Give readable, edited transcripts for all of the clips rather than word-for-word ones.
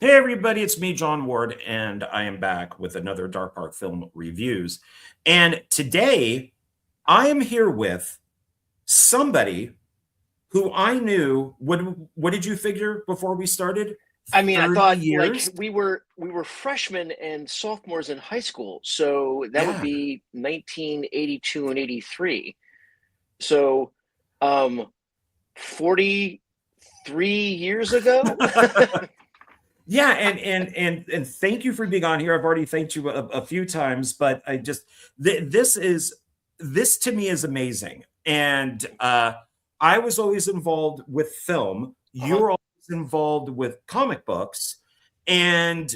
Hey everybody, it's me, John Ward, and I am back with another Dark Park Film Reviews. And today I am here with somebody who I knew. What did you figure before we started? I mean, I 30 thought like years? we were freshmen and sophomores in high school, so that would Yeah. be 1982 and 83. So, um, 43 years ago. Yeah, and thank you for being on here. I've already thanked you a few times, but I just this to me is amazing. And I was always involved with film. You Uh-huh. were always involved with comic books, and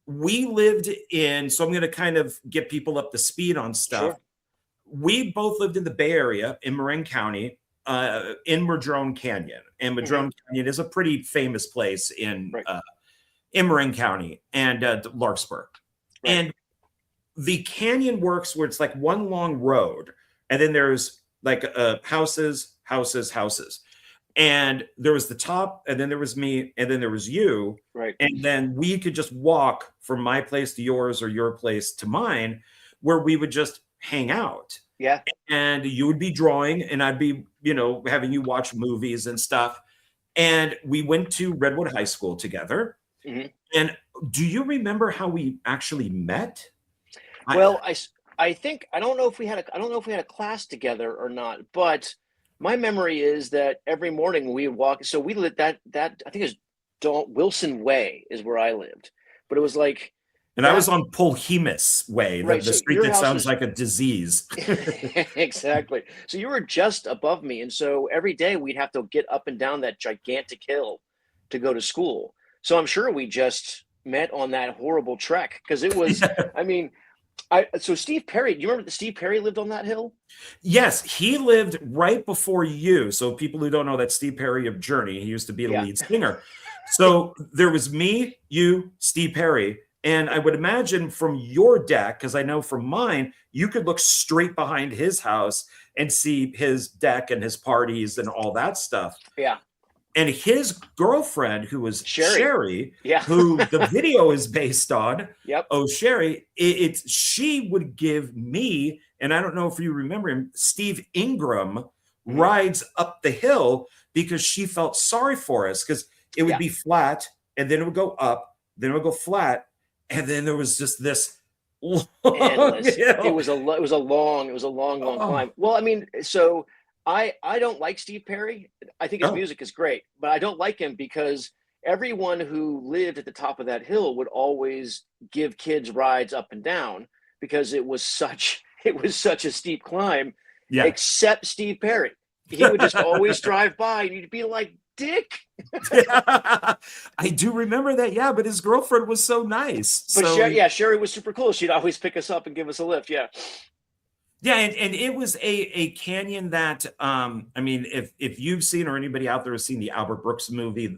we lived in. So I'm going to kind of get people up to speed on stuff. Sure. We both lived in the Bay Area in Marin County, in Madrone Canyon, and Hmm. Madrone Canyon is a pretty famous place Right. in Marin County and Larkspur. Right. And the canyon works where it's like one long road, and then there's like houses, houses, houses. And there was the top, and then there was me, and then there was you. Right. And then we could just walk from my place to yours or your place to mine, where we would just hang out. Yeah. And you would be drawing, and I'd be, having you watch movies and stuff. And we went to Redwood High School together. Hmm. And do you remember how we actually met? I Well, I think I don't know if we had a class together or not, but my memory is that every morning we walk. So we lived that I think it's Wilson Way is where I lived, but it was like and I that. was on Polhemus Way, the, Right. the So street your that house sounds was like a disease. exactly. So you were just above me, and so every day we'd have to get up and down that gigantic hill to go to school. So I'm sure we just met on that horrible trek because it was. I mean, I so Steve Perry. Do you remember that Steve Perry lived on that hill? Yes, he lived right before you. So people who don't know, that Steve Perry of Journey, he used to be the Yeah. lead singer. So there was me, you, Steve Perry, and I would imagine from your deck, because I know from mine, you could look straight behind his house and see his deck and his parties and all that stuff. Yeah. And his girlfriend, who was Sherry. Sherry, Yeah. who the video is based on, Yep. oh Sherry, it's she would give me, and I don't know if you remember him, Steve Ingram Hmm. rides up the hill because she felt sorry for us, because it would Yeah. be flat and then it would go up, then it would go flat, and then there was just this long Endless. hill. It was a long Oh, climb. Well, I mean, so I don't like Steve Perry. I think his oh, music is great, but I don't like him because everyone who lived at the top of that hill would always give kids rides up and down because it was such a steep climb, yeah. except Steve Perry. He would just always drive by and you'd be like, Dick. I do remember that. Yeah, but his girlfriend was so nice. But So yeah, Sherry was super cool. She'd always pick us up and give us a lift. Yeah. yeah, and it was a canyon that I mean, if you've seen, or anybody out there has seen the Albert Brooks movie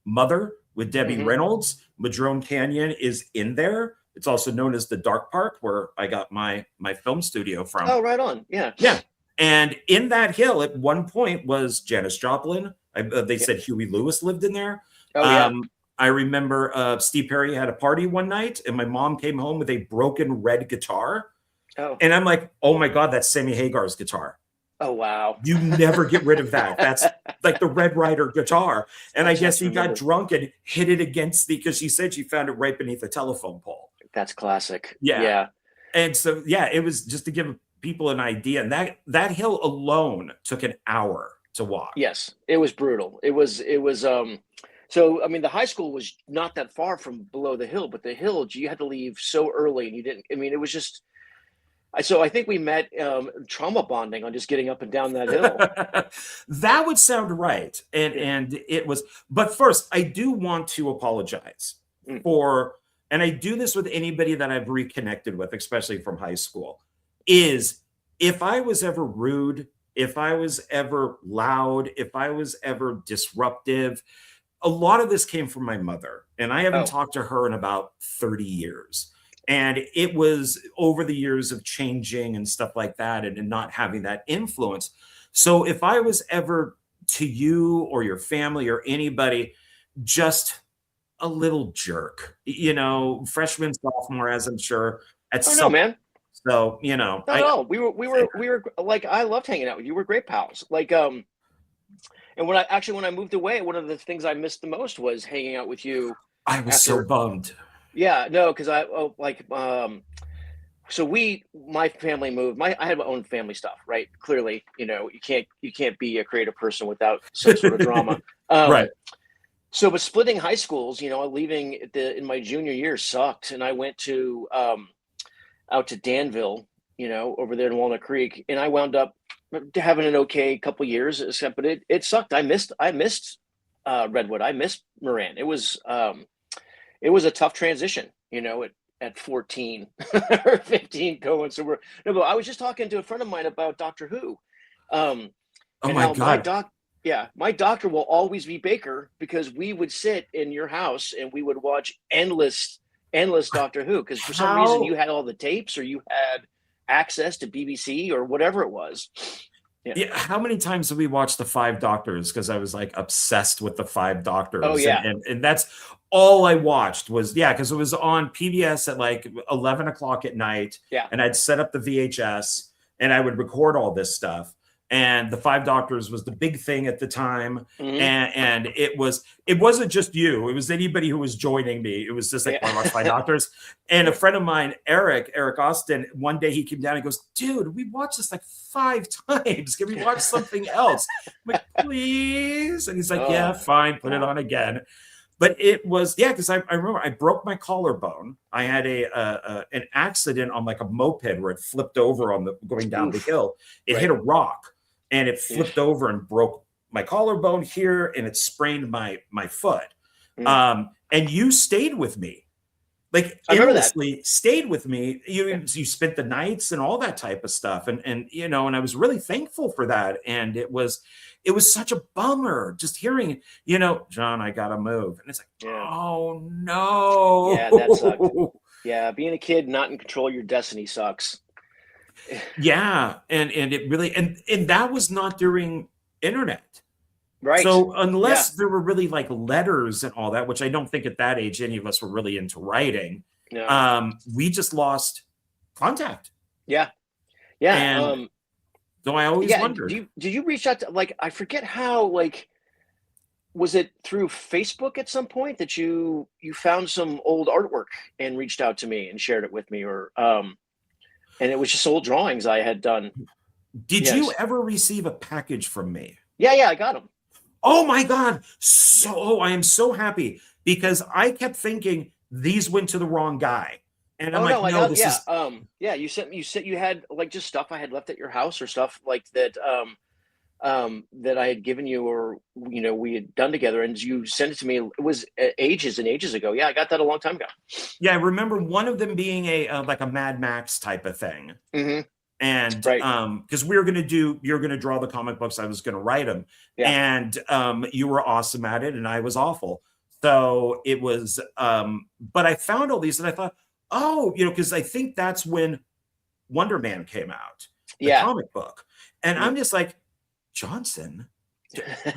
Mother with Debbie Hmm. Reynolds, Madrone Canyon is in there. It's also known as the Dark Park, where I got my film studio from. Oh, right on. Yeah. Yeah. And in that hill at one point was Janis Joplin. They Yeah. said Huey Lewis lived in there. Oh, yeah. I remember Steve Perry had a party one night, and my mom came home with a broken red guitar. Oh. And I'm like, oh my God, that's Sammy Hagar's guitar. Oh, wow. You never get rid of that. That's like the Red Rider guitar. And I That's nice guess to he got remember. drunk and hit it against because she said she found it right beneath the telephone pole. That's classic. Yeah. Yeah. And so, yeah, it was just to give people an idea. And that hill alone took an hour to walk. Yes. It was brutal. It was so I mean the high school was not that far from below the hill, but the hill you had to leave so early and you didn't. I mean, it was just so I think we met trauma bonding on just getting up and down that hill. That would sound right. And Yeah. and it was, but first, I do want to apologize Mm. for, and I do this with anybody that I've reconnected with, especially from high school, is if I was ever rude, if I was ever loud, if I was ever disruptive, a lot of this came from my mother, and I haven't Oh, talked to her in about 30 years. And it was over the years of changing and stuff like that, and not having that influence. So if I was ever to you or your family or anybody just a little jerk, you know, freshman, sophomore, as I'm sure at Oh no, some. man. So, you know, Not at all. We were like, I loved hanging out with you. We're great pals. Like, and when I moved away, one of the things I missed the most was hanging out with you I was so after. bummed. Yeah, no, because so my family moved. I had my own family stuff, right? Clearly, you know, you can't be a creative person without some sort of drama. Right. So, but splitting high schools, you know, leaving in my junior year sucked, and I went to out to Danville, you know, over there in Walnut Creek, and I wound up having an okay couple years, except but it sucked. I missed Redwood. I missed Moran. It was a tough transition, you know, at 14 or 15 going. So but I was just talking to a friend of mine about Doctor Who. Oh And my how God. my doctor will always be Baker, because we would sit in your house and we would watch endless Doctor Who, because for some reason you had all the tapes, or you had access to BBC or whatever it was. Yeah, how many times did we watch the Five Doctors? Because I was like obsessed with the Five Doctors. Oh yeah. And that's all I watched was, yeah, because it was on PBS at like 11 o'clock at night. Yeah. And I'd set up the VHS and I would record all this stuff. And the Five Doctors was the big thing at the time. And it wasn't just you, it was anybody who was joining me. It was just like, I watched Five Doctors. And a friend of mine, Eric Austin, one day he came down and goes, dude, we watched this like 5 times. Can we watch something else? I'm like, please. And he's like, yeah, fine, put it on again. But it was, yeah, because I remember I broke my collarbone. I had an accident on like a moped where it flipped over on going down the hill. It hit a rock and it flipped over and broke my collarbone here, and it sprained my foot. And you stayed with me, like endlessly stayed with me. You spent the nights and all that type of stuff, and you know, and I was really thankful for that. And it was such a bummer just hearing, you know, John, I gotta move, and it's like, oh no. Yeah, that sucked. Yeah, being a kid not in control of your destiny sucks. Yeah, and it really, and that was not during internet. Right. So unless there were really like letters and all that, which I don't think at that age any of us were really into writing, we just lost contact. Yeah. And so I always wondered. Did you reach out to, like, I forget how, like, was it through Facebook at some point that you found some old artwork and reached out to me and shared it with me, or and it was just old drawings I had done. Did you ever receive a package from me? Yeah, I got them. Oh my God. So I am so happy, because I kept thinking these went to the wrong guy. And I'm you sent you had like just stuff I had left at your house, or stuff like that that I had given you, or you know, we had done together, and you sent it to me. It was ages and ages ago. Yeah, I got that a long time ago. Yeah, I remember one of them being like a Mad Max type of thing. And because you're gonna draw the comic books, I was gonna write them. And you were awesome at it and I was awful. So it was but I found all these and I thought, oh, you know, because I think that's when Wonder Man came out, the comic book. And I'm just like, Johnson,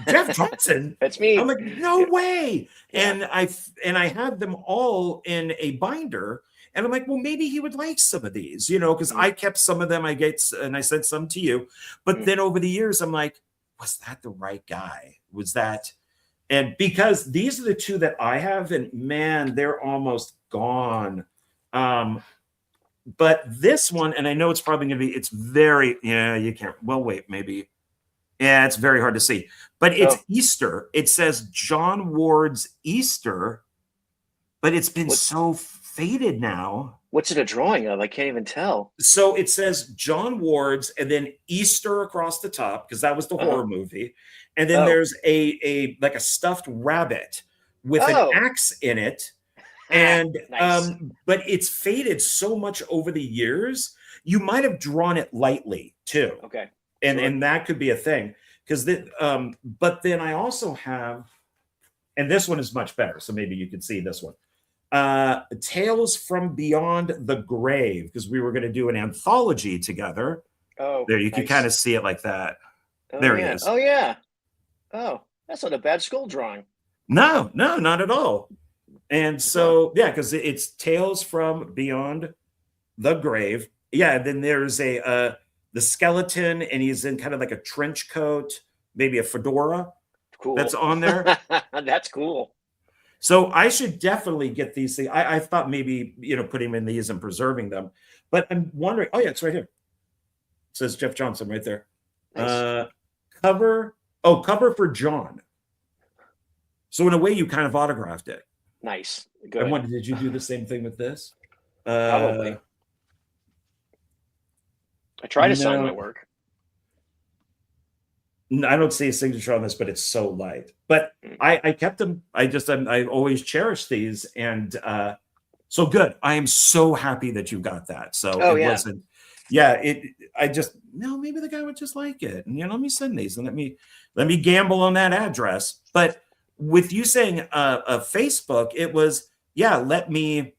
Jeff Johnson, that's me. I'm like, no way. And I had them all in a binder, and I'm like, well, maybe he would like some of these, you know, because I kept some of them. And I sent some to you, but then over the years, I'm like, was that the right guy? Was that? And because these are the 2 that I have, and man, they're almost gone. But this one, and I know it's probably going to be, it's very, you can't, well, wait, maybe. Yeah, it's very hard to see, but it's Easter. It says John Ward's Easter, but it's been so faded now. What's it a drawing of? I can't even tell. So it says John Ward's and then Easter across the top, because that was the horror movie. And then there's a like a stuffed rabbit with an axe in it. And but it's faded so much over the years. You might have drawn it lightly too. Okay. And that could be a thing, because but then I also have, and this one is much better, so maybe you could see this one, Tales from Beyond the Grave, because we were going to do an anthology together. There you can kind of see it like that. There he is. Oh yeah. Oh, that's not a bad skull drawing. No, not at all. And so, yeah, because it's Tales from Beyond the Grave. Yeah, then there's the skeleton, and he's in kind of like a trench coat, maybe a fedora Cool. that's on there. That's cool. So I should definitely get these things. I thought maybe, putting them in these and preserving them, but I'm wondering. Oh yeah, it's right here. It says Jeff Johnson right there. Nice. Cover for John. So in a way, you kind of autographed it. Nice. I Good. wonder, did you do the same thing with this? Probably. I try to sign my work. I don't see a signature on this, but it's so light. But I kept them. I always cherish these, and so good. I am so happy that you got that. So wasn't. Yeah, maybe the guy would just like it, and let me send these, and let me gamble on that address. But with you saying Facebook, it was let me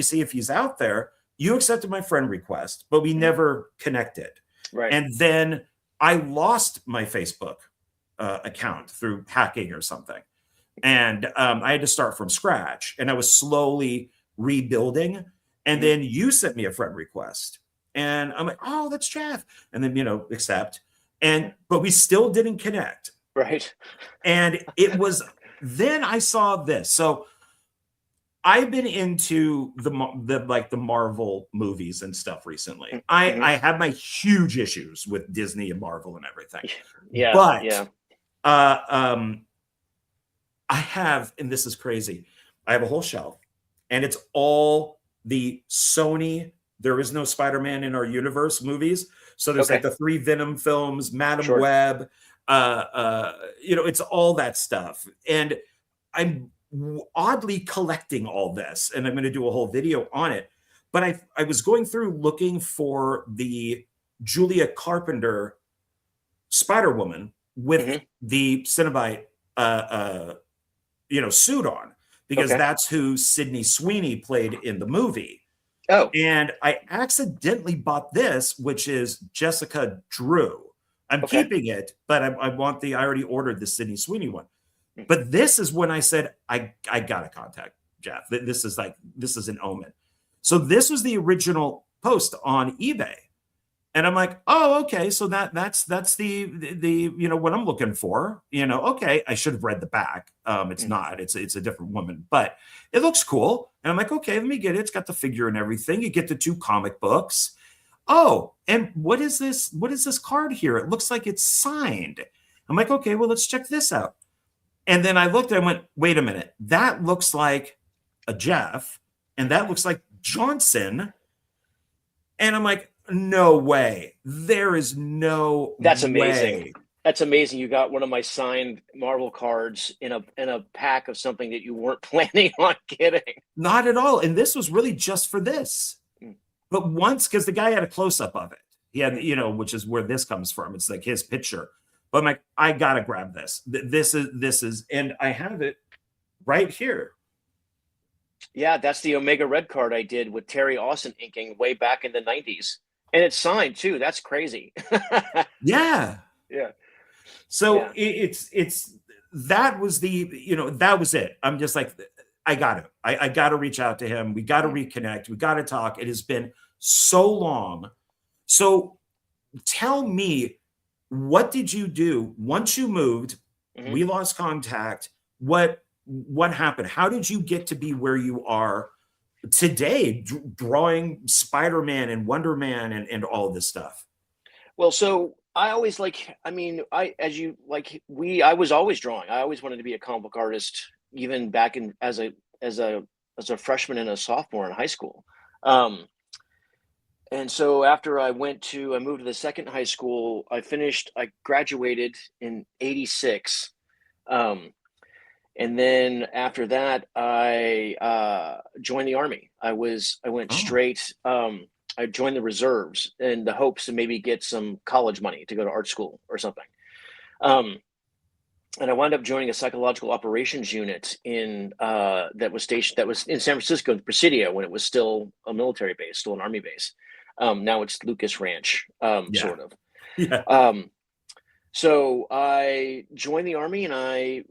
see if he's out there. You accepted my friend request, but we never connected. Right. And then I lost my Facebook account through hacking or something. And I had to start from scratch, and I was slowly rebuilding. And then you sent me a friend request, and I'm like, oh, that's Jeff. And then, accept. But we still didn't connect. Right. And it was, then I saw this. So I've been into the Marvel movies and stuff recently. I have my huge issues with Disney and Marvel and everything. Yeah. But I have, and this is crazy, I have a whole shelf, and it's all the Sony There Is No Spider-Man in Our Universe movies. So there's like the 3 Venom films, Madam Web, it's all that stuff. And I'm oddly collecting all this, and I'm going to do a whole video on it. But I was going through looking for the Julia Carpenter Spider-Woman with the Cenobite suit on, because that's who Sydney Sweeney played in the movie. Oh. And I accidentally bought this, which is Jessica Drew. I'm keeping it, but I already ordered the Sydney Sweeney one. But this is when I said, I got to contact Jeff. This is an omen. So this was the original post on eBay. And I'm like, oh, okay. So that's the what I'm looking for. Okay, I should have read the back. It's not. It's a different woman, but it looks cool. And I'm like, okay, let me get it. It's got the figure and everything. You get the 2 comic books. Oh, and what is this? What is this card here? It looks like it's signed. I'm like, okay, well, let's check this out. And then I looked and I went, wait a minute. That looks like a Jeff, and that looks like Johnson. And I'm like, no way. There is no That's amazing. way. That's amazing. You got one of my signed Marvel cards in a pack of something that you weren't planning on getting. Not at all. And this was really just for this. But once, because the guy had a close-up of it. He had, which is where this comes from. It's like his picture. But I'm like, I gotta grab this. This is, and I have it right here. Yeah, that's the Omega Red card I did with Terry Austin inking way back in the 90s. And it's signed too. That's crazy. Yeah. Yeah. So it's that was that was it. I'm just like, I got to reach out to him. We got to reconnect. We got to talk. It has been so long. So tell me, what did you do once you moved? We lost contact. What happened? How did you get to be where you are today, drawing Spider-Man and Wonder Man and all of this stuff? Well, so I always I was always drawing. I always wanted to be a comic book artist, even back in as a freshman and a sophomore in high school. And so after I moved to the second high school, I graduated in 86. And then after that, I joined the Army. I went straight. I joined the reserves in the hopes to maybe get some college money to go to art school or something. And I wound up joining a psychological operations unit that was in San Francisco, Presidio, when it was still a military base, still an Army base. Now it's Lucas Ranch, sort of. Yeah. So I joined the Army, and I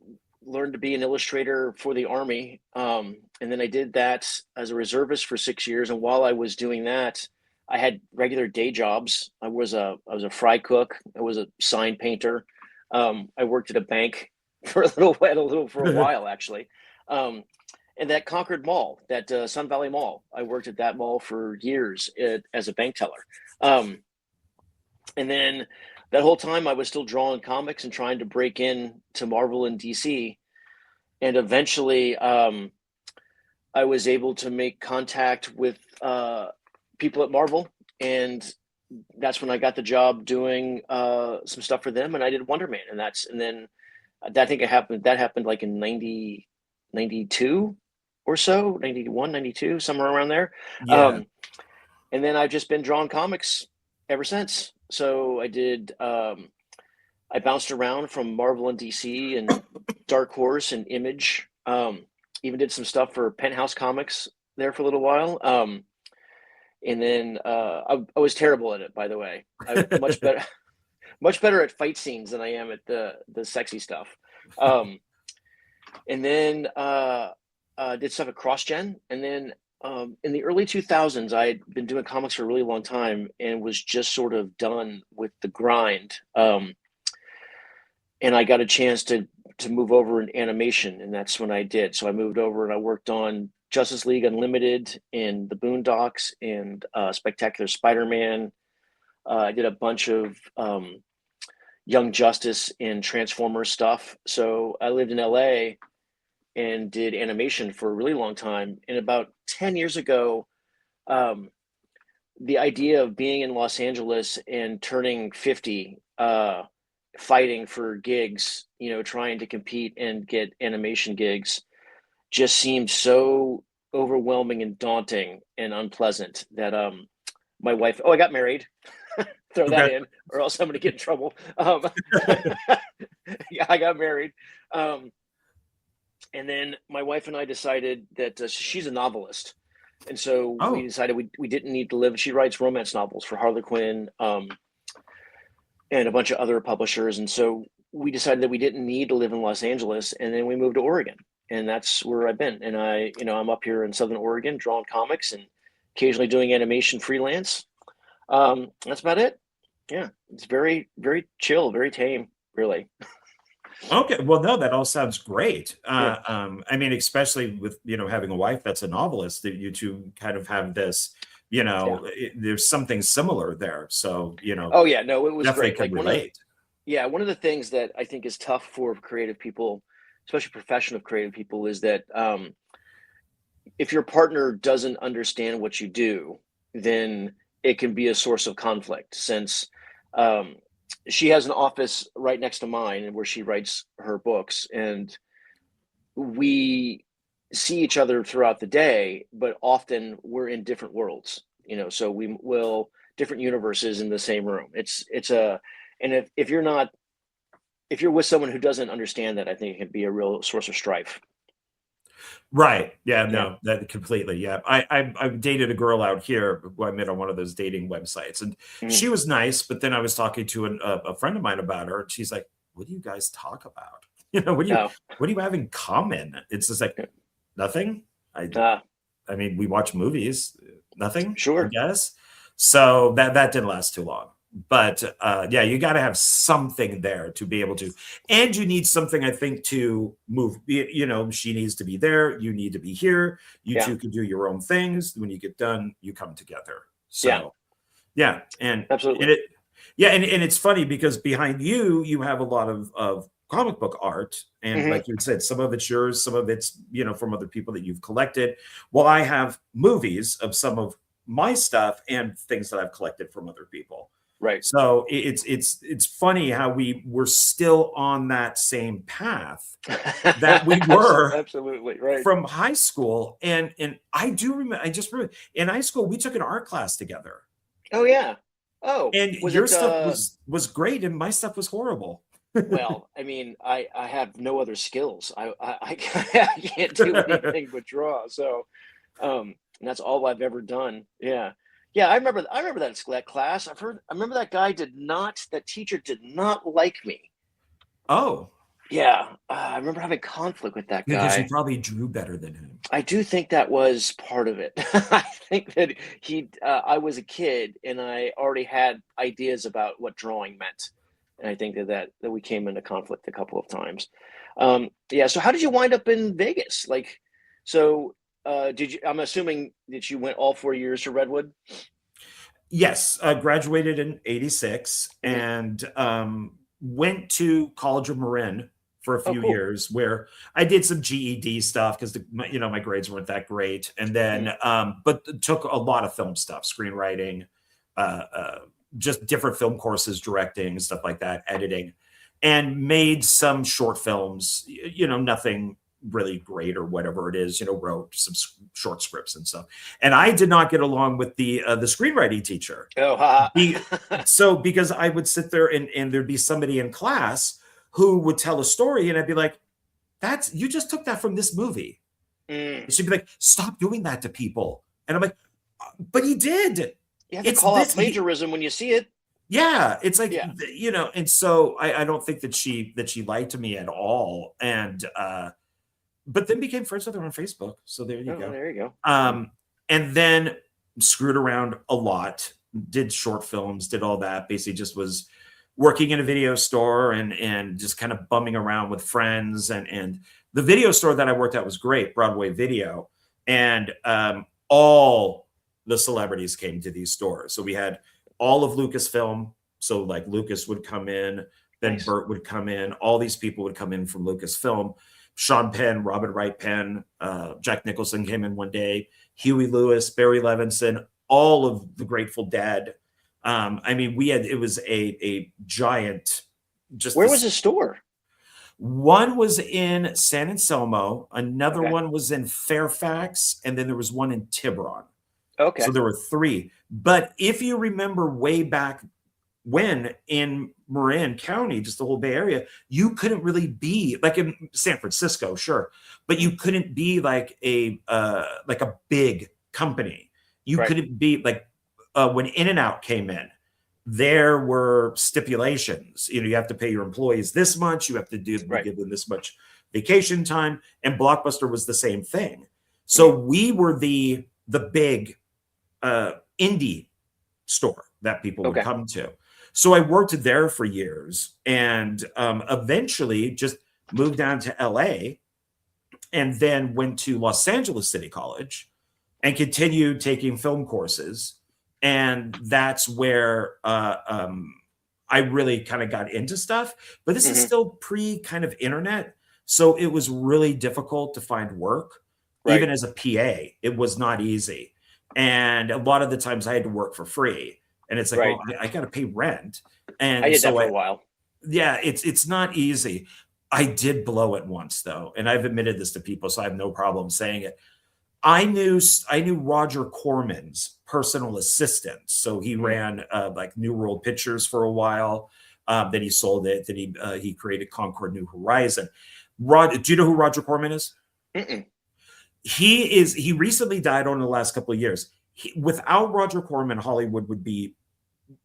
learned to be an illustrator for the Army. And then I did that as a reservist for 6 years. And while I was doing that, I had regular day jobs. I was a fry cook. I was a sign painter. I worked at a bank for a while actually. And that Concord Mall, that Sun Valley Mall, I worked at that mall for years as a bank teller. And then that whole time I was still drawing comics and trying to break in to Marvel and DC. And eventually I was able to make contact with people at Marvel. And that's when I got the job doing some stuff for them. And I did Wonder Man. And then I think that happened like in 92 or so, 91, 92, somewhere around there. Yeah. And then I've just been drawing comics ever since. So I did, I bounced around from Marvel and DC and Dark Horse and Image. Even did some stuff for Penthouse Comics there for a little while. And then I was terrible at it, by the way. I'm much better at fight scenes than I am at the sexy stuff. And then did stuff at CrossGen. And then in the early 2000s, I had been doing comics for a really long time and was just sort of done with the grind. And I got a chance to move over in animation, and that's when I did. So I moved over and I worked on Justice League Unlimited and the Boondocks and Spectacular Spider-Man. I did a bunch of Young Justice and Transformers stuff. So I lived in LA and did animation for a really long time. And about 10 years ago, the idea of being in Los Angeles and turning 50, fighting for gigs, trying to compete and get animation gigs just seemed so overwhelming and daunting and unpleasant that my wife, I got married. Throw that in, or else I'm going to get in trouble. Yeah, I got married. And then my wife and I decided that she's a novelist. And so we decided we didn't need to live. She writes romance novels for Harlequin and a bunch of other publishers. And so we decided that we didn't need to live in Los Angeles. And then we moved to Oregon. And that's where I've been. And I'm up here in Southern Oregon drawing comics and occasionally doing animation freelance. That's about it. Yeah, it's very, very chill, very tame, really. Okay, well, no, that all sounds great. Yeah. I mean, especially with having a wife that's a novelist, that you two kind of have this, there's something similar there. So Oh yeah, no, it was definitely great. can relate. One of the things that I think is tough for creative people, especially professional creative people, is that if your partner doesn't understand what you do, then it can be a source of conflict, since she has an office right next to mine where she writes her books, and we see each other throughout the day, but often we're in different worlds, so we will different universes in the same room. And if you're with someone who doesn't understand that, I think it can be a real source of strife. Right. Yeah, no, that completely. Yeah. I dated a girl out here who I met on one of those dating websites, and she was nice, but then I was talking to a friend of mine about her, and she's like, "What do you guys talk about? What do you have in common?" It's just like nothing. I mean, we watch movies, nothing. Sure. I guess. So that didn't last too long. But yeah, you got to have something there to be able to, and you need something, I think, to move. She needs to be there. You need to be here. You two can do your own things. When you get done, you come together. So, yeah, and absolutely, and it's funny because behind you have a lot of comic book art, and like you said, some of it's yours, some of it's from other people that you've collected. Well, I have movies of some of my stuff and things that I've collected from other people. Right. So it's funny how we were still on that same path that we were absolutely right from high school. And I do remember, I just remember in high school, we took an art class together. Oh yeah. Oh, and your stuff was great. And my stuff was horrible. Well, I mean, I have no other skills. I can't do anything but draw. So, and that's all I've ever done. Yeah. Yeah, I remember that class. I remember that teacher did not like me. Oh. Yeah, I remember having conflict with that Because you guy. probably drew better than him. I do think that was part of it. I think that I was a kid and I already had ideas about what drawing meant. And I think that we came into conflict a couple of times. Yeah. So how did you wind up in Vegas? Like, so I'm assuming that you went all 4 years to Redwood? Yes, I graduated in '86 Mhm. and went to College of Marin for a Oh, few cool. years, where I did some GED stuff because my grades weren't that great, and Mhm. then but took a lot of film stuff, screenwriting, uh, uh, just different film courses, directing, stuff like that, editing, and made some short films. Nothing really great or whatever it is. Wrote some short scripts and stuff. And I did not get along with the screenwriting teacher. Oh, ha. So because I would sit there and there'd be somebody in class who would tell a story, and I'd be like, "That's you just took that from this movie." Mm. And she'd be like, "Stop doing that to people." And I'm like, "But he did. You have to It's call out this." plagiarism when you see it. Yeah, it's like, Yeah. and so I don't think that she lied to me at all. And but then became friends with her on Facebook. So there you Oh, go. there you go. Yeah. Um, and then screwed around a lot, did short films, did all that. Basically, just was working in a video store and just kind of bumming around with friends. And the video store that I worked at was great, Broadway Video, and all the celebrities came to these stores. So we had all of Lucasfilm. So like Lucas would come in, then Nice. Burt would come in. All these people would come in from Lucasfilm. Sean Penn, Robin Wright Penn, Jack Nicholson came in one day, Huey Lewis, Barry Levinson, all of the Grateful Dead. I mean, it was a giant, just Where was this. the store? One was in San Anselmo, another Okay. one was in Fairfax, and then there was one in Tiburon. So Okay. there were three. But if you remember way back when in Marin County, just the whole Bay Area, you couldn't really be like in San Francisco, sure, but you couldn't be like a big company. You Right. couldn't be like when In-N-Out came in, there were stipulations. You have to pay your employees this much. You have to Right. give them this much vacation time. And Blockbuster was the same thing. Mhm. So we were the big indie store that people would Okay. come to. So I worked there for years and eventually just moved down to LA and then went to Los Angeles City College and continued taking film courses. And that's where I really kind of got into stuff. But this is Mhm. still pre kind of internet. So it was really difficult to find work. Right. Even as a PA, it was not easy. And a lot of the times I had to work for free. And it's like, well, Right. I got to pay rent. I And did that so for a while. yeah, it's not easy. I did blow it once though, and I've admitted this to people, so I have no problem saying it. I knew Roger Corman's personal assistant, so he Mhm. ran like New World Pictures for a while. Then he sold it. Then he created Concord New Horizon. Do you know who Roger Corman is? Mm-mm. He recently died on the last couple of years. Without Roger Corman, Hollywood would be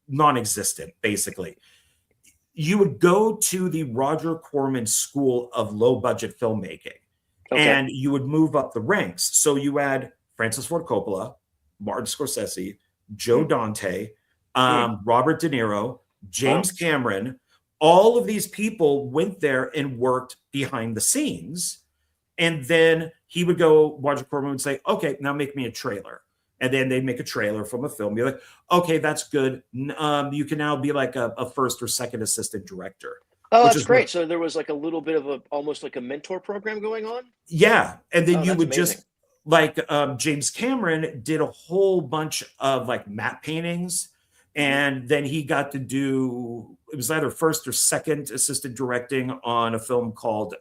non-existent, basically. You would go to the Roger Corman School of Low Budget Filmmaking Okay. and you would move up the ranks. So you had Francis Ford Coppola, Martin Scorsese, Joe Mm. Dante, Mm. Robert De Niro, Wow. James Cameron. All of these people went there and worked behind the scenes. And then he would go, Roger Corman would say, okay, now make me a trailer. And then they'd make a trailer from a film. Be like, okay, that's good. You can now be like a first or second assistant director, Oh, which that's is what, great. So there was like a little bit of almost like a mentor program going on. yeah. And then Oh, you that's would amazing. just like James Cameron did a whole bunch of like matte paintings. Mhm. And then he got to do, it was either first or second assistant directing on a film called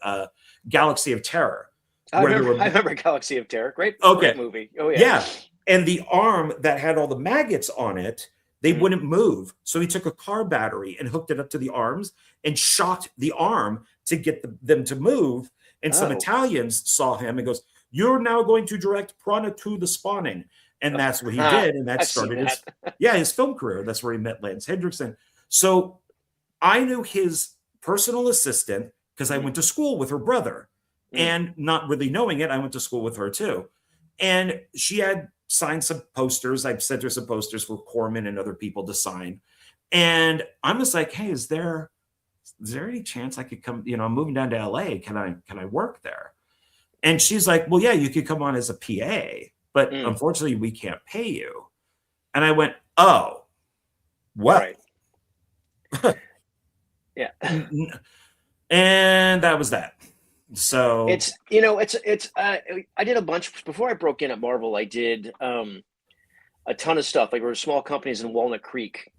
Galaxy of Terror, I where there remember. were, I remember Galaxy of Terror. Great, great okay, movie. Oh yeah. yeah. And the arm that had all the maggots on it, they Mhm. wouldn't move. So he took a car battery and hooked it up to the arms and shocked the arm to get them to move. And some Oh. Italians saw him and goes, "You're now going to direct Prana to the Spawning." And that's what he did. And that I've seen started that. his film career. That's where he met Lance Hendrickson. So I knew his personal assistant because I went to school with her brother. And not really knowing it, I went to school with her too. And she had signed some posters. I sent her some posters for Corman and other people to sign. And I'm just like, hey, is there any chance I could come? You know, I'm moving down to LA. Can I work there? And she's like, well, yeah, you could come on as a PA, but unfortunately we can't pay you. And I went, oh, what? Right. Yeah. And that was that. So it's, you know, I did a bunch before I broke in at Marvel. I did a ton of stuff. Like, there were small companies in Walnut Creek.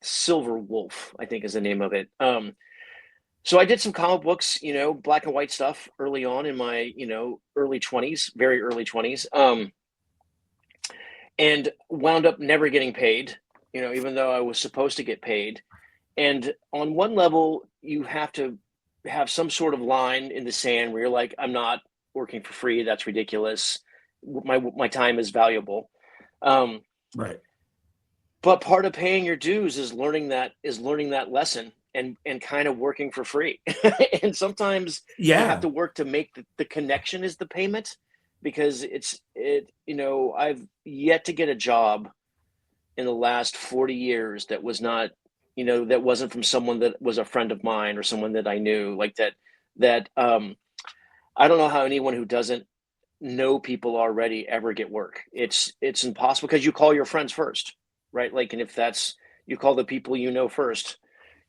Silver Wolf, I think, is the name of it. So I did some comic books, you know, black and white stuff early on in my, you know, early 20s, very early 20s. And wound up never getting paid, you know, even though I was supposed to get paid. And on one level, you have to have some sort of line in the sand where you're like, I'm not working for free. That's ridiculous. My time is valuable. Right. But part of paying your dues is learning that lesson and kind of working for free. And sometimes you have to work to make the connection is the payment, because you know, I've yet to get a job in the last 40 years that was not, you know, that wasn't from someone that was a friend of mine or someone that I knew, like that. I don't know how anyone who doesn't know people already ever get work. It's impossible, because you call your friends first, right? Like, and if that's, you call the people you know first,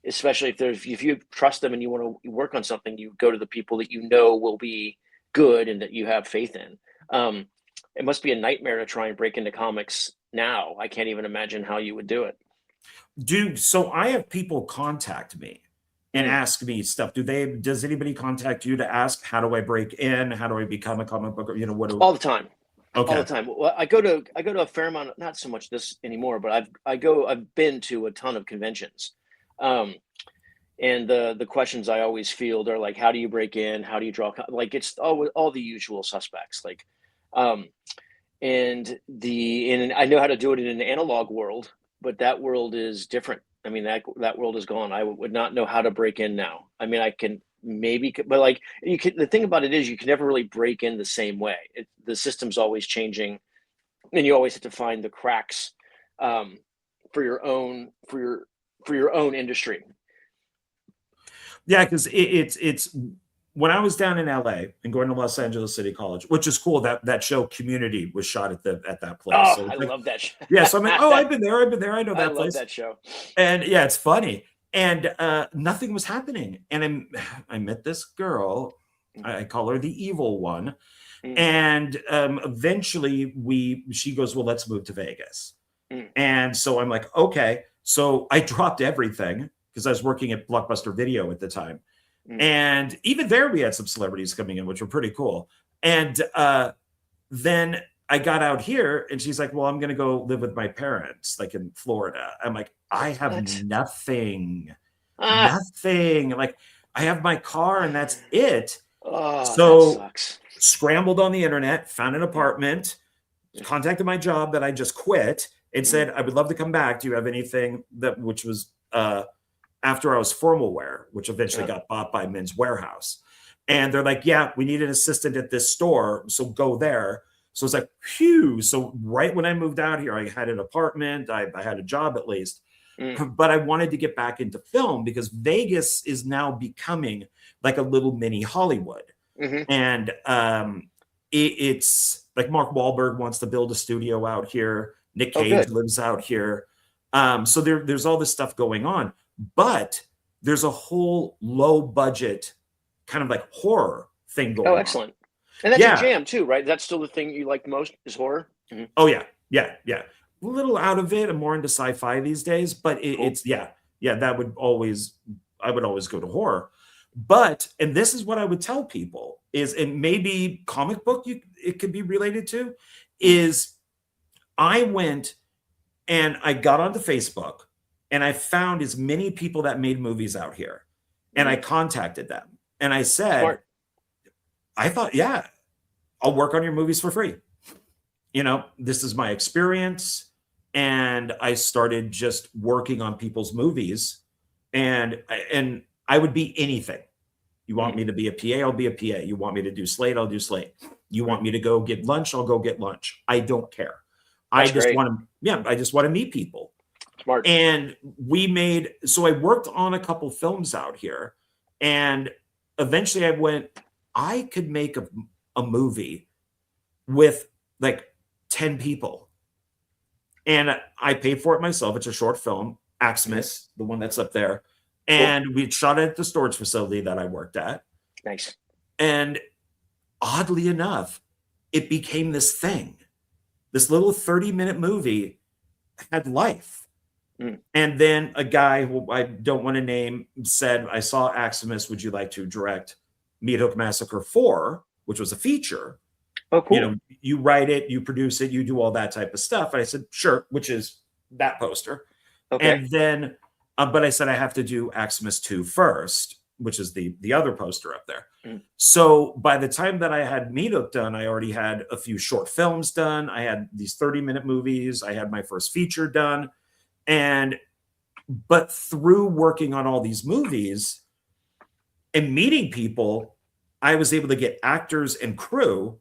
especially if you trust them and you want to work on something, you go to the people that you know will be good and that you have faith in. It must be a nightmare to try and break into comics now. I can't even imagine how you would do it. Dude, so I have people contact me and ask me stuff. Does anybody contact you to ask, how do I break in? How do I become a comic book? You know, all the time. Okay. All the time. Well, I go to a fair amount, not so much this anymore, but I've been to a ton of conventions. And the questions I always field are like, how do you break in? How do you draw? Like, it's all the usual suspects. Like, and I know how to do it in an analog world, but that world is different. I mean, that world is gone. I would not know how to break in now. I mean, I can maybe, but like, the thing about it is you can never really break in the same way. The system's always changing, and you always have to find the cracks for your own industry. Yeah, because it's when I was down in LA and going to Los Angeles City College, which is cool. That show Community was shot at that place. Oh, so I love that show. Yeah, so I'm like, oh, I've been there. I know that I place. love that show. And yeah, it's funny. And nothing was happening. And I met this girl. I call her the evil one. And eventually she goes, well, let's move to Vegas. And so I'm like, okay. So I dropped everything because I was working at Blockbuster Video at the time. And even there, we had some celebrities coming in, which were pretty cool. And then I got out here and she's like, well, I'm going to go live with my parents, like in Florida. I'm like, I have nothing. Like, I have my car and that's it. Oh, so that sucks. Scrambled on the internet, found an apartment, contacted my job that I just quit and said, I would love to come back. Do you have anything which was after I was Formal Wear, which eventually got bought by Men's Warehouse. And they're like, yeah, we need an assistant at this store. So go there. So it's like, phew. So right when I moved out here, I had an apartment. I had a job at least. But I wanted to get back into film because Vegas is now becoming like a little mini Hollywood. And it's like Mark Wahlberg wants to build a studio out here. Nick Cage lives out here. So there's all this stuff going on. But there's a whole low budget kind of like horror thing going on. Oh, excellent. And that's your jam too, right? That's still the thing you like most is horror? Oh, yeah. A little out of it. I'm more into sci-fi these days, but it's I would always go to horror. But, and this is what I would tell people is, and maybe comic book it could be related to, is I went and I got onto Facebook and I found as many people that made movies out here. And I contacted them. And I said, I thought, yeah, I'll work on your movies for free. You know, this is my experience. And I started just working on people's movies. And I would be anything. You want me to be a PA, I'll be a PA. You want me to do slate, I'll do slate. You want me to go get lunch, I'll go get lunch. I don't care. That's I just great. want to, yeah, I just want to meet people. Smart. And so I worked on a couple films out here, and eventually I went, I could make a movie with like 10 people. And I paid for it myself. It's a short film, AXEMAS, the one that's up there. And we shot it at the storage facility that I worked at. Nice. And oddly enough, it became this thing. This little 30-minute movie had life. And then a guy who I don't want to name said, I saw AXEMAS, would you like to direct Meat Hook Massacre 4, which was a feature? Oh, cool. You know, you write it, you produce it, you do all that type of stuff. And I said, sure, which is that poster. Okay. And then, but I said, I have to do AXEMAS 2 first, which is the other poster up there. So by the time that I had Meat Hook done, I already had a few short films done. I had these 30-minute movies. I had my first feature done. But through working on all these movies and meeting people, I was able to get actors and crew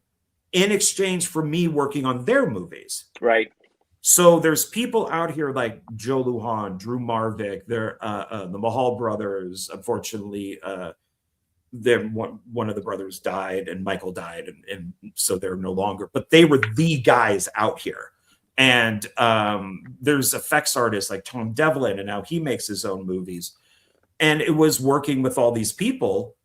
in exchange for me working on their movies. Right. So there's people out here like Joe Lujan, Drew Marvick, they're the Mahal brothers. Unfortunately, one of the brothers died and Michael died, and so they're no longer. But they were the guys out here. And there's effects artists like Tom Devlin, and now he makes his own movies. And it was working with all these people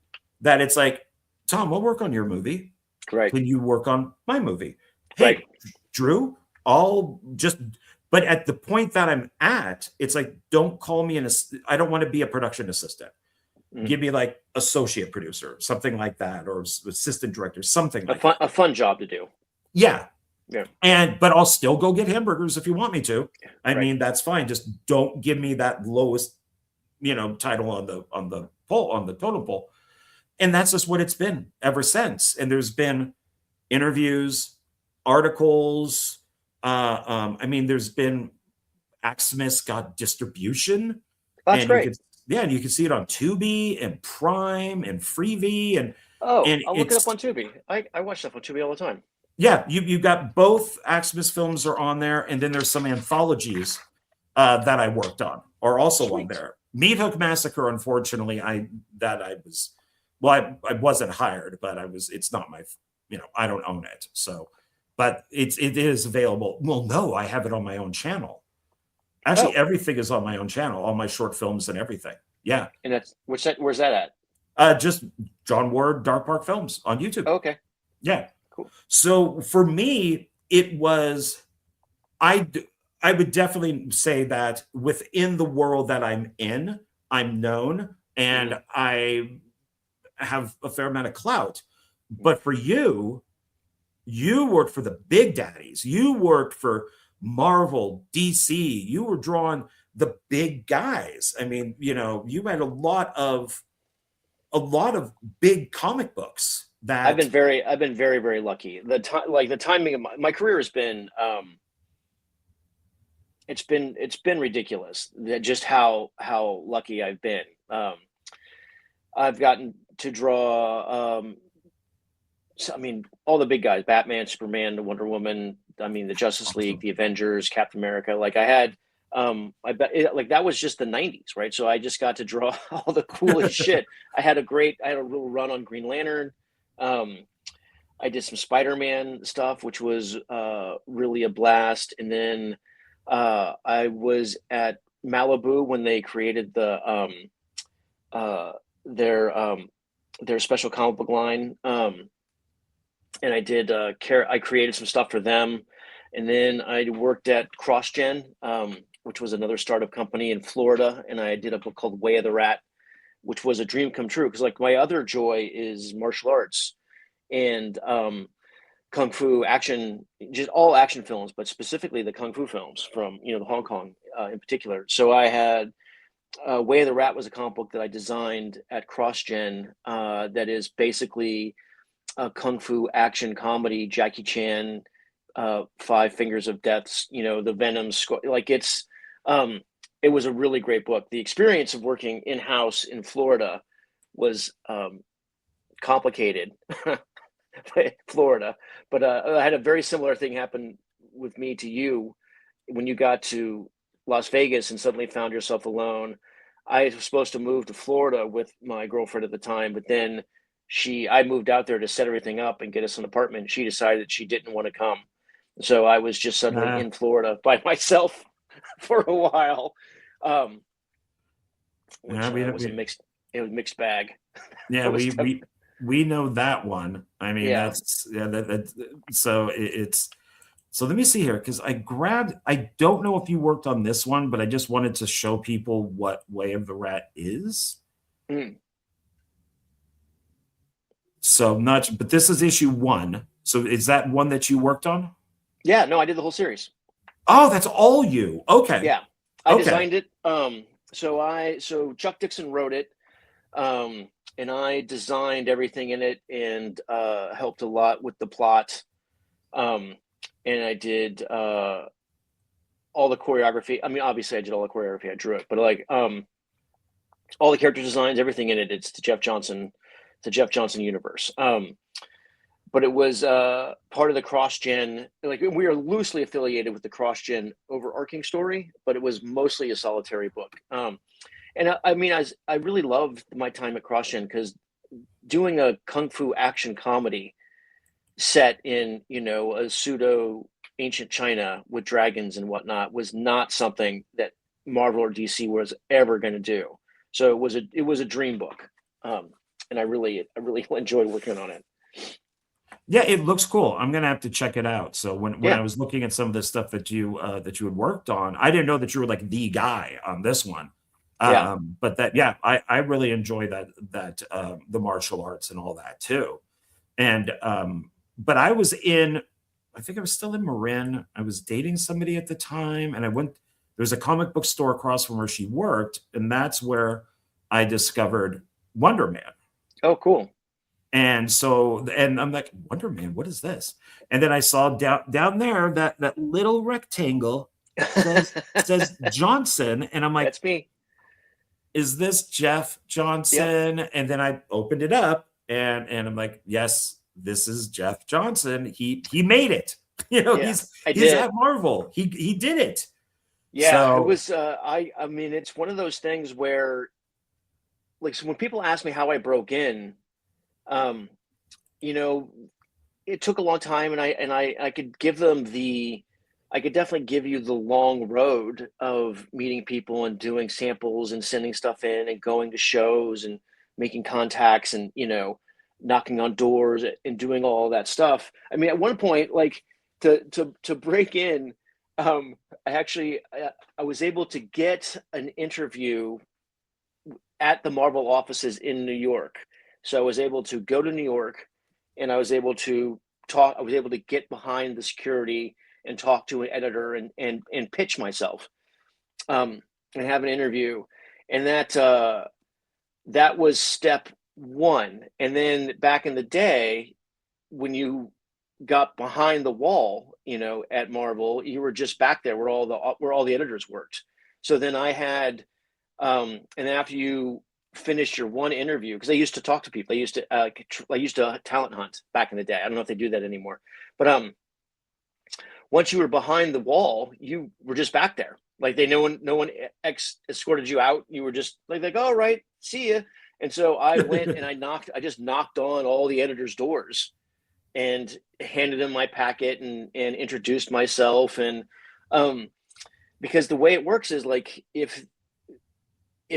that it's like, Tom, I'll work on your movie. Right. Can you work on my movie? Hey, right. Drew, but at the point that I'm at, it's like, don't call me I don't want to be a production assistant. Give me like associate producer, something like that, or assistant director, something like that. A fun job to do. Yeah. Yeah. But I'll still go get hamburgers if you want me to. I mean, that's fine. Just don't give me that lowest, title on the totem pole. And that's just what it's been ever since. And there's been interviews, articles. There's been AXEMAS got distribution. That's great. And you can see it on Tubi and Prime and Freevee. And I'll look it up on Tubi. I watch stuff on Tubi all the time. Yeah, you got both AXEMAS films are on there, and then there's some anthologies that I worked on are also on there. Meat Hook Massacre, unfortunately, I wasn't hired, but it's not my, I don't own it. So, but it is available. Well, no, I have it on my own channel. Actually, everything is on my own channel, all my short films and everything. Yeah. And where's that at? Just John Ward, Dark Park Films on YouTube. Okay. Yeah. Cool. So for me, it was, I would definitely say that within the world that I'm in, I'm known and I have a fair amount of clout. But for you worked for the big daddies. You worked for Marvel, DC. You were drawing the big guys. I mean, you had a lot of big comic books. I've been very, very lucky. The timing of my career has been, it's been ridiculous. Just how lucky I've been. I've gotten to draw, all the big guys: Batman, Superman, Wonder Woman. The Justice League, the Avengers, Captain America. Like I had, that was just the 90s, right? So I just got to draw all the coolest shit. I had a little run on Green Lantern. I did some Spider-Man stuff, which was really a blast. And then I was at Malibu when they created their special comic book line. And I did I created some stuff for them. And then I worked at CrossGen, which was another startup company in Florida. And I did a book called Way of the Rat, which was a dream come true. Because my other joy is martial arts and kung fu action, just all action films, but specifically the kung fu films from the Hong Kong in particular. So I had Way of the Rat was a comic book that I designed at CrossGen that is basically a kung fu action comedy. Jackie Chan, Five Fingers of Death, the Venom, it was a really great book. The experience of working in-house in Florida was complicated, Florida. But I had a very similar thing happen with me to you when you got to Las Vegas and suddenly found yourself alone. I was supposed to move to Florida with my girlfriend at the time, but then I moved out there to set everything up and get us an apartment. She decided that she didn't want to come. So I was just suddenly in Florida by myself for a while. Which was a mixed bag. Yeah, we know that one. I mean, that's so it's so let me see here, because I don't know if you worked on this one, but I just wanted to show people what Way of the Rat is. So but this is issue 1. So is that one that you worked on? Yeah, no, I did the whole series. Oh, that's all you. Okay. Yeah. I designed it. So Chuck Dixon wrote it. And I designed everything in it and helped a lot with the plot. And I did all the choreography. I mean, obviously I did all the choreography. I drew it, but like all the character designs, everything in it, it's the Jeff Johnson universe. But it was part of the cross-gen. Like, we are loosely affiliated with the cross-gen overarching story, but it was mostly a solitary book. And I mean, I really loved my time at CrossGen, because doing a kung fu action comedy set in, a pseudo ancient China with dragons and whatnot was not something that Marvel or DC was ever going to do. So it was a dream book, and I really enjoyed working on it. Yeah, it looks cool. I'm gonna have to check it out. So when I was looking at some of the stuff that you had worked on, I didn't know that you were like the guy on this one. But I really enjoy that the martial arts and all that too. And but I think I was still in Marin. I was dating somebody at the time, and there was a comic book store across from where she worked, and that's where I discovered Wonder Man. Oh, cool. And so, and I'm like, Wonder Man, what is this? And then I saw down there that little rectangle says Johnson, and I'm like, that's me. Is this Jeff Johnson? Yep. And then I opened it up, and I'm like, yes, this is Jeff Johnson. He made it. He's at Marvel. He did it. Yeah, so it was. I mean, it's one of those things where, like, so when people ask me how I broke in, it took a long time, and I could give them I could definitely give you the long road of meeting people and doing samples and sending stuff in and going to shows and making contacts and, knocking on doors and doing all that stuff. I mean, at one point, like to break in, I was able to get an interview at the Marvel offices in New York. So I was able to go to New York, and I was able to get behind the security and talk to an editor and pitch myself, and have an interview. And that was step 1. And then back in the day, when you got behind the wall, at Marvel, you were just back there where all the editors worked. So then I had, and after you finished your one interview, because I used to talk to people, I used to talent hunt back in the day. I don't know if they do that anymore, but once you were behind the wall, you were just back there. Like no one escorted you out. You were just like, all right, see ya. And so I went and I just knocked on all the editors' doors and handed them my packet and introduced myself. And because the way it works is, like, if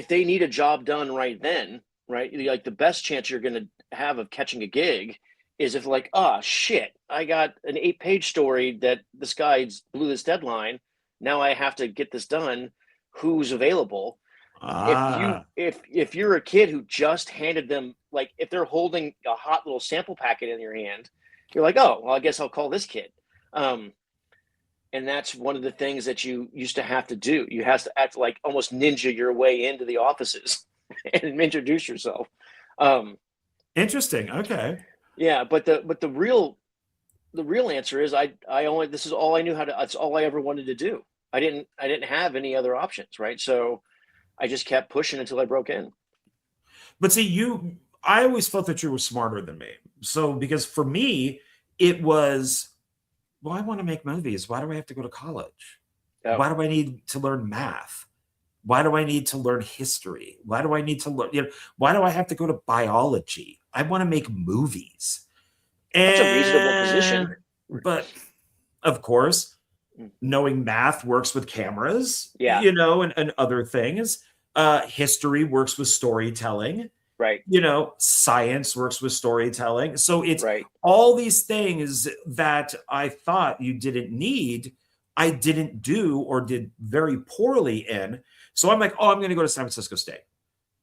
they need a job done right then, right, like, the best chance you're going to have of catching a gig is if, like, oh shit, I got an 8-page story that this guy blew this deadline. Now I have to get this done. Who's available? If you're a kid who just handed them, like, if they're holding a hot little sample packet in your hand, you're like, oh, well, I guess I'll call this kid. And that's one of the things that you used to have to do. You have to act like almost ninja your way into the offices and introduce yourself. Interesting. Okay. Yeah, but the real answer is this is all I knew how to. That's all I ever wanted to do. I didn't have any other options, right? So I just kept pushing until I broke in. But see, I always felt that you were smarter than me. So, because for me, it was, well, I want to make movies. Why do I have to go to college? Oh, Why do I need to learn math? Why do I need to learn history? Why do I need to learn, why do I have to go to biology? I want to make movies. that's a reasonable position. But of course, Mm. knowing math works with cameras, Yeah. and other things. History works with storytelling. Right. Science works with storytelling. So it's Right. all these things that I thought you didn't need, I didn't do or did very poorly in. So I'm like, oh, I'm going to go to San Francisco State.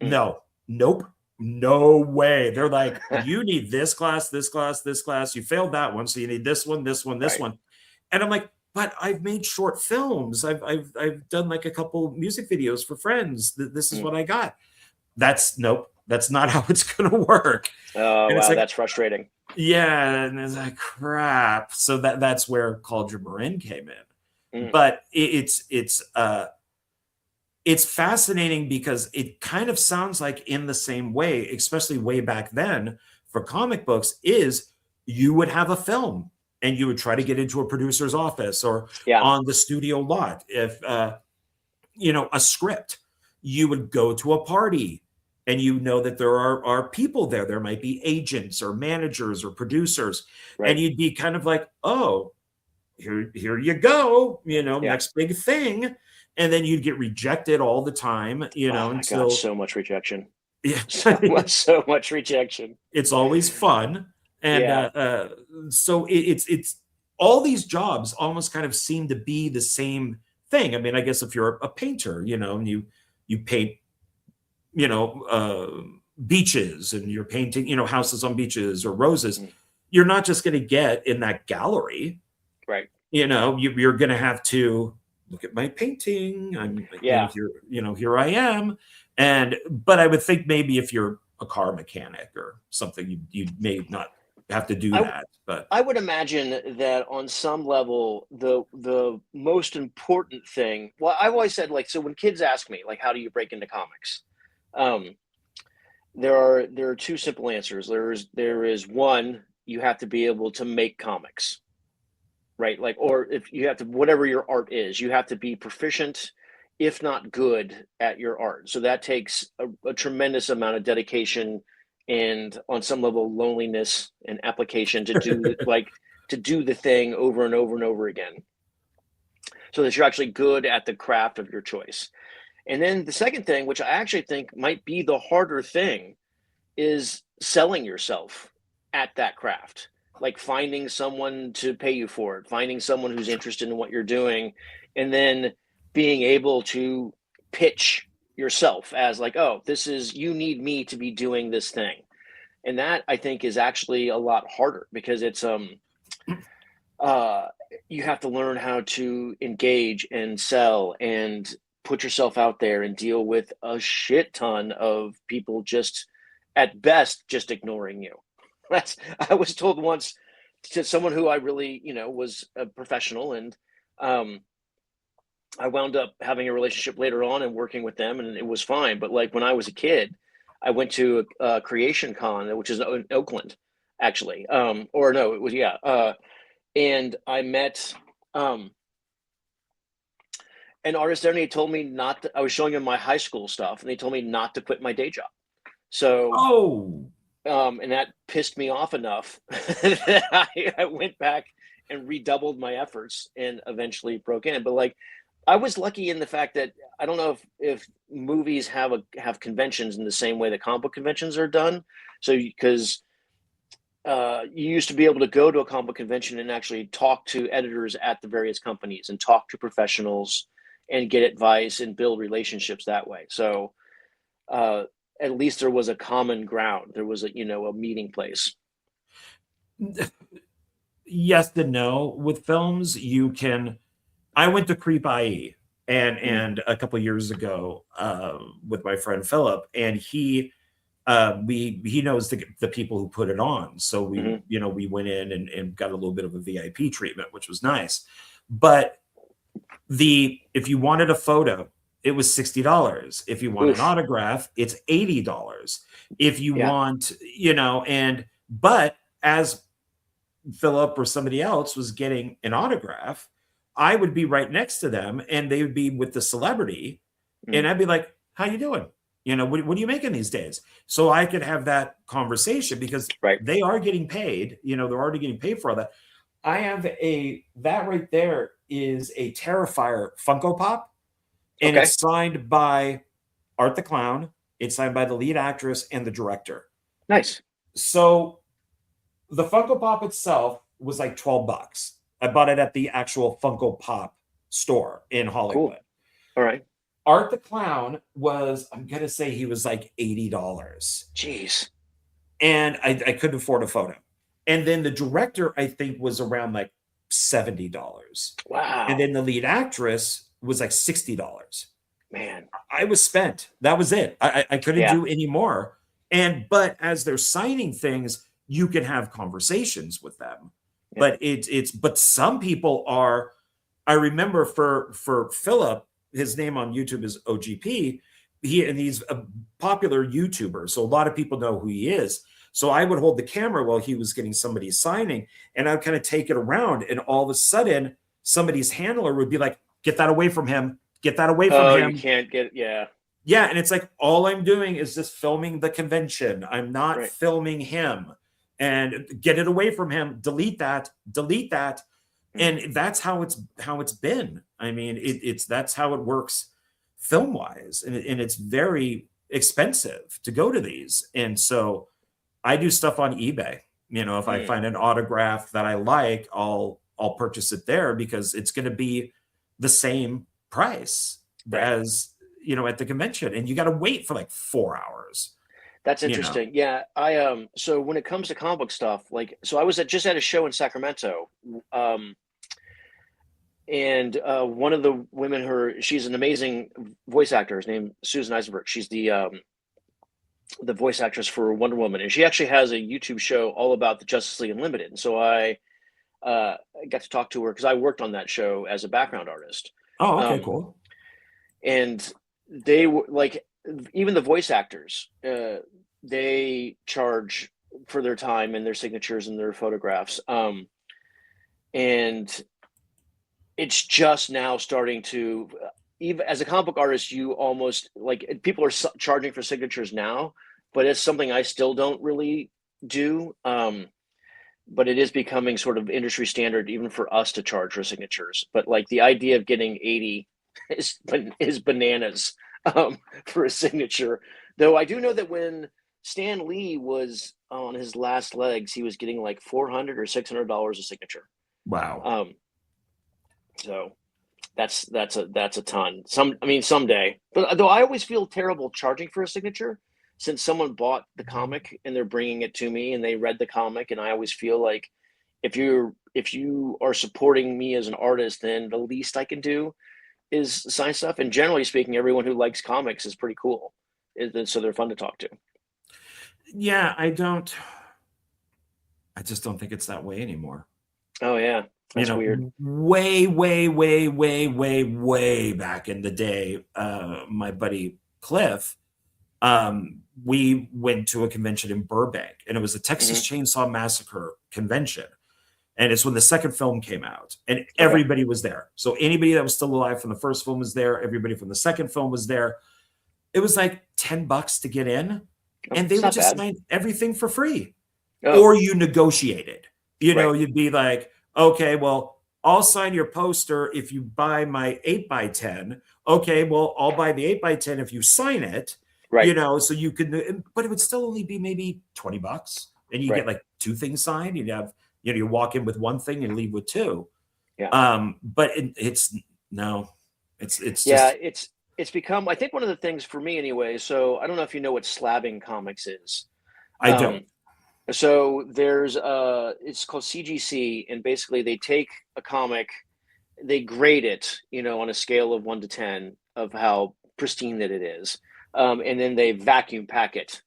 Mm. Nope. No way. They're like, you need this class, this class, this class. You failed that one. So you need this one, this one, this Right. one. And I'm like, but I've made short films. I've done like a couple music videos for friends. This is what I got. Nope. That's not how it's going to work. Oh, And it's wow, like, that's frustrating. yeah, and it's like, crap. So that's where Called Your Marin came in. Mm. But it's fascinating because it kind of sounds like in the same way, especially way back then for comic books, is you would have a film and you would try to get into a producer's office or Yeah. on the studio lot. If a script, you would go to a party and that there are people there. There might be agents or managers or producers. Right. And you'd be kind of like, oh, here you go, next big thing. And then you'd get rejected all the time, Oh my until God, so much rejection. Yeah. so much rejection. It's always fun. And Yeah. So it's all these jobs almost kind of seem to be the same thing. I mean, I guess if you're a painter, and you paint, beaches, and you're painting, houses on beaches or roses, you're not just going to get in that gallery. Right. You're going to have to look at my painting. I'm, Yeah. here I am. But I would think maybe if you're a car mechanic or something, you may not have to do that. But I would imagine that on some level, the most important thing. Well, I've always said, like, so when kids ask me, like, how do you break into comics? There are two simple answers. There is one, you have to be able to make comics, right? Like, or if you have to, whatever your art is, you have to be proficient, if not good, at your art. So that takes a tremendous amount of dedication and, on some level, loneliness and application to do to do the thing over and over and over again, so that you're actually good at the craft of your choice. And then the second thing, which I actually think might be the harder thing, is selling yourself at that craft. Like finding someone to pay you for it, finding someone who's interested in what you're doing, and then being able to pitch yourself as like, oh, you need me to be doing this thing. And that, I think, is actually a lot harder because it's you have to learn how to engage and sell and put yourself out there and deal with a shit ton of people just, at best, just ignoring you. I was told once to someone who I really, was a professional, and I wound up having a relationship later on and working with them, and it was fine. But like when I was a kid, I went to a Creation Con, which is in Oakland, actually. Or no, it was, and I met an artist there, and he told me not to, I was showing him my high school stuff, and they told me not to quit my day job. So, and that pissed me off enough that I went back and redoubled my efforts and eventually broke in. But like, I was lucky in the fact that I don't know if movies have conventions in the same way that comic book conventions are done. So because you used to be able to go to a comic book convention and actually talk to editors at the various companies and talk to professionals and get advice and build relationships that way. So at least there was a common ground. There was a meeting place. Yes and no. With films, I went to Creep IE and a couple of years ago with my friend Philip, and he knows the people who put it on. So we went in and got a little bit of a VIP treatment, which was nice. But if you wanted a photo, it was $60. If you want an Oof. autograph, it's $80. If you Yeah. want, but as Philip or somebody else was getting an autograph, I would be right next to them and they would be with the celebrity. And I'd be like, how you doing? What are you making these days? So I could have that conversation because Right. they are getting paid. They're already getting paid for all that. I have that right there is a Terrifier Funko Pop. And Okay. it's signed by Art the Clown. It's signed by the lead actress and the director. Nice. So the Funko Pop itself was like $12. I bought it at the actual Funko Pop store in Hollywood. Cool. All right. Art the Clown was, I'm going to say he was like $80. Jeez. And I couldn't afford a photo. And then the director, I think, was around like $70. Wow. And then the lead actress was like $60. Man. I was spent. That was it. I couldn't do any more. But as they're signing things, you can have conversations with them. Yeah. But some people are, I remember for Philip, his name on YouTube is OGP. He's a popular YouTuber. So a lot of people know who he is. So I would hold the camera while he was getting somebody signing and I'd kind of take it around. And all of a sudden somebody's handler would be like, get that away from him. Get that away from him. You can't get, yeah. Yeah. And it's like, all I'm doing is just filming the convention. I'm not filming him. And get it away from him. Delete that. And that's how it's been. I mean, that's how it works film wise. And it's very expensive to go to these. And so I do stuff on eBay. If I find an autograph that I like, I'll purchase it there because it's going to be the same price as, at the convention. And you got to wait for like 4 hours. That's interesting. Yeah. I so when it comes to comic book stuff, so I was just at a show in Sacramento. And one of the women, she's an amazing voice actor. Her name is Susan Eisenberg. She's the voice actress for Wonder Woman, and she actually has a YouTube show all about the Justice League Unlimited. And so I got to talk to her because I worked on that show as a background artist. Oh, okay, cool. And they were like, even the voice actors, they charge for their time and their signatures and their photographs. And it's just now starting to, even as a comic book artist, you almost people are charging for signatures now, but it's something I still don't really do. But it is becoming sort of industry standard, even for us to charge for signatures. But the idea of getting 80 is bananas for a signature. Though I do know that when Stan Lee was on his last legs, he was getting like $400 or $600 a signature. Wow. So that's a ton. Someday. But though I always feel terrible charging for a signature, since someone bought the comic and they're bringing it to me and they read the comic, and I always feel like if you are supporting me as an artist, then the least I can do is sign stuff. And generally speaking, everyone who likes comics is pretty cool. So they're fun to talk to. Yeah, I just don't think it's that way anymore. Oh yeah. That's weird. Way back in the day, my buddy Cliff, we went to a convention in Burbank, and it was the Texas Chainsaw Massacre convention. And it's when the second film came out, and everybody was there. So anybody that was still alive from the first film was there. Everybody from the second film was there. It was like $10 to get in, and they would just sign everything for free. Or you negotiated. You'd be like, okay, well, I'll sign your poster if you buy my 8x10. Okay, well, I'll buy the 8x10 if you sign it. Right. So you could, but it would still only be maybe $20, and you get like 2 things signed. You'd have, you walk in with 1 thing and leave with 2. Yeah. But it's become, I think, one of the things for me anyway. So I don't know if you know what slabbing comics is. I don't. So there's it's called CGC, and basically they take a comic, they grade it, on a scale of 1 to 10 of how pristine that it is. And then they vacuum pack it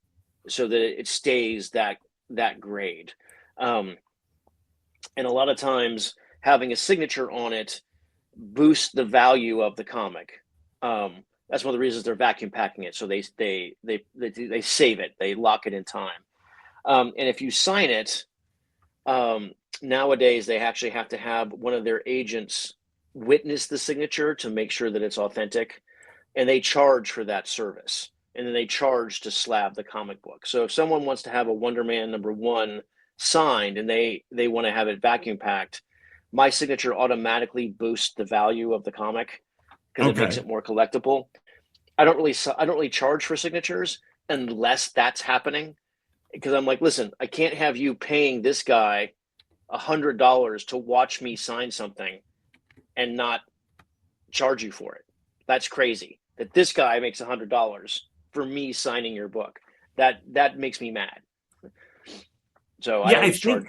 so that it stays that grade. And a lot of times having a signature on it boosts the value of the comic. That's one of the reasons they're vacuum packing it. So they save it, they lock it in time. And if you sign it, nowadays they actually have to have one of their agents witness the signature to make sure that it's authentic, and they charge for that service. And then they charge to slab the comic book. So if someone wants to have a Wonder Man #1 signed and they want to have it vacuum packed, my signature automatically boosts the value of the comic because it makes Okay. it more collectible. I don't really charge for signatures unless that's happening, because I'm like, listen, I can't have you paying this guy $100 to watch me sign something and not charge you for it. That's crazy. That this guy makes $100 for me signing your book. That makes me mad. So I Yeah, always charge.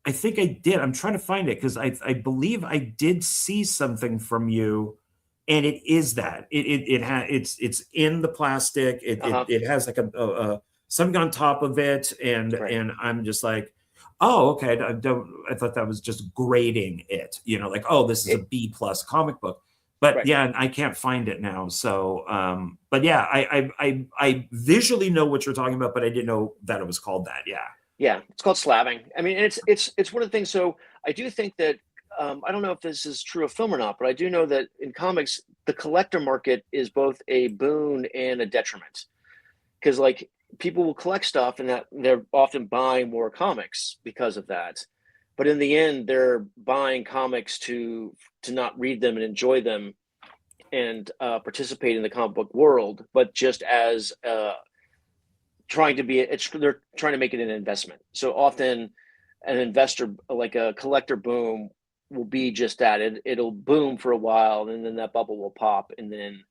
I think I did. I'm trying to find it because I believe I did see something from you, and it is that it's in the plastic. It has like a something on top of it, and Right. I'm just like, oh, okay. I thought that was just grading it, like, oh, this is a B+ comic book. But Right. yeah, I can't find it now. So, but yeah, I visually know what you're talking about, but I didn't know that it was called that. Yeah. Yeah, it's called slabbing. I mean, it's one of the things. So I do think that I don't know if this is true of film or not, but I do know that in comics, the collector market is both a boon and a detriment, because like people will collect stuff and that they're often buying more comics because of that. But in the end, they're buying comics to not read them and enjoy them and participate in the comic book world, but just as they're trying to make it an investment. So often an investor, like a collector boom, will be just that. It'll boom for a while, and then that bubble will pop, and then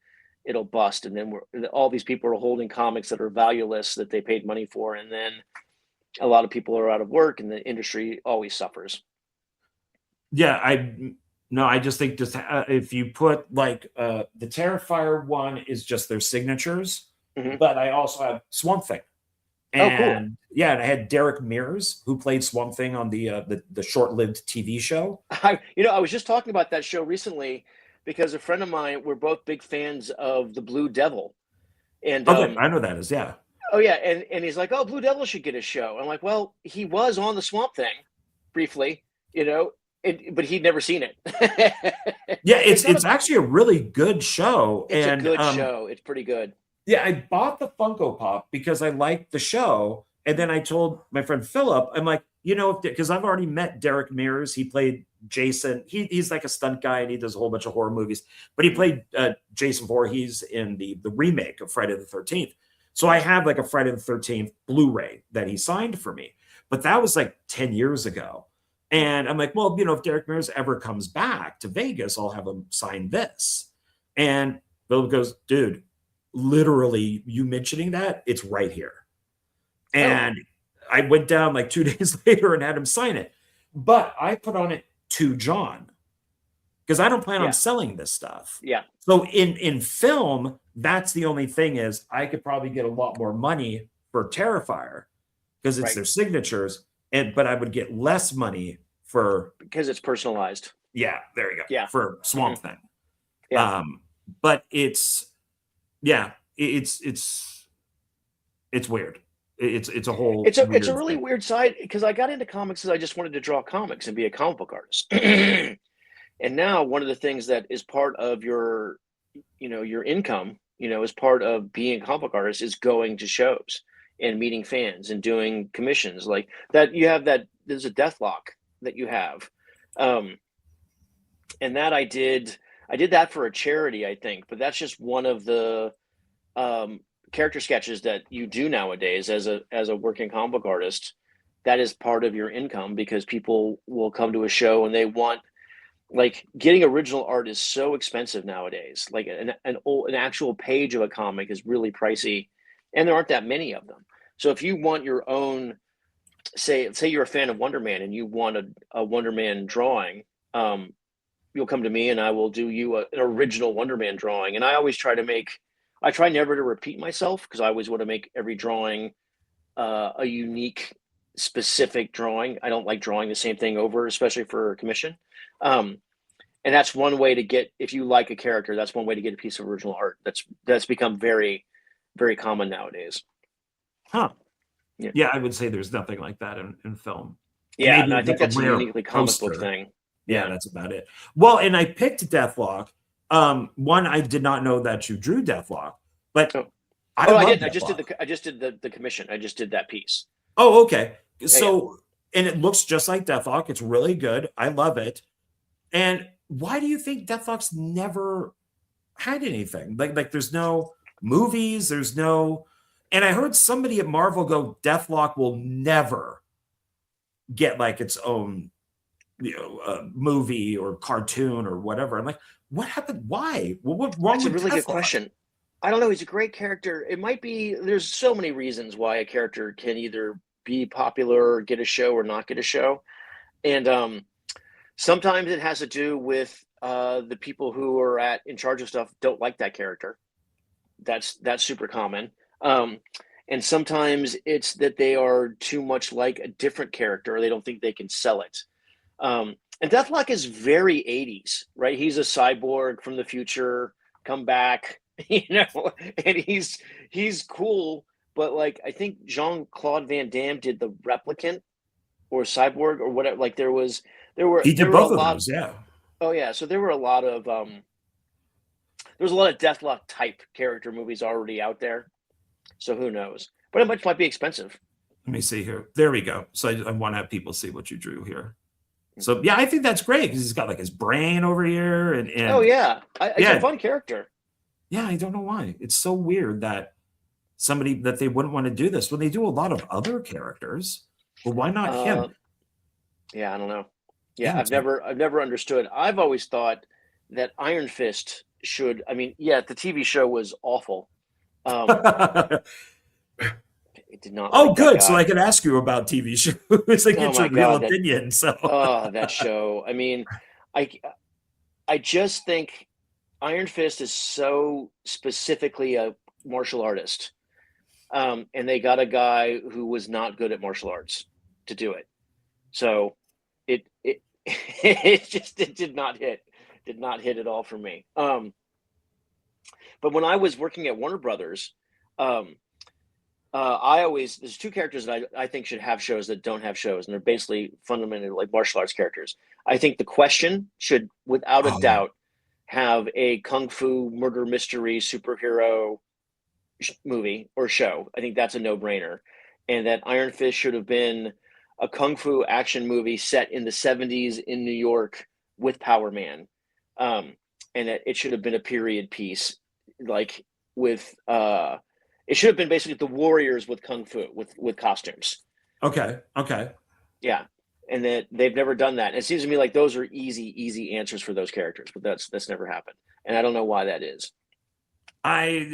it'll bust, and then all these people are holding comics that are valueless that they paid money for, and then a lot of people are out of work, and the industry always suffers. Yeah, I just think just if you put like the Terrifier one is just their signatures, but I also have Swamp Thing. Oh, cool. And yeah, and I had Derek Mears, who played Swamp Thing on the short-lived TV show. I was just talking about that show recently because a friend of mine, we're both big fans of the Blue Devil. And Okay, I know that is, yeah. oh yeah, and he's like, oh, Blue Devil should get a show. I'm like, well, he was on the Swamp Thing briefly, but he'd never seen it. Yeah, it's actually a really good show. It's and a good show. It's pretty good. Yeah, I bought the Funko Pop because I liked the show. And then I told my friend Philip, I'm like, because I've already met Derek Mears. He played Jason. He's like a stunt guy and he does a whole bunch of horror movies. But he played Jason Voorhees in the remake of Friday the 13th. So I have like a Friday the 13th Blu-ray that he signed for me. But that was like 10 years ago. And I'm like, well, if Derek Mears ever comes back to Vegas, I'll have him sign this. And Philip goes, dude, literally, you mentioning that, it's right here. And I went down like 2 days later and had him sign it. But I put on it to John because I don't plan on selling this stuff. Yeah. So in film, that's the only thing is I could probably get a lot more money for Terrifier because it's their signatures, but I would get less money because it's personalized. Yeah, there you go. Yeah. For Swamp Thing. Yeah. But it's weird. It's a whole. It's a really weird side because I got into comics because I just wanted to draw comics and be a comic book artist. And now one of the things that is part of your income, as part of being a comic book artist is going to shows and meeting fans and doing commissions like that. You have that. There's a Deathlock that you have, and that I did that for a charity, I think, but that's just one of the character sketches that you do nowadays as a working comic book artist. That is part of your income because people will come to a show and they want, like, getting original art is so expensive nowadays. Like an actual page of a comic is really pricey, and there aren't that many of them. So if you want your own, say you're a fan of Wonder Man and you want a Wonder Man drawing, you'll come to me and I will do you an original Wonder Man drawing. And I always try never to repeat myself because I always want to make every drawing a unique, specific drawing. I don't like drawing the same thing over, especially for a commission. And that's one way to get, if you like a character, that's one way to get a piece of original art. That's become very, very common nowadays. Huh. Yeah. Yeah, I would say there's nothing like that in film. Yeah, Maybe and I think like a that's a rare uniquely comic book poster. thing. Yeah, that's about it. Well, and I picked Deathlock. One, I did not know that you drew Deathlock, but I love did. Deathlock. I just did the commission. I just did that piece. Oh, okay. Yeah, So, and it looks just like Deathlock. It's really good. I love it. And why do you think Deathlock's never had anything? Like there's no movies, there's no, and I heard somebody at Marvel go, Deathlock will never get like its own, movie or cartoon or whatever. I'm like, what happened? Why? What's wrong That's a with really good Deathlock? question. I don't know. He's a great character. It might be, there's so many reasons why a character can either be popular or get a show or not get a show. And sometimes it has to do with the people who are in charge of stuff don't like that character. That's super common. And sometimes it's that they are too much like a different character, or they don't think they can sell it. And Deathlock is very 80s, right? He's a cyborg from the future, come back, and he's cool. But like, I think Jean-Claude Van Damme did The Replicant or Cyborg or whatever. Like there were He did a both of lot. those, yeah. Oh yeah, so there were a lot of there was a lot of Deathlock type character movies already out there. So who knows? But it might be expensive. Let me see here. There we go. So I want to have people see what you drew here. So yeah, I think that's great because he's got like his brain over here, and oh yeah, it's a fun character. Yeah, I don't know why. It's so weird that they wouldn't want to do this when they do a lot of other characters. Well, why not him? Yeah, I don't know. Yeah, I've never understood. I've always thought that Iron Fist should. I mean, yeah, the TV show was awful. It did not. Oh, good. So I can ask you about TV shows. I get your real opinion. So, that show. I mean, I just think Iron Fist is so specifically a martial artist, and they got a guy who was not good at martial arts to do it. So, it did not hit at all for me. But when I was working at Warner Brothers, there's two characters that I think should have shows that don't have shows, and they're basically fundamentally like martial arts characters. I think The Question should, without a doubt, have a kung fu murder mystery superhero movie or show. I think that's a no-brainer. And that Iron Fist should have been a kung fu action movie set in the 70s in New York with Power Man. And that it should have been a period piece, like with it should have been basically the Warriors with kung fu with costumes. Okay. Yeah, and that they've never done that. And it seems to me like those are easy answers for those characters, but that's never happened, and I don't know why that is. I've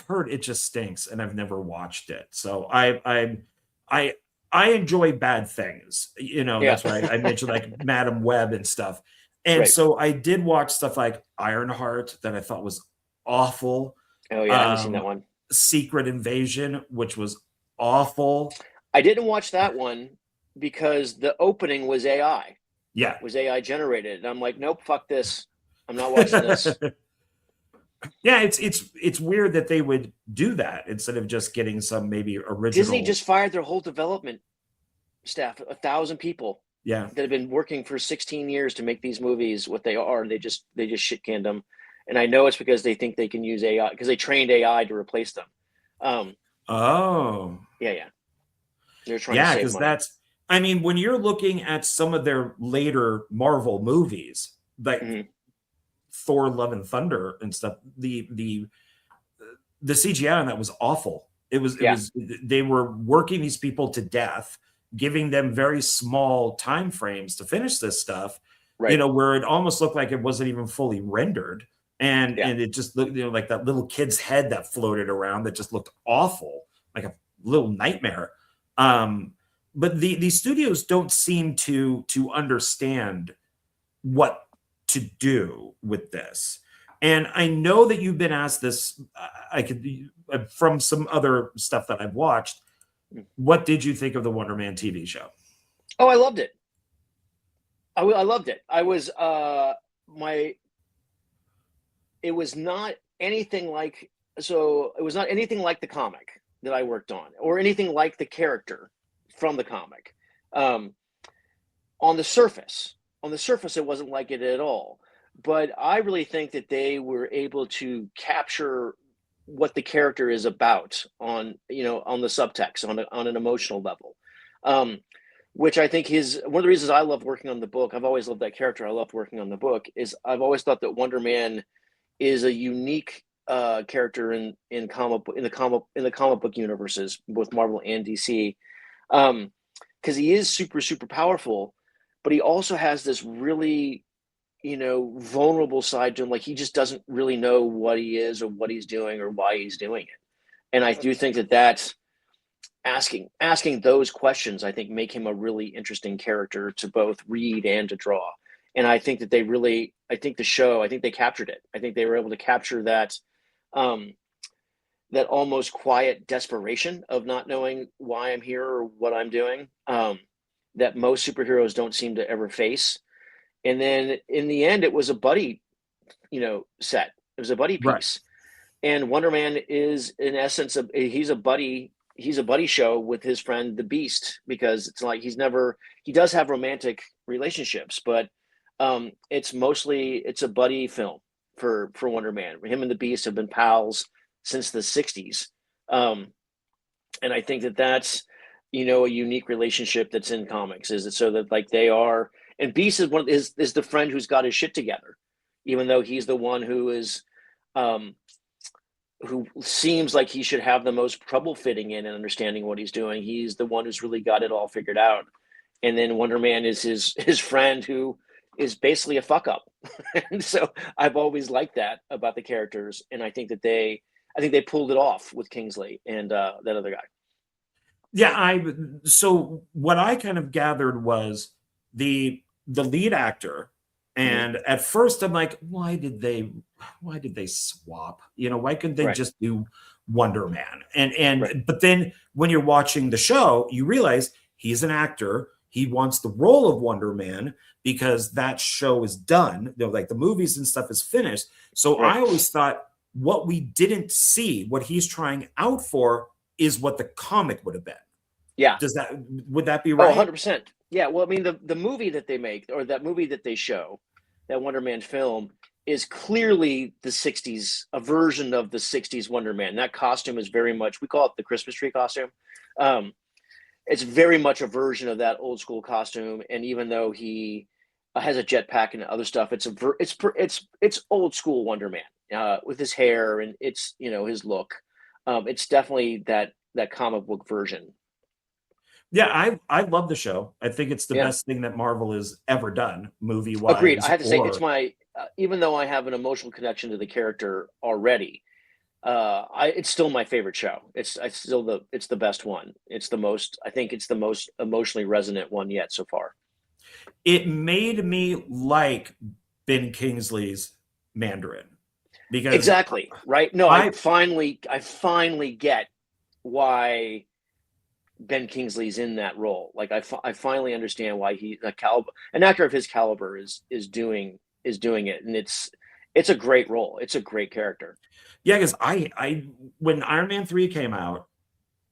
heard it just stinks, and I've never watched it. So I enjoy bad things. That's why I mentioned like Madam Web and stuff. And so I did watch stuff like Ironheart that I thought was awful. Oh yeah, I haven't seen that one. Secret Invasion, which was awful. I didn't watch that one because the opening was AI. Yeah, it was AI generated, and I'm like, nope, fuck this. I'm not watching this. Yeah, it's weird that they would do that instead of just getting some maybe original. Disney just fired their whole development staff, 1,000 people. Yeah, that have been working for 16 years to make these movies what they are, and they just shit canned them. And I know it's because they think they can use AI because they trained AI to replace them. Oh, yeah. They're trying to save because money. that's. I mean, when you're looking at some of their later Marvel movies, like Thor: Love and Thunder and stuff, the CGI on that was awful. It was they were working these people to death, giving them very small time frames to finish this stuff. Right. Where it almost looked like it wasn't even fully rendered. And it just looked, like that little kid's head that floated around that just looked awful, like a little nightmare. But the studios don't seem to understand what to do with this. And I know that you've been asked this. I could from some other stuff that I've watched. What did you think of the Wonder Man TV show? Oh, I loved it. I loved it. I was my it was not anything like it was not anything like the comic that I worked on or anything like the character from the comic. Um, on the surface, it wasn't like it at all. But I really think that they were able to capture what the character is about on, you know, on the subtext, on an emotional level. Um, which I think is one of the reasons I love working on the book. I've always loved that character. I loved working on the book. Is I've always thought that Wonder Man is a unique character in the comic book universes, both Marvel and DC, because he is super powerful, but he also has this really, you know, vulnerable side to him. Like he just doesn't really know what he is or what he's doing or why he's doing it. And I do think that that's asking those questions, I think, make him a really interesting character to both read and to draw. And I think that I think they captured it. I think they were able to capture that, that almost quiet desperation of not knowing why I'm here or what I'm doing, that most superheroes don't seem to ever face. And then in the end, it was a buddy, you know, set. It was a buddy Right. piece. And Wonder Man is, in essence, he's a buddy show with his friend the Beast, because it's like he does have romantic relationships, but it's a buddy film for Wonder Man. Him and the Beast have been pals since the 60s. And I think that that's, you know, a unique relationship that's in comics, is it so that like they are, and Beast is the friend who's got his shit together, even though he's the one who is, who seems like he should have the most trouble fitting in and understanding what he's doing. He's the one who's really got it all figured out. And then Wonder Man is his friend who is basically a fuck up. And so I've always liked that about the characters. And I think they pulled it off with Kingsley and that other guy. Yeah, so what I kind of gathered was the lead actor, and at first I'm like, why did they swap? You know, why couldn't they just do Wonder Man? And but then when you're watching the show, you realize he's an actor. He wants the role of Wonder Man because that show is done. You know, like the movies and stuff is finished. So I always thought what we didn't see, what he's trying out for, is what the comic would have been. Yeah. Would that be right? Oh, 100%. Yeah. Well, I mean, the movie that they make, or that movie that they show, that Wonder Man film, is clearly the 60s, a version of the 60s Wonder Man. That costume is very much, we call it the Christmas tree costume. It's very much a version of that old school costume. And even though he has a jetpack and other stuff, it's old school Wonder Man, with his hair and it's, you know, his look. It's definitely that comic book version. Yeah, I love the show. I think it's the best thing that Marvel has ever done, movie-wise. Agreed. I have to say, it's my, even though I have an emotional connection to the character already, it's still my favorite show. It's the best one. I think it's the most emotionally resonant one yet so far. It made me like Ben Kingsley's Mandarin, because exactly right. No, I finally get why Ben Kingsley's in that role. Like I finally understand why an actor of his caliber is doing it, and it's a great role. It's a great character. Yeah, because when Iron Man 3 came out,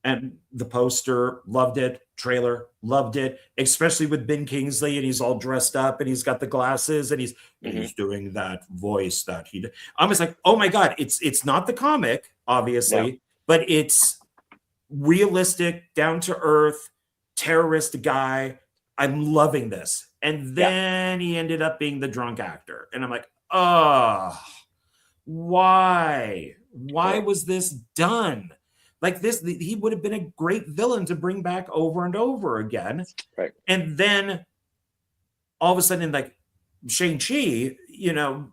and the poster, loved it, trailer, loved it, especially with Ben Kingsley, and he's all dressed up and he's got the glasses and he's doing that voice that he did. I was like, oh my God, it's not the comic, obviously, but it's realistic, down to earth, terrorist guy. I'm loving this. And then he ended up being the drunk actor. And I'm like, oh, why was this done? Like this, he would have been a great villain to bring back over and over again. Right. And then all of a sudden, like Shang-Chi, you know,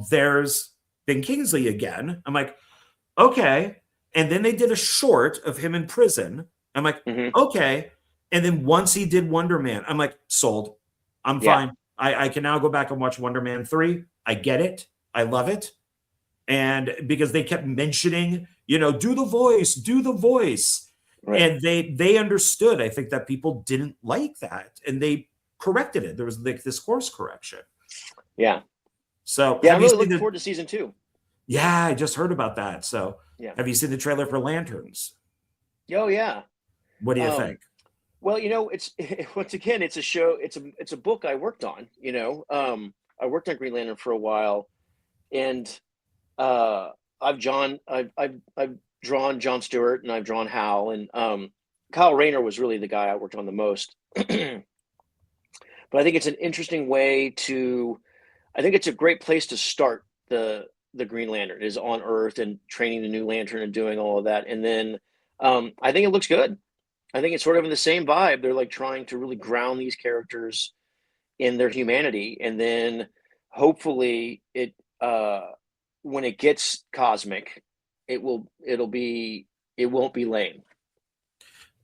there's Ben Kingsley again. I'm like, okay. And then they did a short of him in prison. I'm like, okay. And then once he did Wonder Man, I'm like, sold. I'm fine. I can now go back and watch Wonder Man 3. I get it. I love it. And because they kept mentioning, you know, do the voice. Right. And they understood, I think, that people didn't like that. And they corrected it. There was like this course correction. Yeah. So yeah, I'm really looking forward to season 2. Yeah, I just heard about that. So Yeah. have you seen the trailer for Lanterns? Oh yeah. What do you think? Well, it's once again, it's a show. It's a book I worked on. I worked on Green Lantern for a while, and I've drawn John Stewart, and I've drawn Hal, and Kyle Rayner was really the guy I worked on the most. But I think it's an interesting way to. I think it's a great place to start the Green Lantern is on Earth and training the new Lantern and doing all of that, and then I think it looks good. I think it's sort of in the same vibe. They're like trying to really ground these characters in their humanity, and then hopefully it when it gets cosmic, it won't be lame.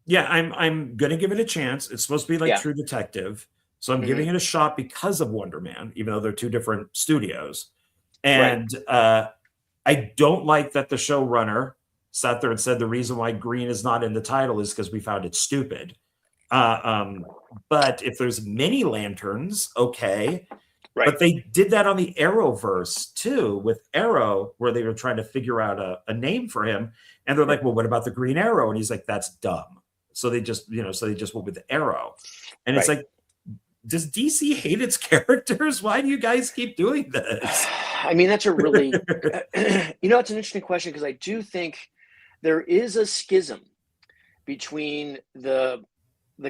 Yeah, I'm gonna give it a chance. It's supposed to be like True Detective, so I'm giving it a shot because of Wonder Man, even though they're two different studios. And I don't like that the showrunner sat there and said the reason why green is not in the title is because we found it stupid. But if there's many lanterns, okay. Right. But they did that on the Arrowverse too, with Arrow, where they were trying to figure out a name for him. And they're like, well, what about the Green Arrow? And he's like, that's dumb. So they just, so they just went with the Arrow. And it's like, does DC hate its characters? Why do you guys keep doing this? I mean, that's a really, it's an interesting question, because I do think there is a schism between the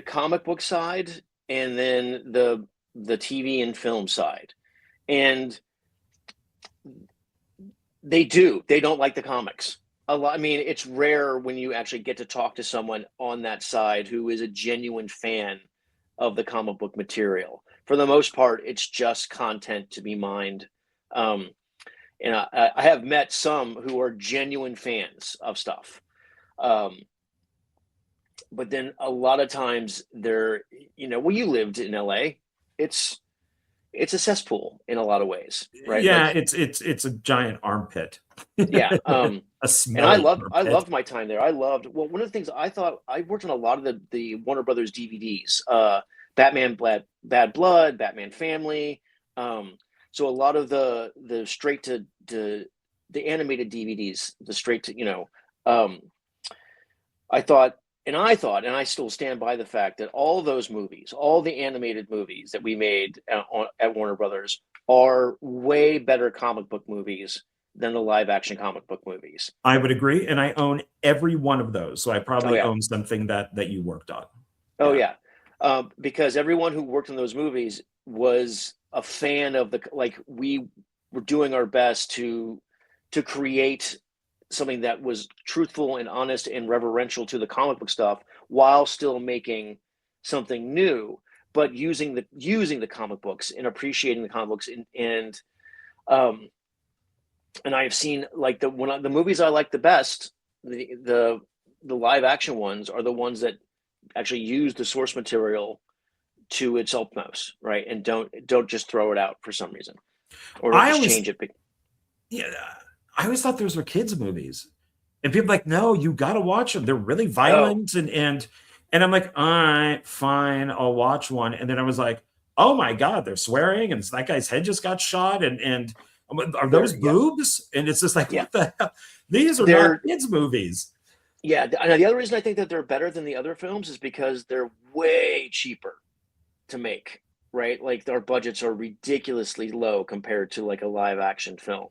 comic book side and then the TV and film side. And they don't like the comics a lot. I mean, it's rare when you actually get to talk to someone on that side who is a genuine fan of the comic book material. For the most part, it's just content to be mined. And I have met some who are genuine fans of stuff. But then a lot of times they're, you lived in LA. It's a cesspool in a lot of ways, right? Yeah, like, it's a giant armpit. Yeah. A and I loved my time there. One of the things I thought, I worked on a lot of the Warner Brothers DVDs, Batman Bad Blood, Batman Family. So a lot of the straight to the animated DVDs, the straight to, I thought, and I still stand by the fact that all those movies, all the animated movies that we made at Warner Brothers, are way better comic book movies than the live action comic book movies. I would agree. And I own every one of those. So I probably own something that you worked on. Oh yeah. Because everyone who worked on those movies was a fan of we were doing our best to create something that was truthful and honest and reverential to the comic book stuff, while still making something new, but using the comic books and appreciating the comic books. And I've seen the movies I like the best, the live action ones are the ones that actually use the source material to its utmost, right? And don't just throw it out for some reason, or just change it. Yeah, I always thought those were kids' movies, and people are like, no, you got to watch them. They're really violent, and I'm like, all right, fine, I'll watch one. And then I was like, oh my god, they're swearing, and that guy's head just got shot, and are those boobs? And it's just like, what the hell? These are not kids' movies. Yeah, the other reason I think that they're better than the other films is because they're way cheaper to make, right? Like, our budgets are ridiculously low compared to like a live action film.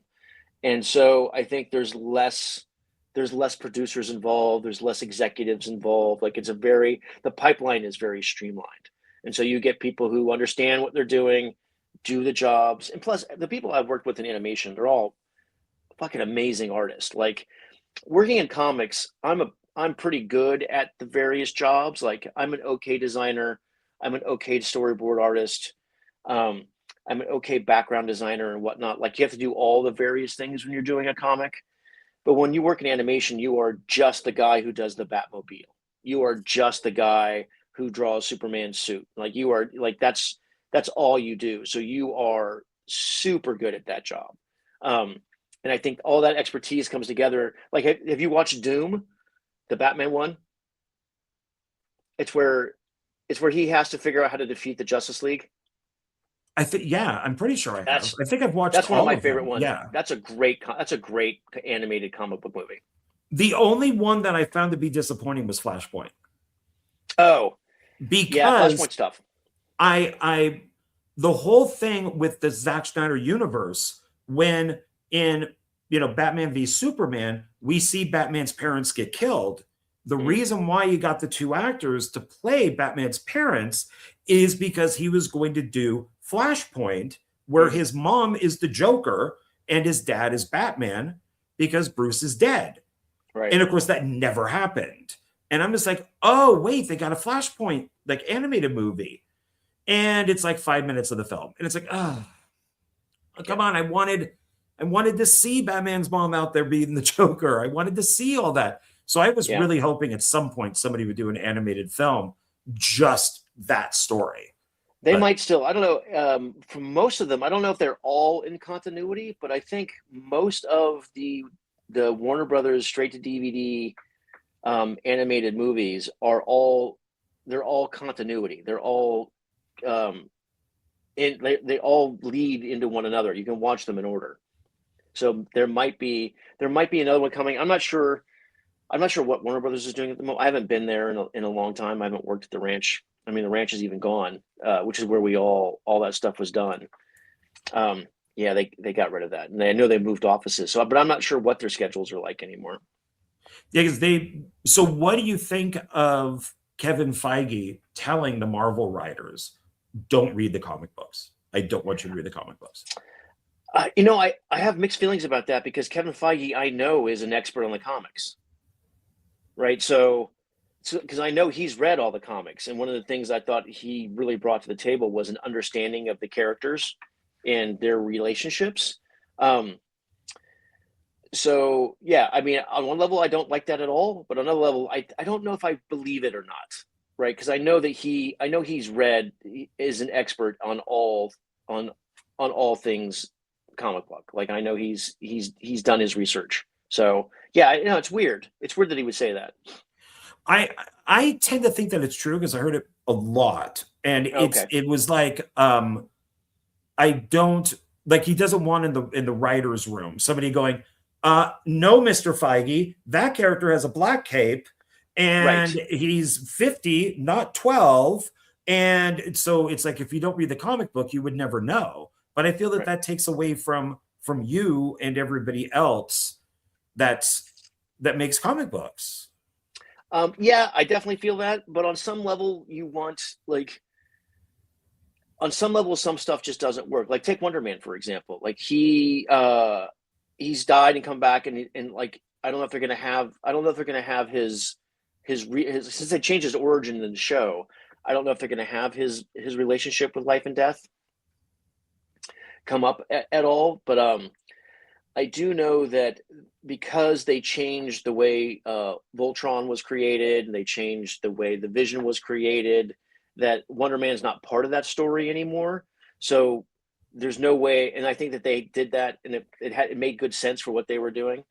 And so I think there's less producers involved, there's less executives involved. Like, the pipeline is very streamlined. And so you get people who understand what they're doing, do the jobs. And plus, the people I've worked with in animation, they're all fucking amazing artists. Like, working in comics, I'm pretty good at the various jobs. Like, I'm an okay designer, I'm an okay storyboard artist, I'm an okay background designer and whatnot. Like, you have to do all the various things when you're doing a comic. But when you work in animation, you are just the guy who does the Batmobile. You are just the guy who draws Superman's suit. Like, you are like, that's all you do. So you are super good at that job. And I think all that expertise comes together. Like, have you watched Doom, the Batman one? It's It's where he has to figure out how to defeat the Justice League. I think, yeah, I'm pretty sure I have. That's I think I've watched that's one of all my of favorite them. ones. Yeah. That's a great animated comic book movie. The only one that I found to be disappointing was Flashpoint. Oh, Because yeah, Flashpoint stuff. The whole thing with the Zack Snyder universe, when in Batman v Superman, we see Batman's parents get killed. The reason why you got the two actors to play Batman's parents is because he was going to do Flashpoint, where his mom is the Joker and his dad is Batman because Bruce is dead. Right. And of course, that never happened. And I'm just like, oh, wait, they got a Flashpoint, like, animated movie. And it's like 5 minutes of the film. And it's like, oh, come on. I wanted to see Batman's mom out there beating the Joker. I wanted to see all that. So I was really hoping at some point somebody would do an animated film, just that story. They might still, I don't know, for most of them, I don't know if they're all in continuity, but I think most of the Warner Brothers straight to DVD animated movies they're all continuity. They're all they all lead into one another. You can watch them in order. So there might be another one coming. I'm not sure what Warner Brothers is doing at the moment. I haven't been there in a long time. I haven't worked at the ranch. I mean, the ranch is even gone, which is where all that stuff was done. Yeah, they got rid of that, and I know they moved offices. So, but I'm not sure what their schedules are like anymore. Yeah, because So, what do you think of Kevin Feige telling the Marvel writers, "Don't read the comic books. I don't want you to read the comic books"? I have mixed feelings about that because Kevin Feige, I know, is an expert on the comics, right? So because I know he's read all the comics, and one of the things I thought he really brought to the table was an understanding of the characters and their relationships. So yeah, I mean, on one level, I don't like that at all, but on another level, I don't know if I believe it or not, right? Because I know he's read, is an expert on all things comic book. Like I know he's done his research. So yeah, it's weird. It's weird that he would say that. I tend to think that it's true because I heard it a lot, and it was like I don't like, he doesn't want in the writer's room somebody going, no, Mr. Feige, that character has a black cape and he's 50, not 12. And so it's like, if you don't read the comic book, you would never know. But I feel that takes away from you and everybody else that makes comic books. Yeah, I definitely feel that. But on some level, some stuff just doesn't work. Like take Wonder Man, for example. Like he's died and come back and like, I don't know if they're going to have his since they changed his origin in the show. I don't know if they're going to have his relationship with life and death come up at all. But I do know that because they changed the way Voltron was created and they changed the way the Vision was created, that Wonder Man's not part of that story anymore. So there's no way, and I think that they did that, and it made good sense for what they were doing.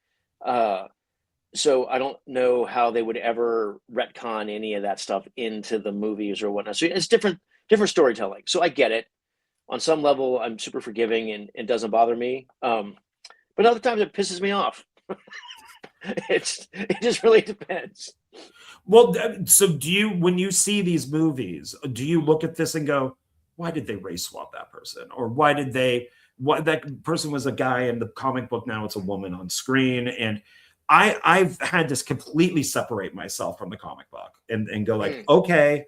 So I don't know how they would ever retcon any of that stuff into the movies or whatnot. So it's different storytelling. So I get it. On some level, I'm super forgiving and it doesn't bother me. But other times it pisses me off. It just really depends. Well, so when you see these movies, do you look at this and go, why did they race swap that person? Or why that person was a guy in the comic book, now it's a woman on screen? And I've had to completely separate myself from the comic book and go like, okay,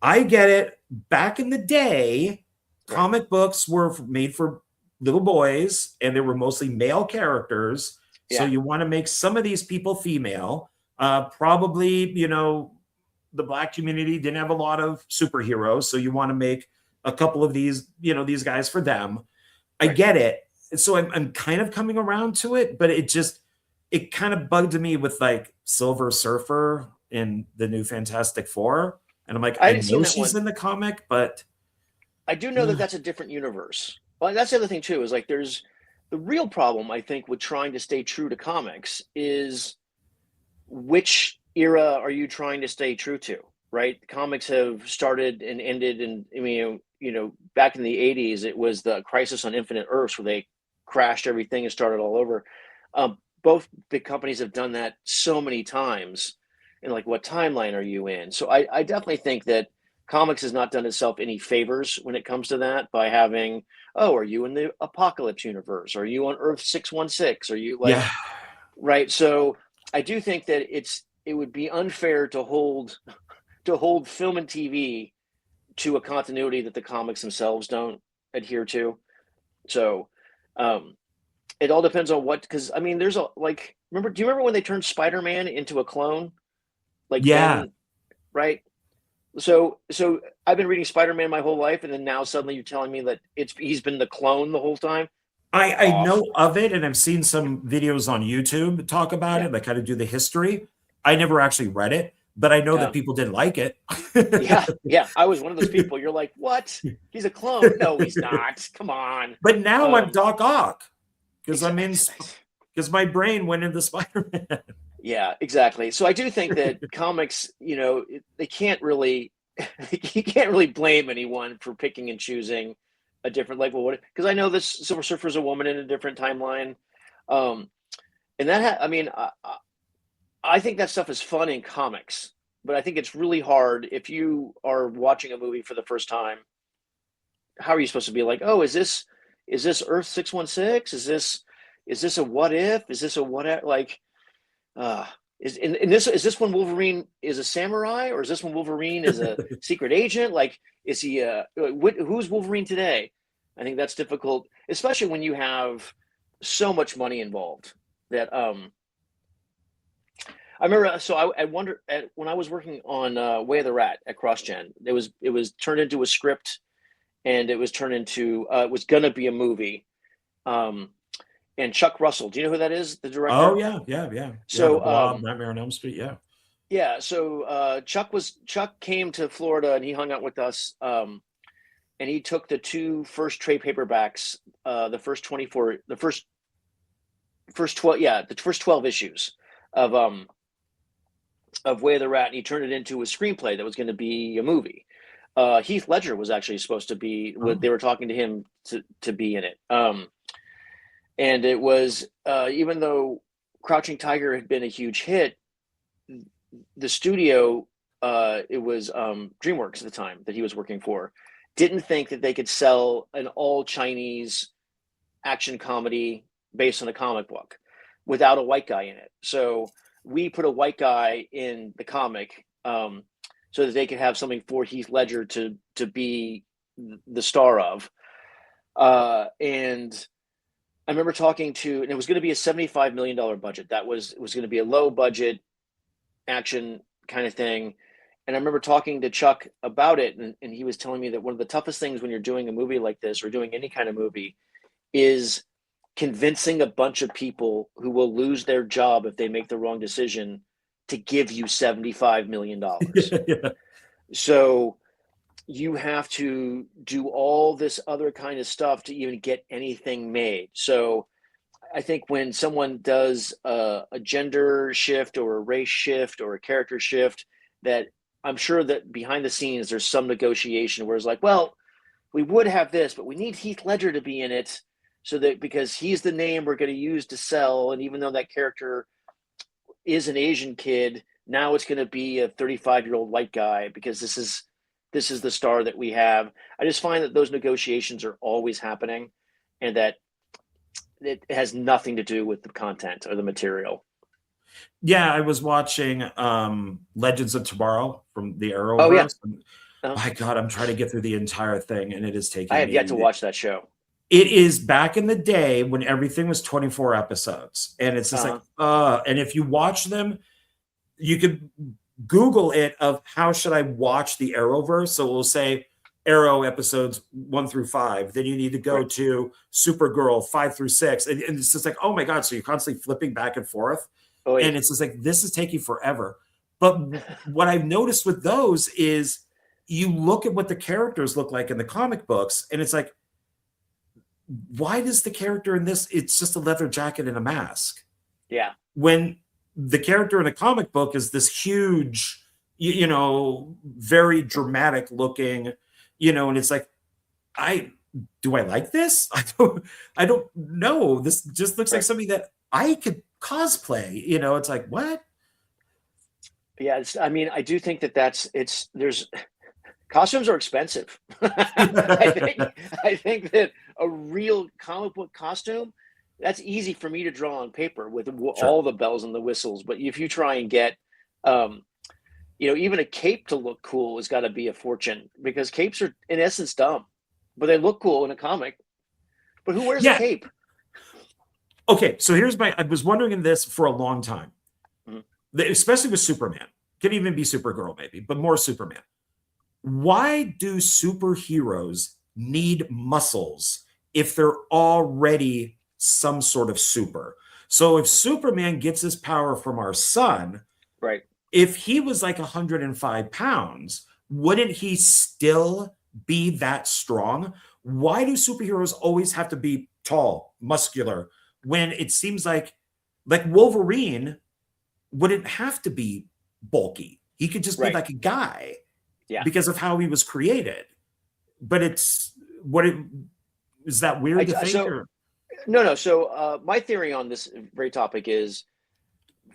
I get it. Back in the day, comic books were made for little boys and they were mostly male characters. So you want to make some of these people female. Probably, the Black community didn't have a lot of superheroes. So you want to make a couple of these guys for them. I get it. So I'm kind of coming around to it, but it kind of bugged me with like Silver Surfer in the new Fantastic Four. And I'm like, I know she's in the comic, but I do know that that's a different universe. Well, that's the other thing too, is like there's the real problem, I think, with trying to stay true to comics is which era are you trying to stay true to? right? Comics have started and ended, and I mean, back in the 80s, it was the Crisis on Infinite Earths where they crashed everything and started all over. Both big companies have done that so many times. And like, what timeline are you in? So I definitely think that comics has not done itself any favors when it comes to that by having, oh, are you in the Apocalypse universe? Are you on Earth 616? Are you like, Yeah. right? So I do think that it would be unfair to hold film and TV to a continuity that the comics themselves don't adhere to. So it all depends on what, because I mean, do you remember when they turned Spider-Man into a clone? Like Yeah. when, right? So I've been reading Spider-Man my whole life, and then now suddenly you're telling me that he's been the clone the whole time. I Off. know of it, and I've seen some videos on YouTube that talk about Yeah. it, that kind of do the history. I never actually read it, but I know that people didn't like it. Yeah. I was one of those people. You're like, what? He's a clone? No, he's not. Come on. But now I'm Doc Ock because Exactly. because my brain went into Spider-Man. Yeah, exactly. So I do think that comics, they can't really, you can't really blame anyone for picking and choosing a different, like, well, what? Because I know this Silver Surfer's a woman in a different timeline, um, and I mean, I think that stuff is fun in comics, but I think it's really hard if you are watching a movie for the first time. How are you supposed to be like, oh, is this Earth 616? Is this a what if? Is this a what like? Is this when Wolverine is a samurai, or is this when Wolverine is a secret agent? Like, is he who's Wolverine today? I think that's difficult, especially when you have so much money involved. That I remember. So I wonder when I was working on Way of the Rat at CrossGen, it was turned into a script, and it was turned into it was gonna be a movie. And Chuck Russell, do you know who that is? The director? Oh yeah. So The Blob, Nightmare on Elm Street. Yeah. yeah, so Chuck came to Florida and he hung out with us. And he took the two first trade paperbacks, the first 24, the first 12, yeah, the first 12 issues of Way of the Rat, and he turned it into a screenplay that was going to be a movie. Heath Ledger was actually supposed to be. They were talking to him to be in it. And it was, even though Crouching Tiger had been a huge hit, the studio, it was DreamWorks at the time that he was working for, didn't think that they could sell an all Chinese action comedy based on a comic book without a white guy in it. So we put a white guy in the comic so that they could have something for Heath Ledger to be the star of. And I remember talking to, and it was going to be a $75 million budget. It was going to be a low budget action kind of thing. And I remember talking to Chuck about it, and he was telling me that one of the toughest things when you're doing a movie like this, or doing any kind of movie, is convincing a bunch of people who will lose their job if they make the wrong decision to give you $75 million. Yeah. So you have to do all this other kind of stuff to even get anything made. So I think when someone does a gender shift or a race shift or a character shift, that I'm sure that behind the scenes there's some negotiation where it's like, well, we would have this, but we need Heath Ledger to be in it, so that because he's the name we're going to use to sell, and even though that character is an Asian kid, now it's going to be a 35-year-old white guy because this is the star that we have. I just find that those negotiations are always happening, and that it has nothing to do with the content or the material. Yeah, I was watching Legends of Tomorrow from the Arrowverse. Oh yeah. My God, I'm trying to get through the entire thing, and it is taking. I have yet to watch that show. It is back in the day when everything was 24 episodes, and it's just like, and if you watch them, you could Google it of how should I watch the Arrowverse. So we'll say Arrow episodes 1 through 5. Then you need to go to Supergirl 5 through 6, and it's just like, oh my God! So you're constantly flipping back and forth. Oh, yeah. And it's just like, this is taking forever. But what I've noticed with those is you look at what the characters look like in the comic books, and it's like, why does the character in this, it's just a leather jacket and a mask? Yeah. When the character in a comic book is this huge, you know, very dramatic looking, you know, and it's like, do I like this? I don't know. This just looks like something that I could cosplay, you know. It's like, what? Yeah, I mean, I do think that there's costumes are expensive. I think that a real comic book costume, that's easy for me to draw on paper with all the bells and the whistles. But if you try and get, you know, even a cape to look cool has got to be a fortune, because capes are in essence dumb, but they look cool in a comic. But who wears a cape? Okay, so I was wondering in this for a long time, especially with Superman. Could even be Supergirl maybe, but more Superman. Why do superheroes need muscles if they're already some sort of super? So if Superman gets his power from our sun, right? If he was like 105 pounds, wouldn't he still be that strong? Why do superheroes always have to be tall, muscular, when it seems like Wolverine wouldn't have to be bulky? He could just be like a guy. Yeah. Because of how he was created. But is that weird to think? No. So my theory on this very topic is,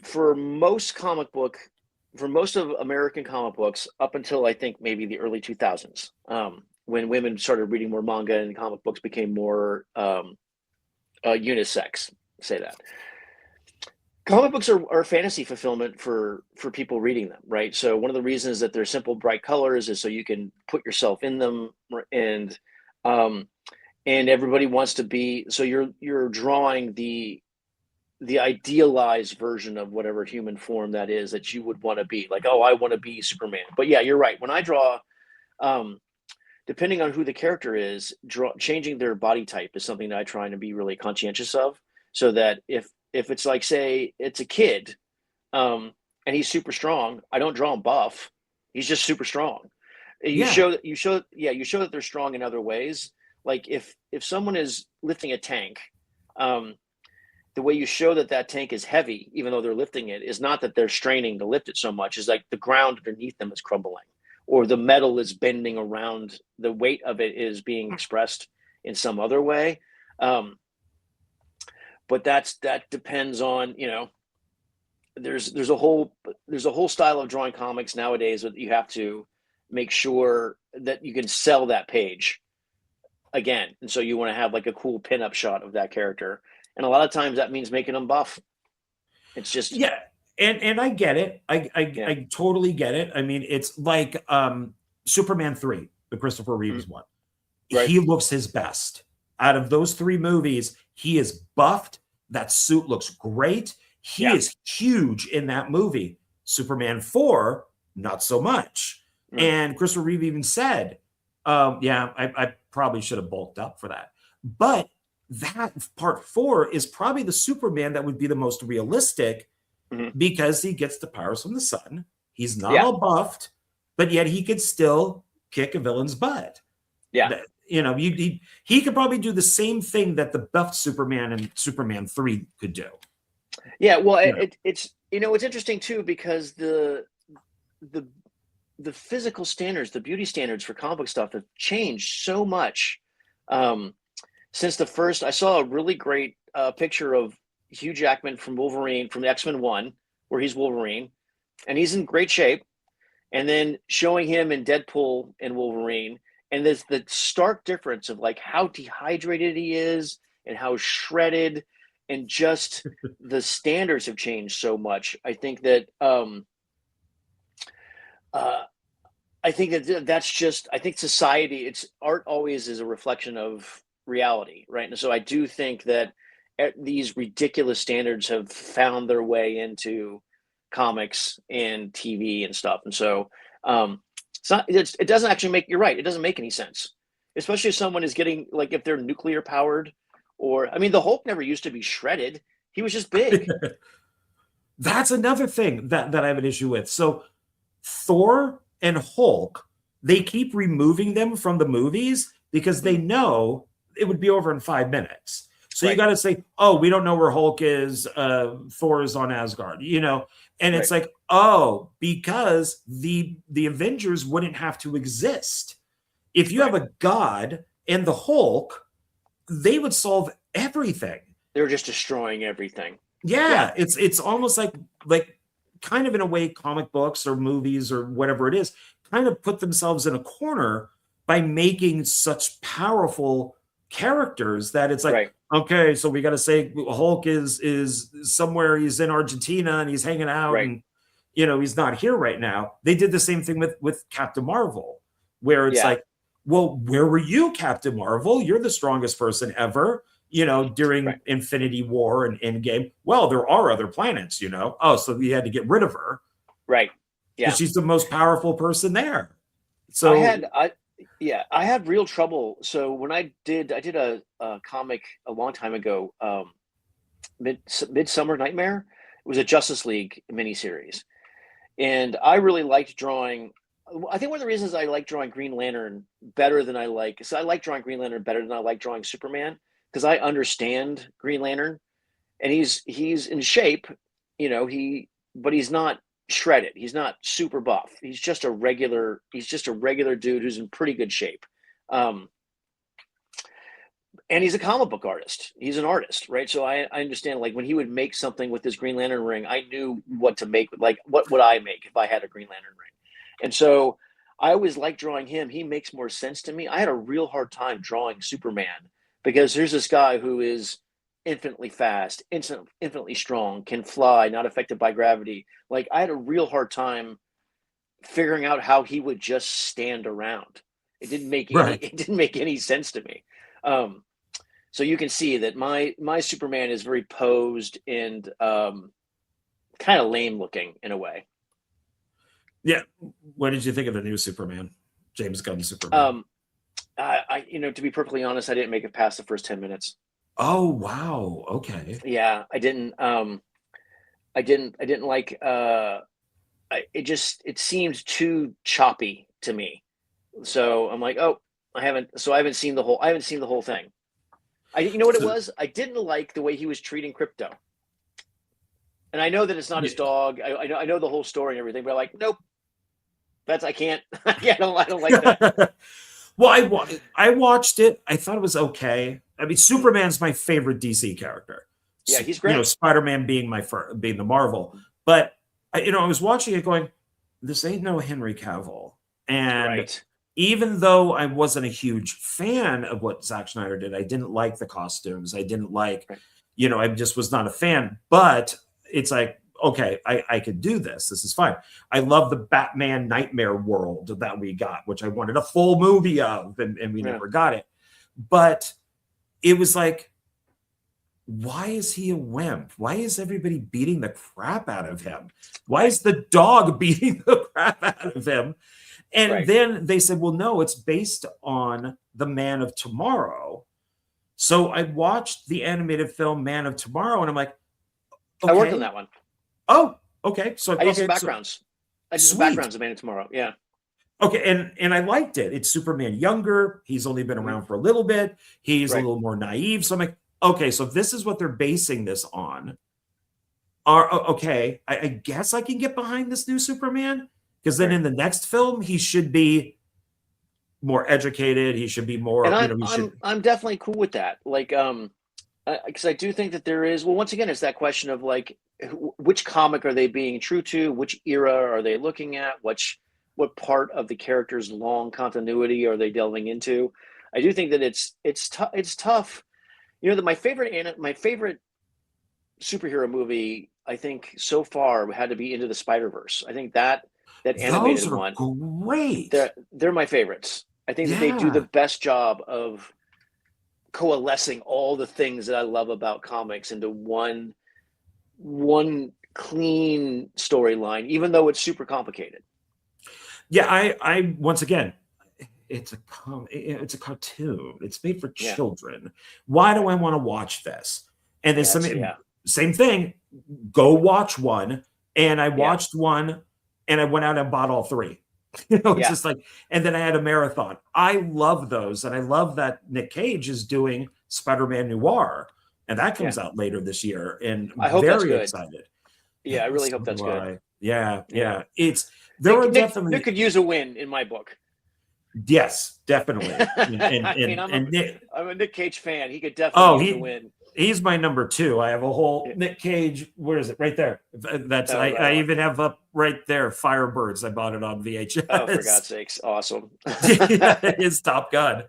for most of American comic books, up until I think maybe the early 2000s, when women started reading more manga and comic books became more unisex, say that. Comic books are fantasy fulfillment for people reading them, right? So one of the reasons that they're simple, bright colors is so you can put yourself in them, and everybody wants to be. So you're drawing the idealized version of whatever human form that is that you would want to be. Like, oh, I want to be Superman. But yeah, you're right. When I draw, depending on who the character is, changing their body type is something that I try to be really conscientious of, so that if it's like, say, it's a kid, and he's super strong, I don't draw him buff. He's just super strong. You show that they're strong in other ways. Like if someone is lifting a tank, the way you show that tank is heavy, even though they're lifting it, is not that they're straining to lift it so much. Is like the ground underneath them is crumbling, or the metal is bending around. The weight of it is being expressed in some other way. But that depends on, you know, there's a whole style of drawing comics nowadays that you have to make sure that you can sell that page again. And so you want to have like a cool pinup shot of that character. And a lot of times that means making them buff. It's just, yeah. And I get it. I totally get it. I mean, it's like Superman 3, the Christopher Reeves one. Right. He looks his best. Out of those 3 movies, he is buffed. That suit looks great. He is huge in that movie. Superman 4, not so much. And Christopher Reeve even said, I probably should have bulked up for that. But that part 4 is probably the Superman that would be the most realistic, because he gets the powers from the sun. He's not all buffed, but yet he could still kick a villain's butt. Yeah. You know, he could probably do the same thing that the buffed Superman in Superman 3 could do. Yeah, well, it's interesting too, because the physical standards, the beauty standards for comic book stuff have changed so much since the first. I saw a really great picture of Hugh Jackman from Wolverine, from the X-Men 1, where he's Wolverine, and he's in great shape, and then showing him in Deadpool and Wolverine. And there's the stark difference of like how dehydrated he is and how shredded, and just the standards have changed so much. I think that I think society, it's art always is a reflection of reality, right? And so I do think that these ridiculous standards have found their way into comics and TV and stuff. And so it doesn't actually make, you're right, it doesn't make any sense, especially if someone is getting, like, if they're nuclear powered, or, I mean, the Hulk never used to be shredded. He was just big. That's another thing that I have an issue with. So Thor and Hulk, they keep removing them from the movies because they know it would be over in 5 minutes. So you got to say, oh, we don't know where Hulk is. Thor is on Asgard, you know, and it's like, oh, because the Avengers wouldn't have to exist if you have a god and the Hulk. They would solve everything. They're just destroying everything. Yeah, it's almost like kind of in a way, comic books or movies or whatever it is, kind of put themselves in a corner by making such powerful characters that it's like, okay, so we got to say Hulk is somewhere, he's in Argentina and he's hanging out, and you know, he's not here right now. They did the same thing with Captain Marvel, where it's like, well, where were you, Captain Marvel? You're the strongest person ever, you know, during Infinity War and Endgame. Well, there are other planets, you know. Oh, so we had to get rid of her. Right. Yeah. She's the most powerful person there. So I had real trouble. So when I did a comic a long time ago, Midsummer Nightmare. It was a Justice League miniseries. And I really liked drawing. I think one of the reasons I like drawing Green Lantern better than I like drawing Green Lantern better than I like drawing Superman, because I understand Green Lantern, and he's in shape, you know, but he's not shredded. He's not super buff. He's just a regular dude who's in pretty good shape. And he's a comic book artist. He's an artist, right? So I understand, like, when he would make something with his Green Lantern ring, I knew what to make. Like, what would I make if I had a Green Lantern ring? And so I always like drawing him. He makes more sense to me. I had a real hard time drawing Superman, because here's this guy who is infinitely fast, infinitely strong, can fly, not affected by gravity. Like, I had a real hard time figuring out how he would just stand around. It didn't make any sense to me. So you can see that my Superman is very posed and kind of lame looking in a way. Yeah. What did you think of the new Superman, James Gunn Superman? To be perfectly honest, I didn't make it past the first 10 minutes. Oh, wow. Okay. Yeah, I didn't like, it seemed too choppy to me. So I'm like, oh, I haven't seen the whole thing. You know what it was? I didn't like the way he was treating Crypto. And I know that it's not his dog. I know the whole story and everything, but I'm like, nope. I can't. I don't like that. Well, I watched it. I thought it was okay. I mean, Superman's my favorite DC character. Yeah, he's great. You know, Spider-Man being being the Marvel. But I was watching it going, this ain't no Henry Cavill. And even though I wasn't a huge fan of what Zack Snyder did, I didn't like the costumes. I didn't like, I just was not a fan. But it's like, okay, I could do this. This is fine. I love the Batman nightmare world that we got, which I wanted a full movie of, and we never got it. But it was like, why is he a wimp? Why is everybody beating the crap out of him? Why is the dog beating the crap out of him? And then they said, well, no, it's based on the Man of Tomorrow. So I watched the animated film Man of Tomorrow, and I'm like, okay. I worked on that one. Oh, okay. So I did some backgrounds. I did some backgrounds of Man of Tomorrow. Yeah. Okay, and I liked it. It's Superman younger. He's only been around for a little bit. He's a little more naive. So I'm like, okay, so if this is what they're basing this on, I guess I can get behind this new Superman, because then in the next film he should be more educated. He should be more. And I'm definitely cool with that. Like, because I do think that there is. Well, once again, it's that question of like, which comic are they being true to? Which era are they looking at? What part of the character's long continuity are they delving into? I do think that it's tough. You know, that my favorite superhero movie, I think so far, had to be Into the Spider-Verse. I think that animated one, great. They're my favorites. I think that they do the best job of coalescing all the things that I love about comics into one clean storyline, even though it's super complicated. Yeah, I once again, it's a cartoon. It's made for children. Why do I want to watch this? And there's same thing. Go watch one, and I watched one, and I went out and bought all three. It's just like, and then I had a marathon. I love those, and I love that Nick Cage is doing Spider-Man Noir. and that Yeah. comes out later this year, and I I'm hope that's very good. excited. Yeah, I really So hope that's do good. I. Yeah, Yeah. it's there are Nick definitely could use a win in my book. yes, definitely. I mean, And Nick, I'm a Nick Cage fan. He could definitely use a win. he's my number 2. I have a whole Nick Cage. Where is it? Right there. That's Oh, right I on. even have up right there. Firebirds. I bought it on VHS. Oh, for God's sakes! Awesome. His Top Gun,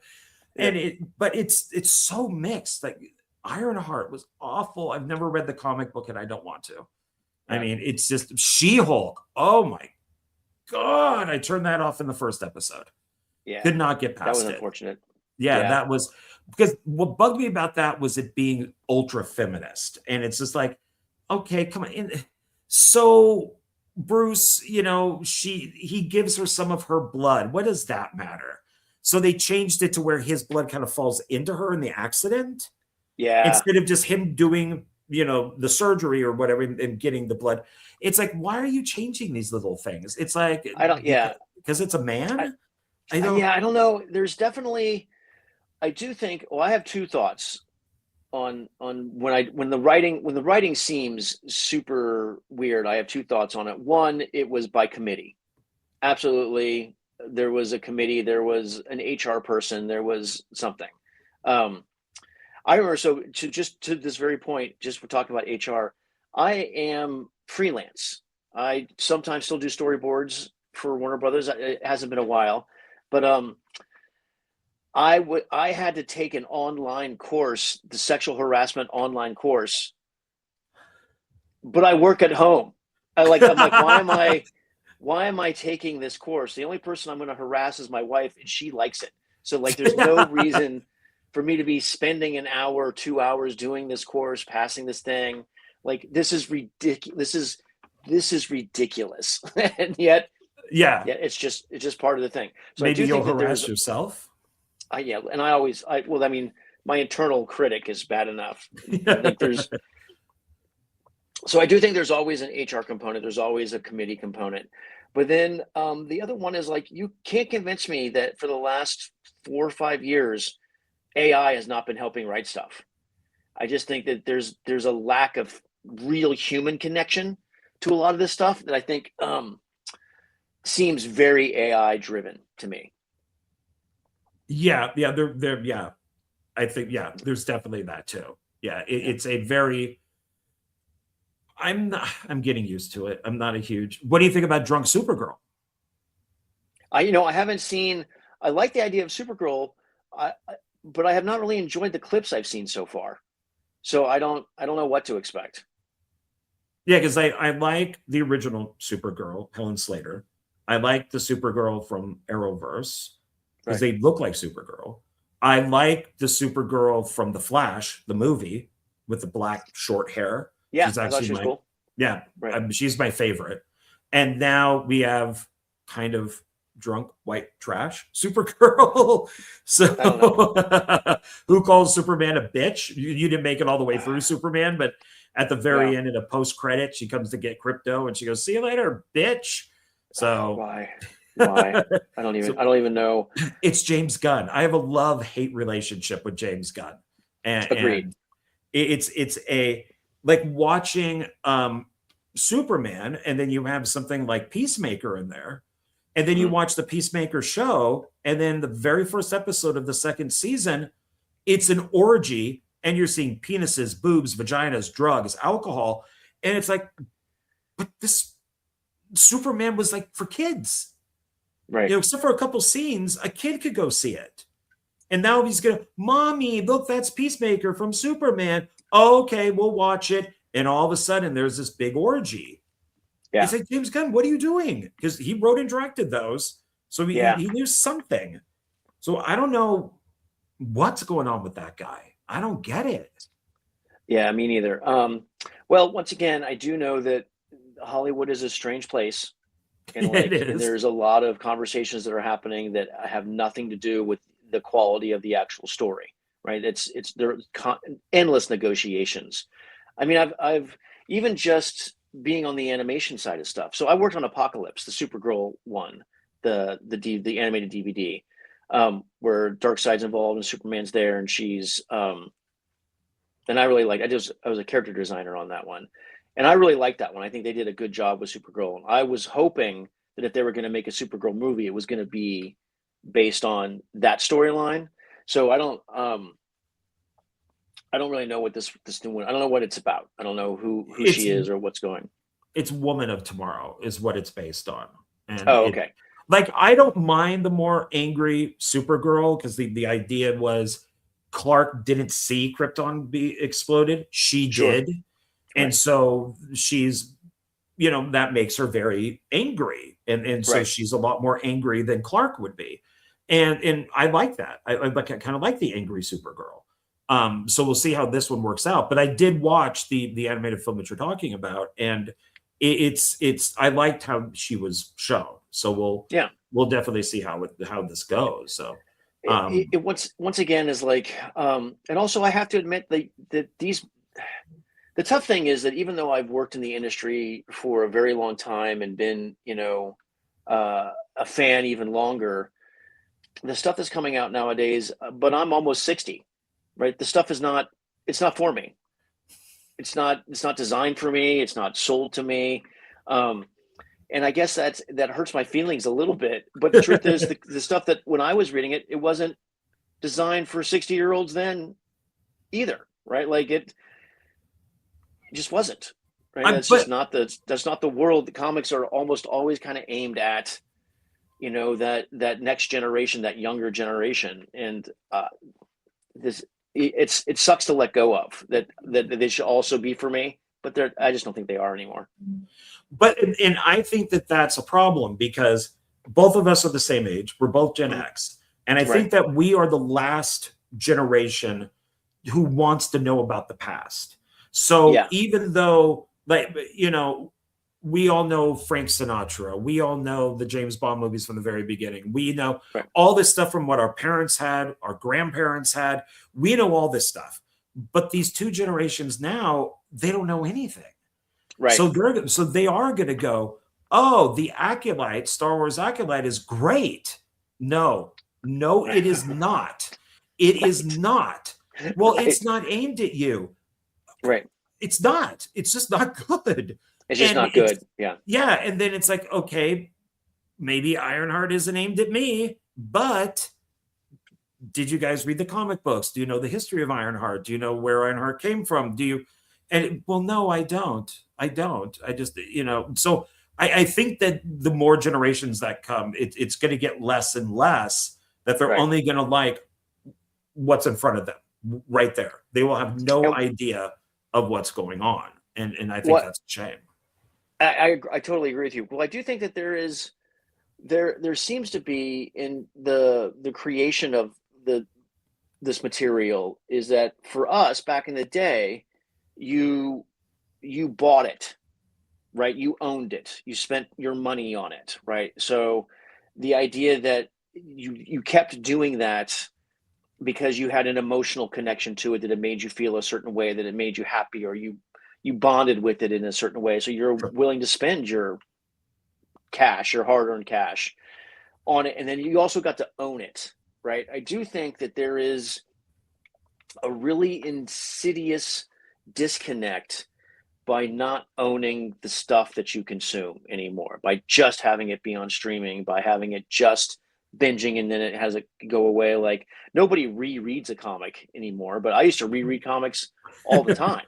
Yeah. and but it's so mixed. Like Ironheart was awful. I've never read the comic book, and I don't want to. I mean, it's just She-Hulk. Oh my God! I turned that off in the first episode. Yeah, Could not get past it. That was unfortunate. Yeah, that was because what bugged me about that was it being ultra feminist, and it's just like, okay, come on. So Bruce, you know, he gives her some of her blood. What does that matter? So they changed it to where his blood kind of falls into her in the accident. Yeah. Instead of just him doing, you know, the surgery or whatever and getting the blood. It's like, why are you changing these little things? It's like, I don't. Yeah. Because it's a man. I don't know. There's definitely. I do think. Well, I have 2 thoughts on when the writing seems super weird. I have 2 thoughts on it. One, it was by committee. Absolutely, there was a committee. There was an HR person. There was something. I remember. So to this very point, just for talking about HR, I am freelance. I sometimes still do storyboards for Warner Brothers. It hasn't been a while, but I had to take an online course, the sexual harassment online course, but I work at home. I'm like, why am I taking this course? The only person I'm going to harass is my wife, and she likes it. So like, there's no reason for me to be spending an hour, 2 hours doing this course, passing this thing. Like, this is ridiculous. This is ridiculous. And yet, it's just part of the thing. So maybe I do you'll think harass yourself. Yeah, and I mean, my internal critic is bad enough. Like so I do think there's always an HR component. There's always a committee component. But then the other one is like, you can't convince me that for the last 4 or 5 years, AI has not been helping write stuff. I just think that there's a lack of real human connection to a lot of this stuff that I think seems very AI driven to me. Yeah, I think there's definitely that too. Yeah, it's a very. I'm getting used to it. I'm not a huge. What do you think about Drunk Supergirl? I haven't seen. I like the idea of Supergirl, but I have not really enjoyed the clips I've seen so far. So I don't know what to expect. Yeah, because I like the original Supergirl, Helen Slater. I like the Supergirl from Arrowverse because they look like Supergirl. I like the Supergirl from The Flash, the movie, with the black short hair. Yeah, she's actually cool. Yeah, she's my favorite. And now we have kind of drunk white trash Supergirl. So who calls Superman a bitch? You didn't make it all the way through Superman, but at the very end, in a post credit, she comes to get Crypto, and she goes, "See you later, bitch." So why? I don't even know. It's James Gunn. I have a love-hate relationship with James Gunn, and agreed. It's a like watching Superman, and then you have something like Peacemaker in there, and then you watch the Peacemaker show, and then the very first episode of the second season, it's an orgy, and you're seeing penises, boobs, vaginas, drugs, alcohol, and it's like, but this Superman was like for kids, right? Except for a couple scenes, a kid could go see it, and now he's gonna, mommy, look, that's Peacemaker from Superman. Okay, we'll watch it. And all of a sudden, there's this big orgy. Yeah. It's like, James Gunn, what are you doing? Because he wrote and directed those. So he knew something. So I don't know what's going on with that guy. I don't get it. Yeah, me neither. Well, once again, I do know that Hollywood is a strange place. And, and there's a lot of conversations that are happening that have nothing to do with the quality of the actual story. Right. There are endless negotiations. I mean, I've even just being on the animation side of stuff. So I worked on Apocalypse, the Supergirl one, the animated DVD, where Darkseid's involved and Superman's there, and she's and I really like. I was a character designer on that one, and I really liked that one. I think they did a good job with Supergirl. I was hoping that if they were going to make a Supergirl movie, it was going to be based on that storyline. So I don't really know what this new one. I don't know what it's about. I don't know who she is or what's going. It's Woman of Tomorrow is what it's based on. And oh, okay. Like, I don't mind the more angry Supergirl, because the idea was Clark didn't see Krypton be exploded. She did. And so she's, you know, that makes her very angry. And so she's a lot more angry than Clark would be. And I like that. I kind of like the angry Supergirl. So we'll see how this one works out. But I did watch the animated film that you're talking about, and I liked how she was shown. So we'll definitely see how this goes. So it once again is like, and also I have to admit that the tough thing is that even though I've worked in the industry for a very long time and been, you know, a fan even longer, the stuff that's coming out nowadays, but I'm almost 60, right? The stuff it's not for me. It's not designed for me. It's not sold to me. And I guess that hurts my feelings a little bit. But the truth is the stuff that when I was reading it, it wasn't designed for 60-year-olds then either, right? Like it just wasn't, right? That's not the world. The comics are almost always kind of aimed at, you know, that next generation, that younger generation. And it sucks to let go of that they should also be for me, but I just don't think they are anymore. But and I think that's a problem, because both of us are the same age. We're both Gen X. And I think that we are the last generation who wants to know about the past. So even though, like, you know, we all know Frank Sinatra, we all know the James Bond movies from the very beginning. We know all this stuff from what our parents had, our grandparents had. We know all this stuff. But these two generations now, they don't know anything. Right. So they are going to go, oh, the Acolyte, Star Wars Acolyte is great. No, it is not. It is not. Well, it's not aimed at you. Right. It's not. It's just not good. It's just not good. Yeah. Yeah. And then it's like, okay, maybe Ironheart isn't aimed at me, but did you guys read the comic books? Do you know the history of Ironheart? Do you know where Ironheart came from? Well, no, I don't. I just, you know, so I think that the more generations that come, it's going to get less and less that they're only going to like what's in front of them right there. They will have no idea of what's going on. And I think that's a shame. I totally agree with you. Well, I do think that there seems to be in the creation of this material is that for us back in the day, you bought it, right? You owned it. You spent your money on it, right? So the idea that you kept doing that because you had an emotional connection to it, that it made you feel a certain way, that it made you happy, or you bonded with it in a certain way. So you're willing to spend your cash, your hard-earned cash on it. And then you also got to own it, right? I do think that there is a really insidious disconnect by not owning the stuff that you consume anymore, by just having it be on streaming, by having it just binging and then it has it go away. Like nobody rereads a comic anymore, but I used to reread comics all the time.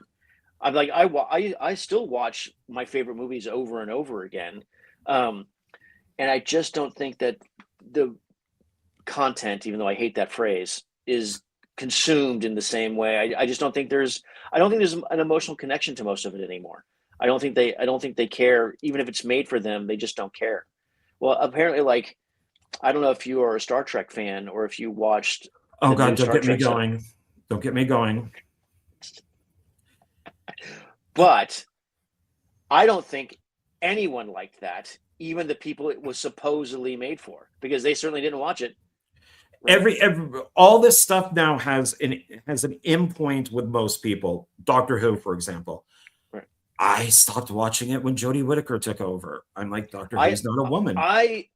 I'm like, I still watch my favorite movies over and over again. And I just don't think that the content, even though I hate that phrase, is consumed in the same way. I just don't think there's an emotional connection to most of it anymore. I don't think they care. Even if it's made for them, they just don't care. Well, apparently, like, I don't know if you are a Star Trek fan or if you watched. Oh God, don't get me going. Don't get me going. But I don't think anyone liked that, even the people it was supposedly made for, because they certainly didn't watch it. Right? All this stuff now has an endpoint with most people. Doctor Who, for example. Right. I stopped watching it when Jodie Whittaker took over. I'm like, Doctor Who's not a woman. I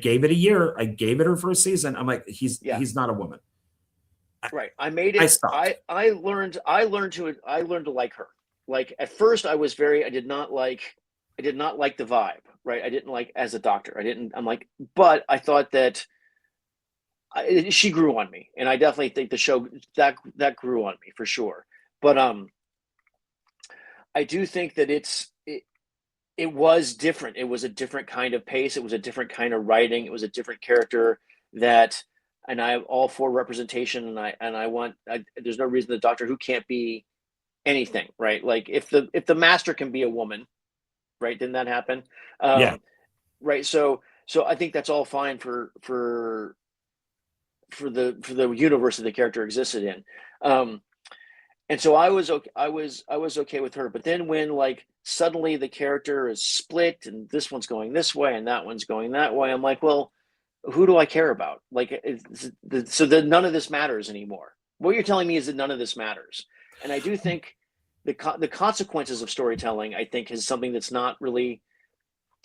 gave it a year. I gave it her first season. I'm like, he's not a woman. Right. I made I it. stopped. I learned to like her. Like at first I was very I did not like the vibe, right? I didn't like as a doctor. I'm like, but I thought that she grew on me, and I definitely think the show that grew on me for sure. But I do think that it was different. It was a different kind of pace. It was a different kind of writing. It was a different character that, and I'm all for representation. And I want. There's no reason the Doctor Who can't be anything, right? Like if the Master can be a woman, right? Didn't that happen? Yeah. Right. So I think that's all fine for the universe that the character existed in. And so I was okay with her. But then when like suddenly the character is split and this one's going this way and that one's going that way, I'm like, well, who do I care about? Like, so that none of this matters anymore. What you're telling me is that none of this matters. And I do think the consequences of storytelling, I think, is something that's not really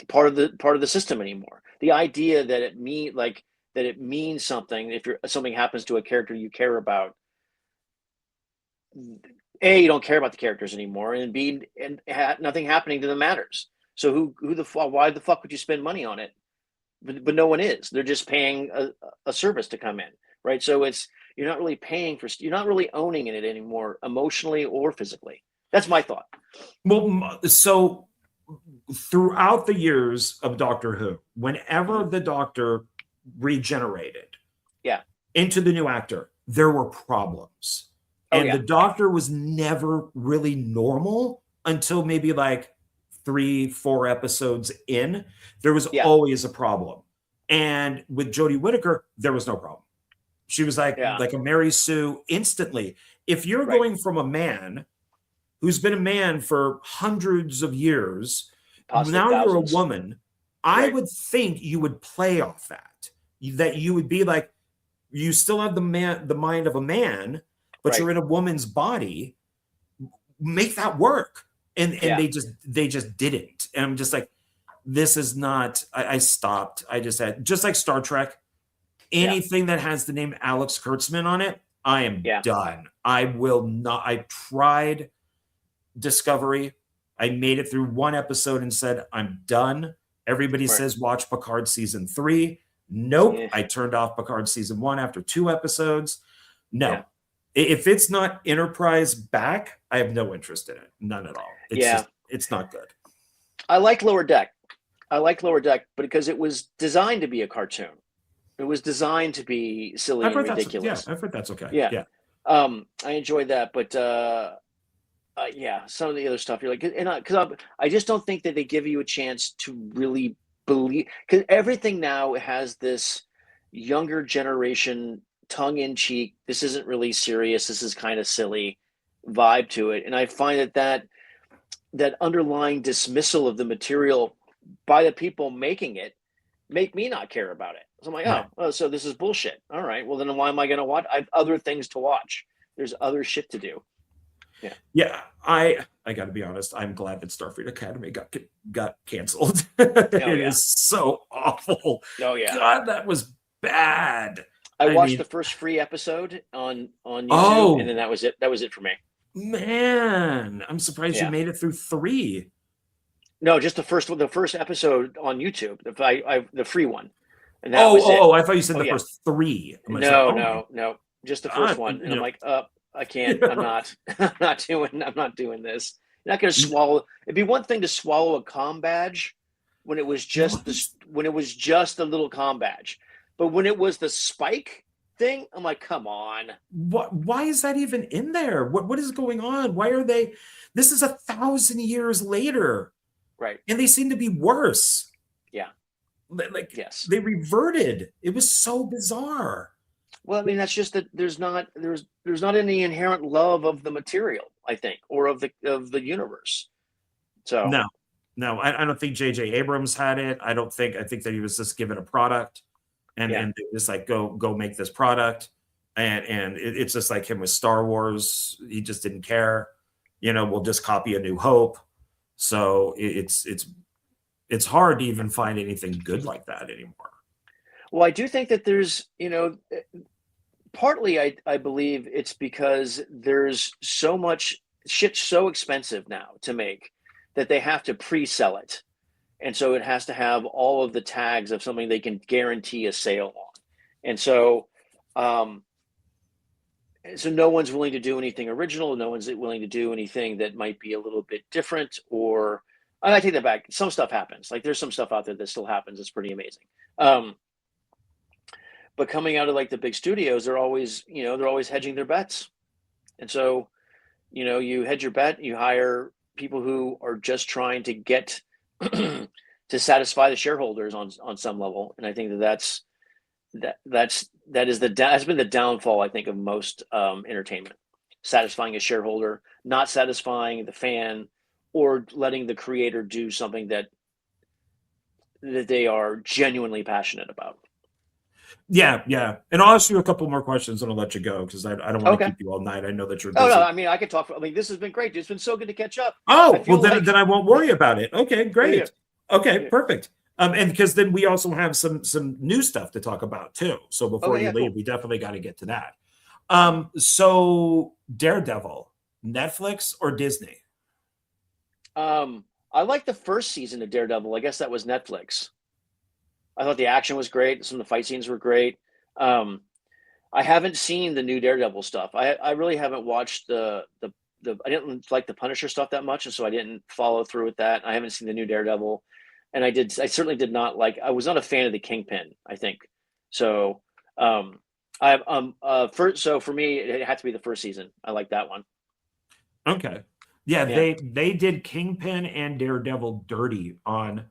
part of the system anymore. The idea that it means something if something happens to a character you care about. A, you don't care about the characters anymore, and B, nothing happening to them matters. So why the fuck would you spend money on it? But no one is. They're just paying a service to come in, right? So you're not really you're not really owning in it anymore, emotionally or physically. That's my thought. Well, so throughout the years of Doctor Who, whenever the Doctor regenerated into the new actor, there were problems. And the Doctor was never really normal until maybe like 3-4 episodes in. There was always a problem. And with Jodie Whittaker, there was no problem. She was like a Mary Sue instantly. If you're going from a man who's been a man for hundreds of years, possibly now thousands. You're a woman, I would think you would play off that you would be like, you still have the mind of a man, but you're in a woman's body. Make that work. And they just didn't. And I'm just like, this is not. I stopped. I just had, just like Star Trek, anything that has the name Alex Kurtzman on it, I am done. I will not. I tried Discovery. I made it through one episode and said, I'm done. Everybody says watch Picard season 3. Nope. I turned off Picard season 1 after 2 episodes. No. If it's not Enterprise back, I have no interest in it. None at all. It's not good. I like Lower Deck. But because it was designed to be a cartoon. It was designed to be silly and ridiculous. I've heard that's okay. Yeah. I enjoyed that, but some of the other stuff you're like, because I just don't think that they give you a chance to really believe, because everything now has this younger generation tongue-in-cheek, this isn't really serious, this is kind of silly vibe to it. And I find that underlying dismissal of the material by the people making it make me not care about it. So I'm like, oh, so this is bullshit. All right, well then why am I going to watch? I have other things to watch. There's other shit to do. Yeah. I got to be honest. I'm glad that Starfleet Academy got canceled. It is so awful. Oh yeah, God, that was bad. I watched the first free episode on YouTube, and then that was it. That was it for me. Man, I'm surprised you made it through 3. No, just the first episode on YouTube, the free one. And that was it. I thought you said the first 3. No, just the first one. And I'm like, I can't. I'm not doing this. You're not going to swallow. It'd be one thing to swallow a comm badge when it was just a little comm badge, but when it was the spike thing, I'm like, come on. Why is that even in there? What is going on? Why are they? This is 1,000 years later, right? And they seem to be worse. Yeah, they reverted. It was so bizarre. Well, I mean, that's just that there's not any inherent love of the material, I think, or of the universe. So no, I don't think J.J. Abrams had it. I think that he was just given a product, and just like go make this product, and it's just like him with Star Wars. He just didn't care. We'll just copy A New Hope. So it's hard to even find anything good like that anymore. Well, I do think that there's, partly I believe it's because there's so much shit's so expensive now to make that they have to pre-sell it. And so it has to have all of the tags of something they can guarantee a sale on. And so, so no one's willing to do anything original. No one's willing to do anything that might be a little bit different. Or I take that back. Some stuff happens. Like there's some stuff out there that still happens. It's pretty amazing. But coming out of like the big studios, they're always hedging their bets. And so, you hedge your bet, you hire people who are just trying to get to satisfy the shareholders on some level. And I think that's been the downfall, I think, of most entertainment: satisfying a shareholder, not satisfying the fan, or letting the creator do something that they are genuinely passionate about. Yeah, yeah. And I'll ask you a couple more questions and I'll let you go because I don't want to keep you all night. I know that you're busy. Oh, no, I mean, I could talk. I mean, this has been great, dude. It's been so good to catch up. Oh, well, then I won't worry about it. Okay, great. Yeah. Okay, perfect. And because then we also have some new stuff to talk about too. So before you leave, we definitely got to get to that. So Daredevil, Netflix or Disney? I like the first season of Daredevil. I guess that was Netflix. I thought the action was great. Some of the fight scenes were great. I haven't seen the new Daredevil stuff. I really haven't watched the I didn't like the Punisher stuff that much, and so I didn't follow through with that. I haven't seen the new Daredevil, and I certainly did not like. I was not a fan of the Kingpin, I think. So so for me, it had to be the first season. I like that one. Okay. Yeah, they did Kingpin and Daredevil dirty on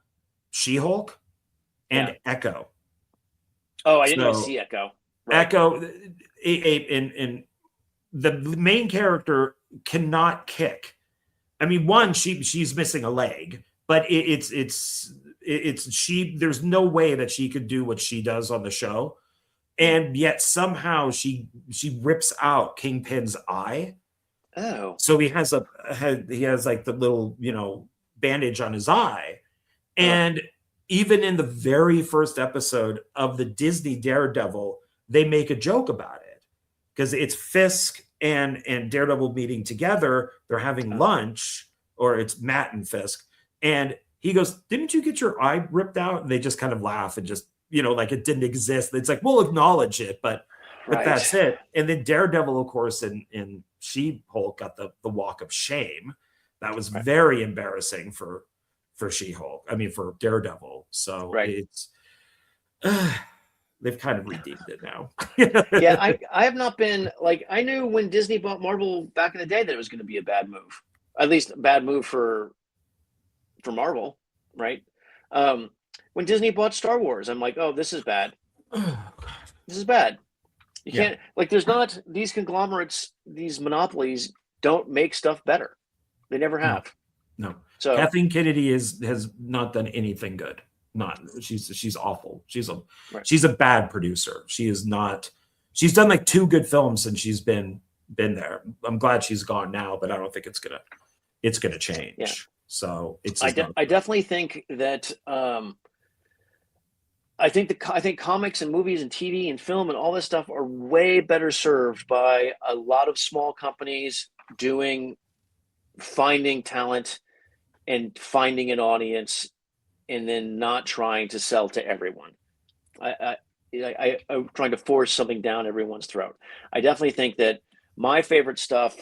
She-Hulk and Echo. Oh, I didn't really see Echo. Right. Echo, and the main character cannot kick. I mean, one, she's missing a leg, but there's no way that she could do what she does on the show, and yet somehow she rips out Kingpin's eye. Oh, so he has like the little bandage on his eye, and even in the very first episode of the Disney Daredevil, they make a joke about it because it's Fisk and Daredevil meeting together. They're having lunch, or it's Matt and Fisk, and he goes, "Didn't you get your eye ripped out?" And they just kind of laugh and just like it didn't exist. It's like, we'll acknowledge it, but that's it. And then Daredevil, of course, in She-Hulk got the walk of shame. That was very embarrassing for She-Hulk. I mean, for Daredevil. So it's they've kind of redeemed it now. Yeah, I have not been like, I knew when Disney bought Marvel back in the day that it was going to be a bad move. At least a bad move for Marvel, right? When Disney bought Star Wars, I'm like, oh, this is bad. This is bad. You can't, like, there's not, these conglomerates, these monopolies don't make stuff better. They never have. No. So Kathleen Kennedy has not done anything good. She's awful. She's a bad producer. She is not. She's done like 2 good films since she's been there. I'm glad she's gone now, but I don't think it's gonna change. Yeah. So it's. I definitely think that. I think comics and movies and TV and film and all this stuff are way better served by a lot of small companies finding talent and finding an audience, and then not trying to sell to everyone. I'm trying to force something down everyone's throat. I definitely think that my favorite stuff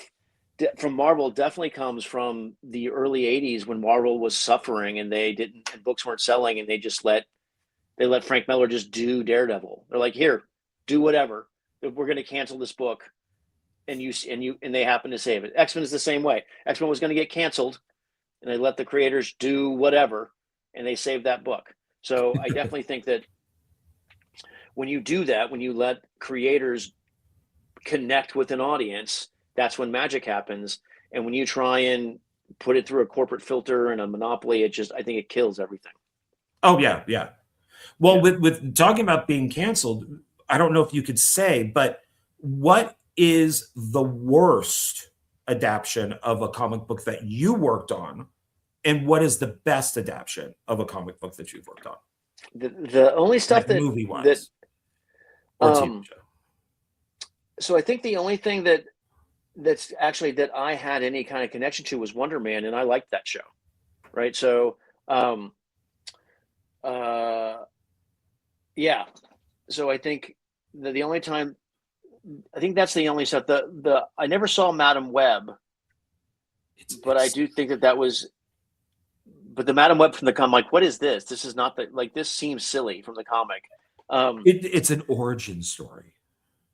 from Marvel definitely comes from the early 80s when Marvel was suffering and and books weren't selling, and they let Frank Miller just do Daredevil. They're like, here, do whatever. We're going to cancel this book. And they happen to save it. X-Men is the same way. X-Men was going to get canceled, and they let the creators do whatever, and they saved that book. So I definitely think that when you do that, when you let creators connect with an audience, that's when magic happens. And when you try and put it through a corporate filter and a monopoly, I think it kills everything. Oh yeah, yeah. Well, with talking about being canceled, I don't know if you could say, but what is the worst adaptation of a comic book that you worked on, and what is the best adaptation of a comic book that you've worked on? The only stuff like that movie-wise or TV show. So I think the only thing that's actually that I had any kind of connection to was Wonder Man, and I liked that show, right? So, uh, yeah. So I think the only time, I think that's the only stuff. I never saw Madam Web, but I do think that was. But the Madam Web from the comic, like, what is this? This is not like this seems silly from the comic. It's an origin story.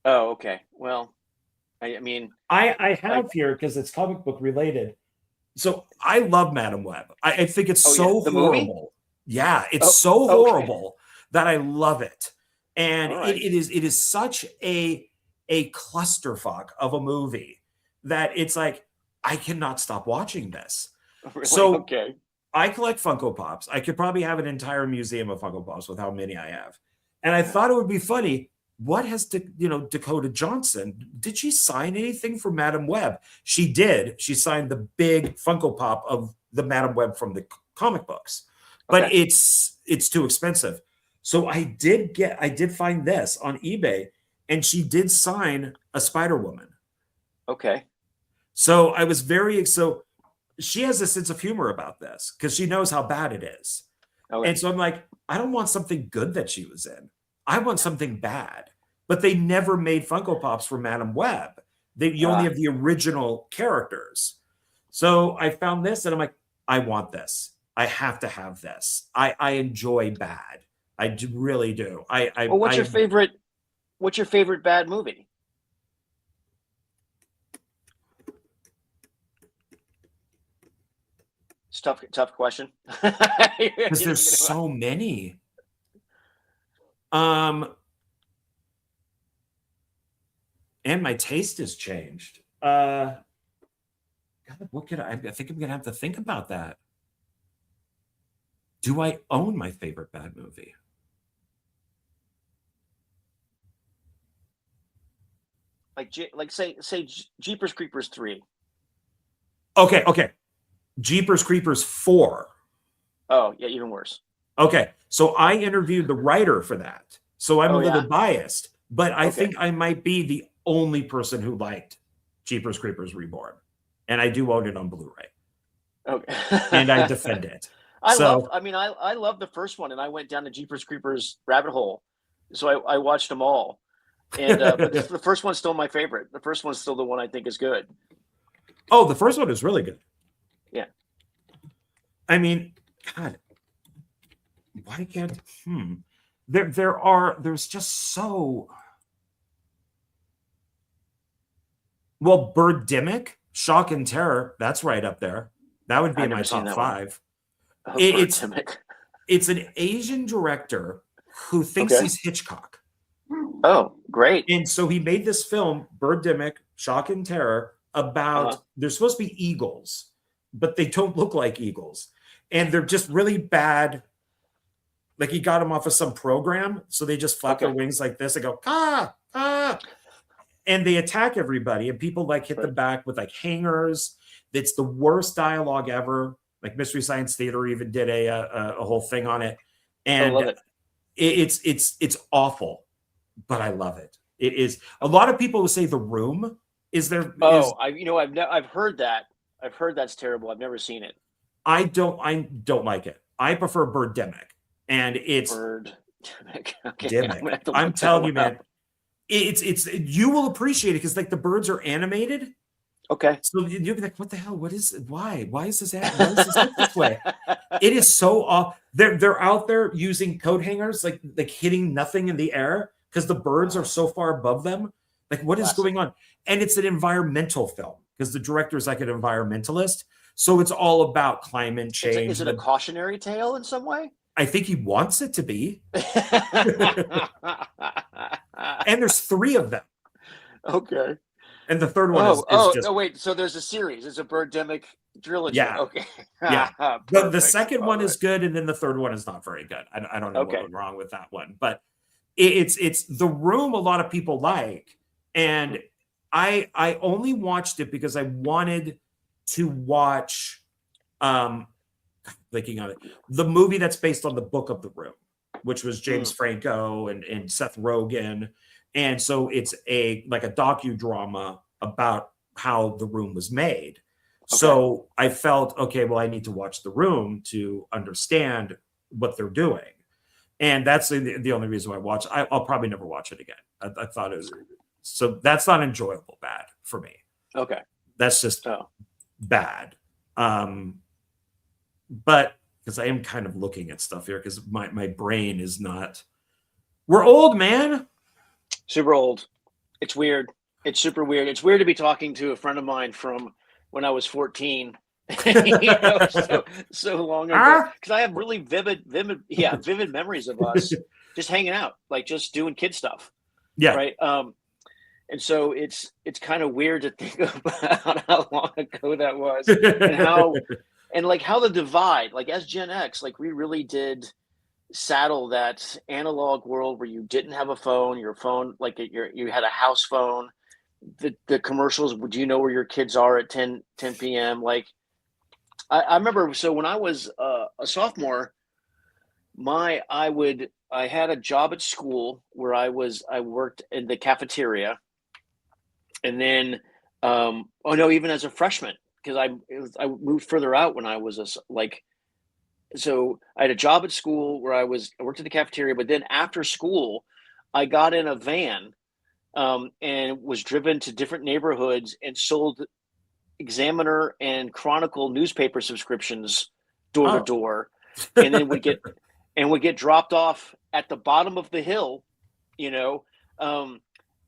Oh, okay. Well, I mean, I have here because it's comic book related. So I love Madam Web. I think it's so horrible. Movie? Yeah, it's so horrible that I love it. And it is such a clusterfuck of a movie that it's like I cannot stop watching this. Really? So I collect Funko Pops. I could probably have an entire museum of Funko Pops with how many I have. And I thought it would be funny. What has Dakota Johnson? Did she sign anything for Madam Web? She did. She signed the big Funko Pop of the Madam Web from the comic books, but it's too expensive. So I did find this on eBay, and she did sign a Spider-Woman. Okay. So I was so she has a sense of humor about this because she knows how bad it is. Okay. And so I'm like, I don't want something good that she was in. I want something bad. But they never made Funko Pops for Madam Web. You only have the original characters. So I found this and I'm like, I want this. I have to have this. I enjoy bad. I really do. Well, what's your favorite bad movie? It's tough question. Because there's so many. And my taste has changed. God, what could I think I'm gonna have to think about that. Do I own my favorite bad movie? Like say Jeepers Creepers 3. Okay. Jeepers Creepers 4. Oh, yeah, even worse. Okay, so I interviewed the writer for that. So I'm a little biased, but I think I might be the only person who liked Jeepers Creepers Reborn. And I do own it on Blu-ray. Okay. And I defend it. I love the first one, and I went down the Jeepers Creepers rabbit hole. So I watched them all. And but the first one's still my favorite. The first one's still the one I think is good. Oh, the first one is really good. Yeah. I mean, God, why can't there's just so well, Birdemic, Shock and Terror, that's right up there. That would be in my top 5. Oh, it's an Asian director who thinks he's Hitchcock. Oh, great. And so he made this film, Birdemic, Shock and Terror, about they're supposed to be eagles, but they don't look like eagles. And they're just really bad. Like he got them off of some program. So they just flap their wings like this and go, and they attack everybody. And people like hit them back with like hangers. It's the worst dialogue ever. Like Mystery Science Theater even did a whole thing on it. And I love it. It's awful, but I love it. It is. A lot of people will say The Room is there. I've heard that. I've heard that's terrible. I've never seen it. I don't like it. I prefer Birdemic, and it's Birdemic. Okay, I'm telling you, man, it's you will appreciate it because like the birds are animated. Okay, so you'll be like, what the hell? What is it? Why is this this way? It is so off. They're out there using coat hangers, like hitting nothing in the air because the birds are so far above them. Like, what is going on? And it's an environmental film because the director is like an environmentalist. So it's all about climate change. Is it a cautionary tale in some way? I think he wants it to be. And there's 3 of them. Okay. And the third one is just... Oh, wait. So there's a series. It's a Birdemic trilogy. Yeah. Okay. Yeah. The second one is good, and then the third one is not very good. I don't know what went wrong with that one. But it's The Room a lot of people like. And I only watched it because I wanted to watch thinking on it, the movie that's based on the book of The Room, which was James Franco and Seth Rogen. And so it's like a docudrama about how The Room was made. So I felt, okay, well, I need to watch The Room to understand what they're doing. And that's the only reason why I watch. I'll probably never watch it again. I thought it was, so that's not enjoyable bad for me. Okay. That's just bad. But because I am kind of looking at stuff here because my brain is not, we're old, man. Super old. It's weird. It's super weird. It's weird to be talking to a friend of mine from when I was 14. So long ago, because I have really vivid memories of us just hanging out, like just doing kid stuff. Yeah. Right. And so it's kind of weird to think about how long ago that was, and how the divide, like as Gen X, like we really did saddle that analog world where you didn't have a phone, your phone, like you had a house phone, the commercials, would you know where your kids are at 10 p.m. Like I remember, so when I was a sophomore, I had a job at school where I worked in the cafeteria, and then even as a freshman, because I moved further out when I was so I had a job at school where I worked in the cafeteria, but then after school, I got in a van and was driven to different neighborhoods and sold Examiner and Chronicle newspaper subscriptions door to door, and then would get dropped off at the bottom of the hill,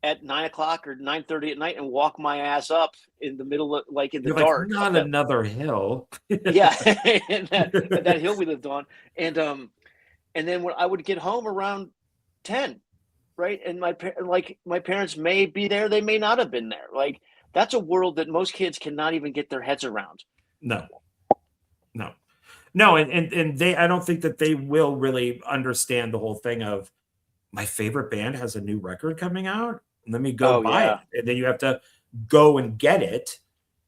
at 9 o'clock or 9:30 at night, and walk my ass up in the middle of in the dark. Not another hill. Yeah, and that hill we lived on, and then when I would get home around 10, right, and my parents may be there, they may not have been there, like. That's a world that most kids cannot even get their heads around. No. And they, I don't think that they will really understand the whole thing of my favorite band has a new record coming out. Let me go buy it. And then you have to go and get it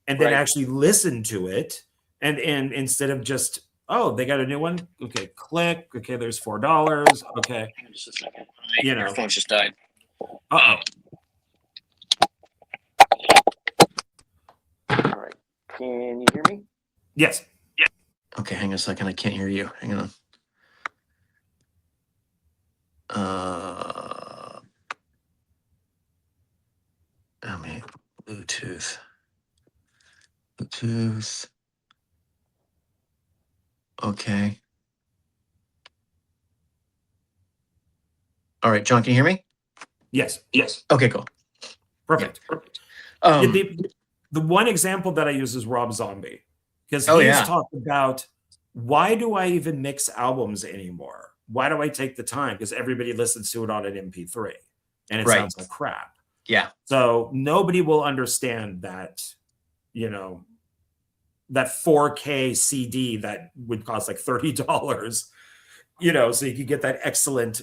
and then actually listen to it. And instead of just, they got a new one. Okay. Click. Okay. There's $4. Okay. Hang on just a second. Your phone just died. Uh-oh. All right. Can you hear me? Yes. Yeah. Okay, hang on a second. I can't hear you. Hang on. Bluetooth. Okay. All right, John, can you hear me? Yes. Okay, cool. Perfect. The one example that I use is Rob Zombie, because he's talked about, why do I even mix albums anymore? Why do I take the time? Because everybody listens to it on an MP3 and it sounds like crap. Yeah. So nobody will understand that, that 4K CD that would cost like $30, so you could get that excellent,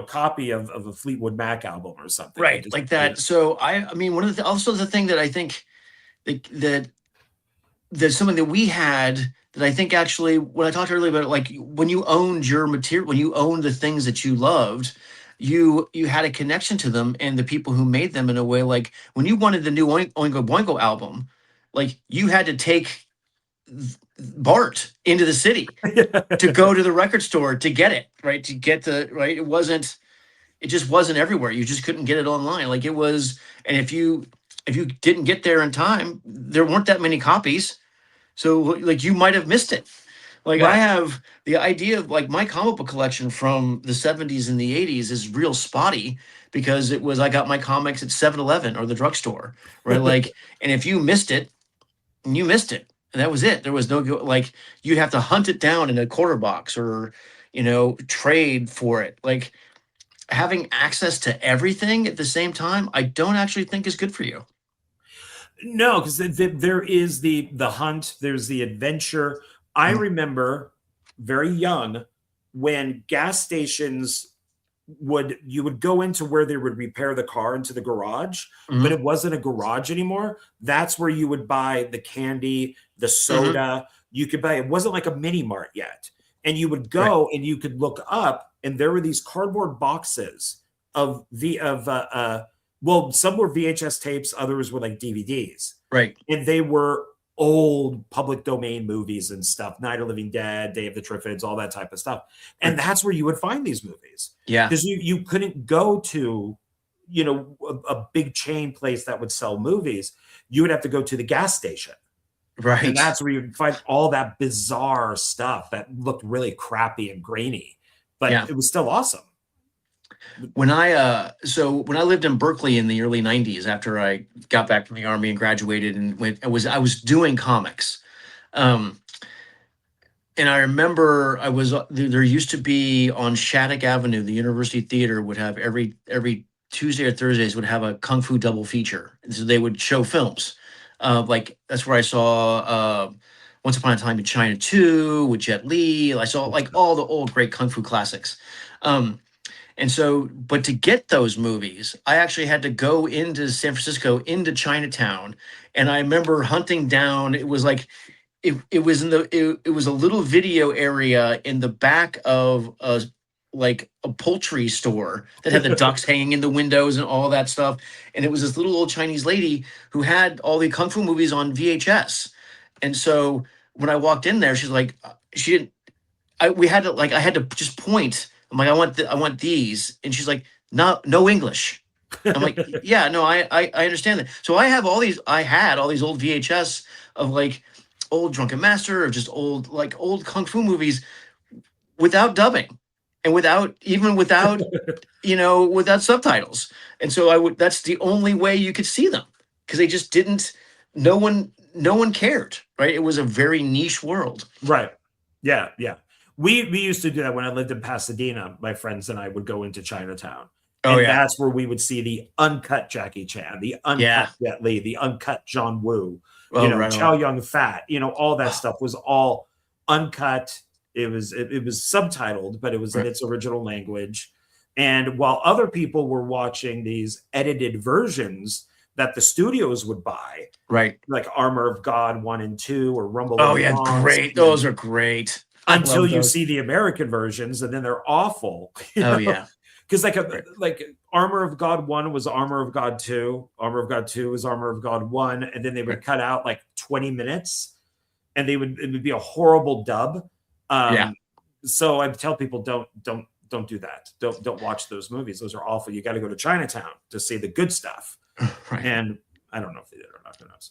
copy of a Fleetwood Mac album or something. Right. Like that. So I mean, one of the thing that I think that there's something that we had that I think actually, when I talked earlier about it, like when you owned your material, when you owned the things that you loved, you had a connection to them and the people who made them, in a way. Like when you wanted the new Oingo Boingo album, like you had to take Bart into the city to go to the record store to get it, right? To get it just wasn't everywhere. You just couldn't get it online. Like it was, and if you didn't get there in time, there weren't that many copies. So like you might have missed it. Like I have the idea of like my comic book collection from the 70s and the 80s is real spotty, because I got my comics at 7-Eleven or the drugstore, right? Like, and if you missed it, you missed it. And that was it. There was no, like, you'd have to hunt it down in a quarter box or, trade for it. Like, having access to everything at the same time, I don't actually think is good for you. No, because there is the hunt, there's the adventure. I remember very young when gas stations you would go into where they would repair the car into the garage, but it wasn't a garage anymore. That's where you would buy the candy, the soda. You could buy, it wasn't like a mini mart yet. And you would go and you could look up, and there were these cardboard boxes well, some were VHS tapes, others were like DVDs. Right. And they were old public domain movies and stuff, Night of the Living Dead, Day of the Triffids, all that type of stuff. And that's where you would find these movies. Yeah. Because you couldn't go to, a big chain place that would sell movies. You would have to go to the gas station. Right. And that's where you'd find all that bizarre stuff that looked really crappy and grainy, but it was still awesome. When I lived in Berkeley in the early 90s, after I got back from the Army and graduated, and I was doing comics. And I remember there used to be on Shattuck Avenue, the University Theater would have every Tuesday or Thursdays would have a Kung Fu double feature. So they would show films. Like that's where I saw Once Upon a Time in China 2 with Jet Li. I saw like all the old great Kung Fu classics. And so, but to get those movies, I actually had to go into San Francisco, into Chinatown. And I remember hunting down, it was like, it was a little video area in the back of like a poultry store that had the ducks hanging in the windows and all that stuff. And it was this little old Chinese lady who had all the Kung Fu movies on VHS. And so when I walked in there, she's like, I had to just point. I'm like, I want these. And she's like, no English. I'm like, yeah, no, I understand that. So I had all these old VHS of like old Drunken Master, or just old Kung Fu movies without dubbing and without without subtitles. And so that's the only way you could see them, because they just didn't, no one cared, right? It was a very niche world. Right. Yeah. Yeah. We used to do that when I lived in Pasadena. My friends and I would go into Chinatown. And that's where we would see the uncut Jackie Chan, the uncut Jet Li, the uncut John Woo, Chow Yun Fat, all that stuff was all uncut. It was subtitled, but it was in its original language. And while other people were watching these edited versions that the studios would buy, right, like Armor of God 1 and 2 or Rumble. Oh yeah, great. Those are great. Until you see the American versions, and then they're awful. Oh yeah. Because like Armor of God 1 was Armor of God 2, Armor of God 2 was Armor of God 1, and then they would cut out like 20 minutes, and it would be a horrible dub. So I tell people don't do that. Don't watch those movies. Those are awful. You got to go to Chinatown to see the good stuff. Right. And I don't know if they did or not. Who knows?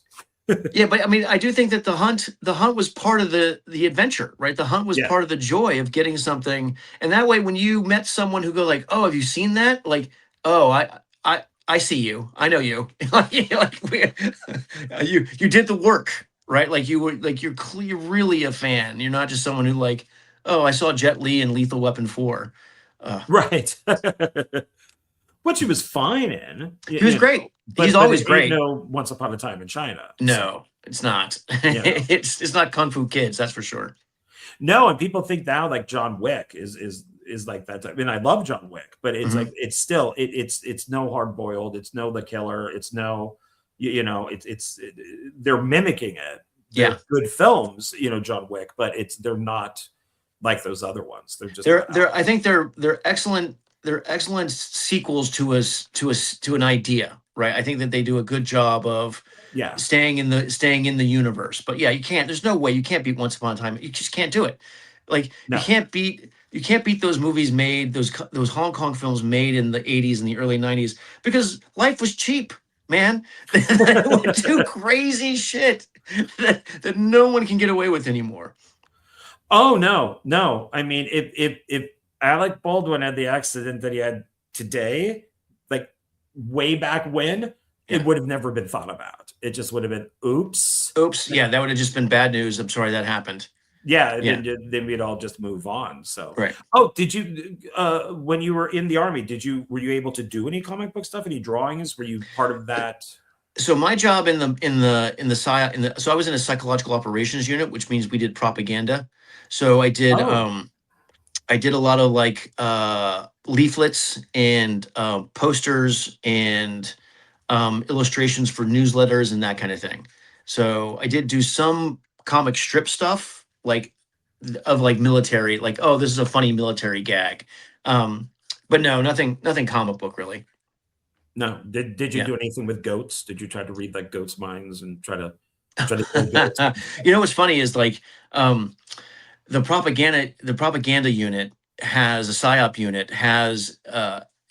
Yeah, but I mean, I do think that the hunt was part of the adventure, right? The hunt was part of the joy of getting something. And that way, when you met someone who go like, "Oh, have you seen that?" Like, "Oh, I see you. I know you." You did the work, right? Like you were like you're really a fan. You're not just someone who like, "Oh, I saw Jet Li in Lethal Weapon 4." Right. Which he was fine in. He was great. He's always great. No Once Upon a Time in China. No, it's not. It's not Kung Fu Kids, that's for sure. No, and people think now like John Wick is like that. I mean, I love John Wick, but it's like it's still it's no Hard Boiled. It's no The Killer. It's no they're mimicking it. They're good films, John Wick, but they're not like those other ones. They're just I think they're excellent. They're excellent sequels to an idea, right? I think that they do a good job of staying in the universe. But yeah, you can't. There's no way you can't beat Once Upon a Time. You just can't do it. Like you can't beat those movies made, those Hong Kong films made in the 80s and the early 90s, because life was cheap, man. They would do crazy shit that no one can get away with anymore. Oh no. I mean, if Alec Baldwin had the accident that he had today, like way back when, it would have never been thought about. It just would have been, oops. Yeah, that would have just been bad news. I'm sorry that happened. Yeah. Then we'd all just move on. So, right. Oh, did you, when you were in the Army, were you able to do any comic book stuff, any drawings? Were you part of that? So my job so I was in a psychological operations unit, which means we did propaganda. So I did, I did a lot of like leaflets and posters and illustrations for newsletters and that kind of thing. So I did do some comic strip stuff, like of like military, like, oh, this is a funny military gag. But no, nothing comic book really. No. Did you Yeah. do anything with goats? Did you try to read like goats' minds and try to kill goats? You know what's funny is like the propaganda unit has a psyop unit has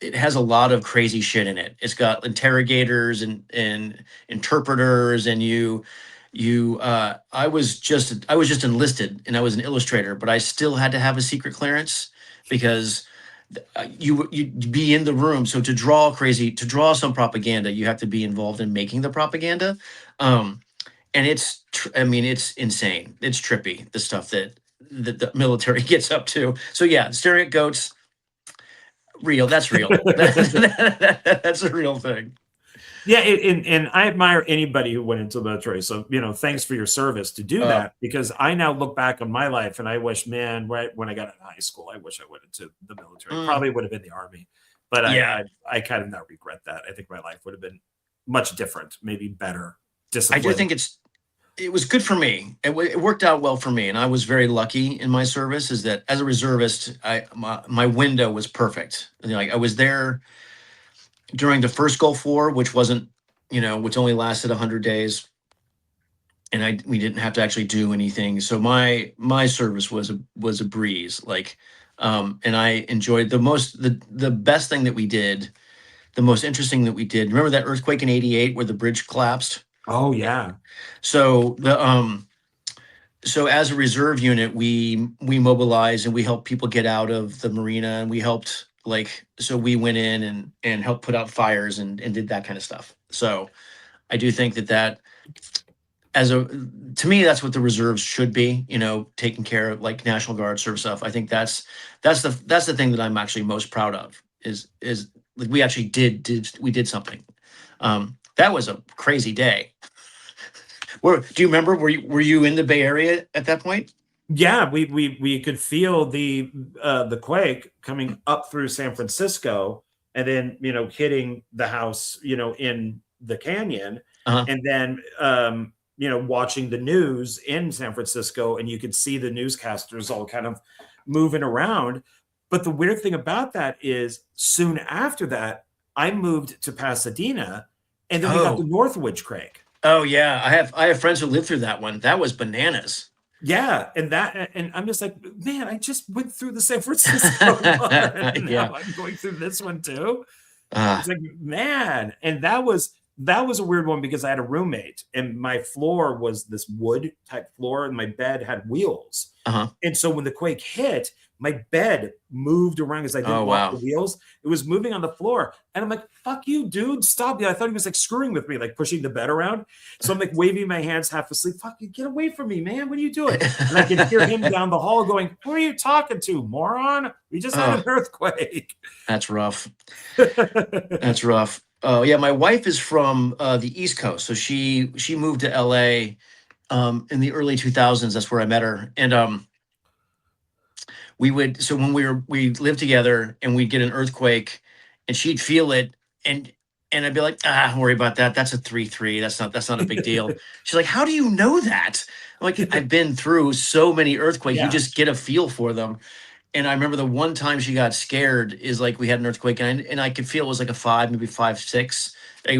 it has a lot of crazy shit in it. It's got interrogators and interpreters, and I was just enlisted and I was an illustrator, but I still had to have a secret clearance because you'd be in the room. So to draw some propaganda, you have to be involved in making the propaganda. Um, and I mean, it's insane. It's trippy, the stuff that the military gets up to. So yeah, staring at goats, real. That's real. That's a real thing. Yeah, and I admire anybody who went into the military. So, thanks for your service to do Uh, that, because I now look back on my life and I wish, man, right when I got out of high school, I wish I went into the military. mm, Probably would have been the army, but yeah, I kind of not regret that. I think my life would have been much different, maybe better, I do disciplined. think it was good for me. It worked out well for me, and I was very lucky in my service. Is that as a reservist, my window was perfect. Like I was there during the first Gulf War, which wasn't, which only lasted 100 days, and we didn't have to actually do anything. So my service was a breeze. Like, and I enjoyed the best thing that we did, the most interesting that we did. Remember that earthquake in '88 where the bridge collapsed? Oh yeah. So so as a reserve unit, we mobilized and we helped people get out of the marina, and we helped so we went in and helped put out fires and did that kind of stuff. So I do think that to me, that's what the reserves should be, taking care of like National Guard service stuff. I think that's the thing that I'm actually most proud of is like we actually did something. That was a crazy day. Do you remember? Were you in the Bay Area at that point? Yeah, we could feel the quake coming up through San Francisco, and then hitting the house in the canyon, Uh-huh. and then watching the news in San Francisco, and you could see the newscasters all kind of moving around. But the weird thing about that is soon after that, I moved to Pasadena, and then we got the Oh, Northwoods quake. oh yeah. I have friends who lived through that one. That was bananas. Yeah, and I'm just like, man, I just went through the San Francisco one, and now Yeah. I'm going through this one too. It's Uh, like, man, and that was a weird one because I had a roommate, and my floor was this wood type floor, and my bed had wheels. uh-huh. And so when the quake hit, my bed moved around because I Oh didn't lock the wow. wheels. It was moving on the floor. And I'm like, fuck you, dude. Stop. Yeah, I thought he was like screwing with me, like pushing the bed around. So I'm like waving my hands half asleep. Fuck you, get away from me, man. What are you doing? And I can hear him down the hall going, who are you talking to, moron? We just had an Oh, earthquake. that's rough. That's rough. Oh yeah, my wife is from the East Coast, so she moved to LA in the early 2000s. That's where I met her, and so when we lived together and we'd get an earthquake and she'd feel it, and I'd be like, don't worry about that. That's a 3-3. That's not a big deal. She's like, how do you know that? I'm like, I've been through so many earthquakes. You Yeah. just get a feel for them. And I remember the one time she got scared is like we had an earthquake, and I could feel it was like a 5, maybe 5-6. It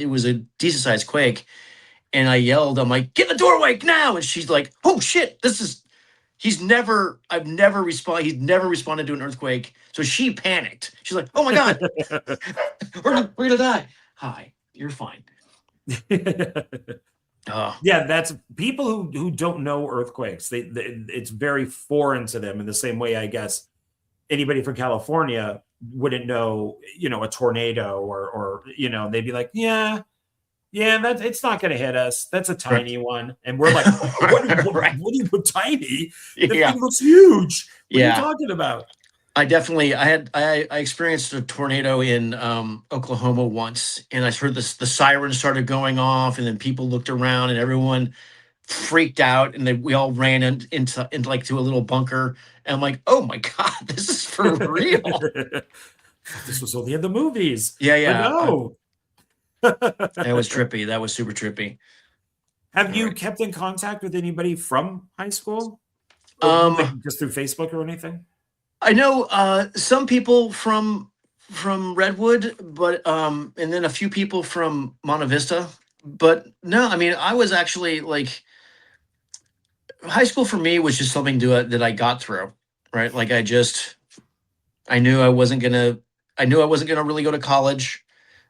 was a decent sized quake. And I yelled, I'm like, get in the doorway now. And she's like, oh shit, he's never responded to an earthquake. So she panicked. She's like, oh my God, we're gonna die. Hi, you're fine. Oh, Yeah, that's people who don't know earthquakes. It's very foreign to them in the same way, I guess, anybody from California wouldn't know, a tornado or they'd be like, yeah, that it's not going to hit us. That's a right. tiny one. And we're like, what Right. do you put tiny? The Yeah. thing looks huge. What are you Yeah. talking about? I experienced a tornado in Oklahoma once, and I heard the sirens started going off, and then people looked around, and everyone freaked out, and we all ran into like to a little bunker, and I'm like, oh my God, this is for real. This was only in the movies, Yeah, but yeah. no. That was trippy. That was super trippy. Have All you right. kept in contact with anybody from high school? Or like Um, just through Facebook or anything? I know some people from Redwood, but and then a few people from Monte Vista. But no, I mean, I was actually like high school for me was just something that I got through, right? Like I knew I knew I wasn't gonna really go to college.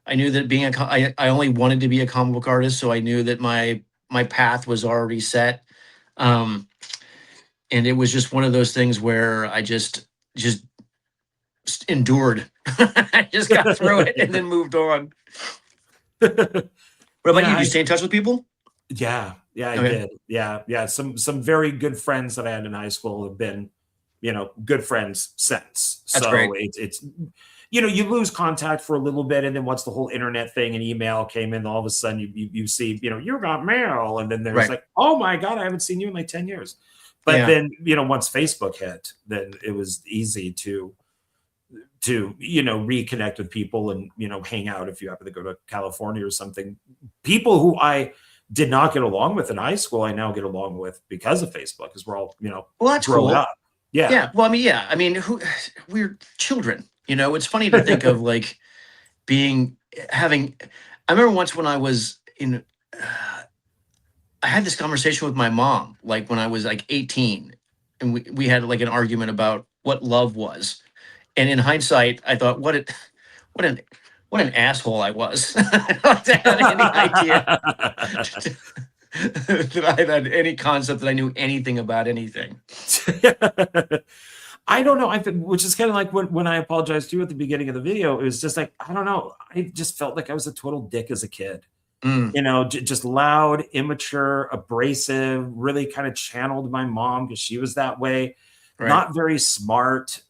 I knew that I only wanted to be a comic book artist, so I knew that my path was already set. Um, and it was just one of those things where I just endured. I just got through it and then moved on. What about you? Yeah, Do you stay in touch with people? I Okay, did. Yeah. Some very good friends that I had in high school have been, good friends since. that's So great. it's you lose contact for a little bit, and then once the whole internet thing and email came in, all of a sudden you see, you got mail, and then there's Right. like, oh my God, I haven't seen you in like 10 years. But Yeah. then, once Facebook hit, then it was easy to reconnect with people and hang out if you happen to go to California or something. People who I did not get along with in high school, I now get along with because of Facebook, because we're all Well, that's grown cool. up. Yeah. Yeah. Well, I mean, yeah. I mean, we're children. It's funny to think of like being having. I remember once when I was in. I had this conversation with my mom, like when I was like 18, and we had like an argument about what love was. And in hindsight, I thought, what an, what an asshole I was. I don't have any idea that I had any concept that I knew anything about anything. I don't know. Which is kind of like when I apologized to you at the beginning of the video. It was just like, I don't know. I just felt like I was a total dick as a kid. Mm, Just loud, immature, abrasive, really kind of channeled my mom because she was that way. right. Not very smart,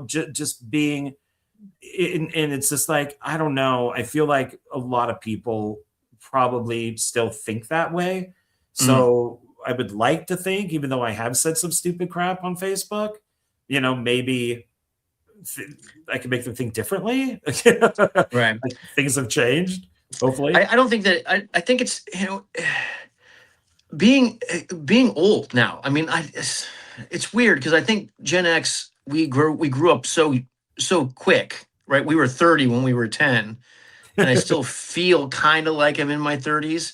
just being, and it's just like, I don't know. I feel like a lot of people probably still think that way. Mm. So I would like to think, even though I have said some stupid crap on Facebook, maybe I can make them think differently. Right. Like things have changed, hopefully. I don't think that I think it's being old now. I mean, it's weird because I think Gen X we grew up so quick, right? We were 30 when we were 10, and I still feel kind of like I'm in my 30s,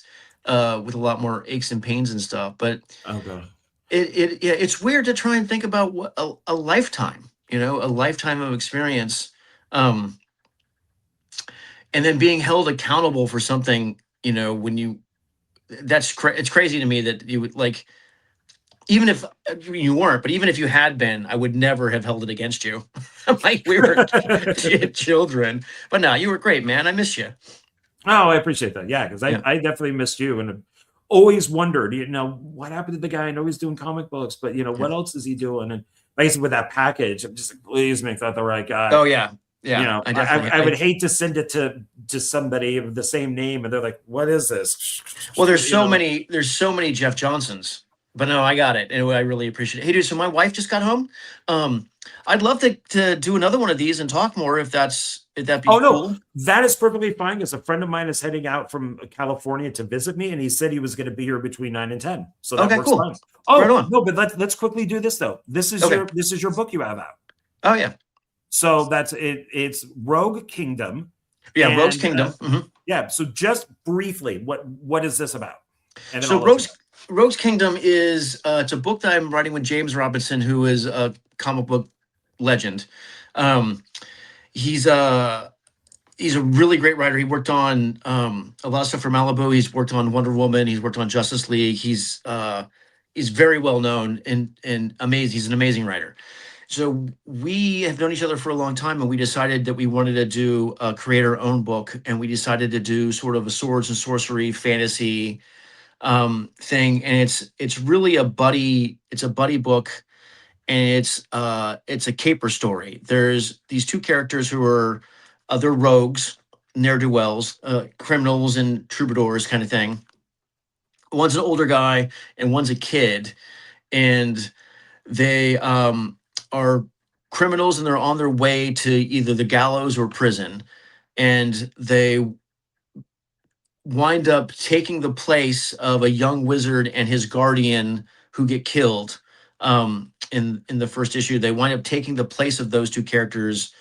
with a lot more aches and pains and stuff. But Oh god. yeah, it's weird to try and think about what a lifetime, a lifetime of experience, um, and then being held accountable for something, when you it's crazy to me that you would like even if you weren't, but even if you had been, I would never have held it against you. Like we were children. But no, you were great, man. I miss you. Oh, I appreciate that. Yeah, because I, Yeah. I definitely missed you and always wondered, what happened to the guy? I know he's doing comic books, but Yeah. what else is he doing? And basically with that package, I'm just like, please make that the right guy. Oh yeah. Yeah. I definitely I would hate to send it to somebody of the same name and they're like, what is this? well, You know, there's so many Jeff Johnsons. But no, I got it. And I really appreciate it. Hey dude, so my wife just got home. Um, I'd love to do another one of these and talk more if that'd be Oh no, cool. that is perfectly fine because a friend of mine is heading out from California to visit me, and he said he was going to be here between 9 and 10, so that Okay, works cool. fine. Right Oh on. no, but let's quickly do this though. Okay. This is your book you have out. Oh yeah. So that's it. It's Rogue Kingdom, Yeah, Rogue's and Kingdom. yeah. So just briefly, what is this about? And then So I'll let you know. Rogue's Kingdom is it's a book that I'm writing with James Robinson, who is a comic book legend. Um, he's he's a really great writer. He worked on a lot of stuff for Malibu. He's worked on Wonder Woman. He's worked on Justice League. He's very well known and amazing. He's an amazing writer. So we have known each other for a long time, and we decided that we wanted to do create our own book, and we decided to do sort of a swords and sorcery fantasy thing. And it's really it's a buddy book, and it's a caper story. There's these two characters who are they're rogues, ne'er-do-wells, criminals and troubadours kind of thing. One's an older guy and one's a kid, and they are criminals, and they're on their way to either the gallows or prison, and they wind up taking the place of a young wizard and his guardian who get killed in the first issue. They wind up taking the place of those two characters,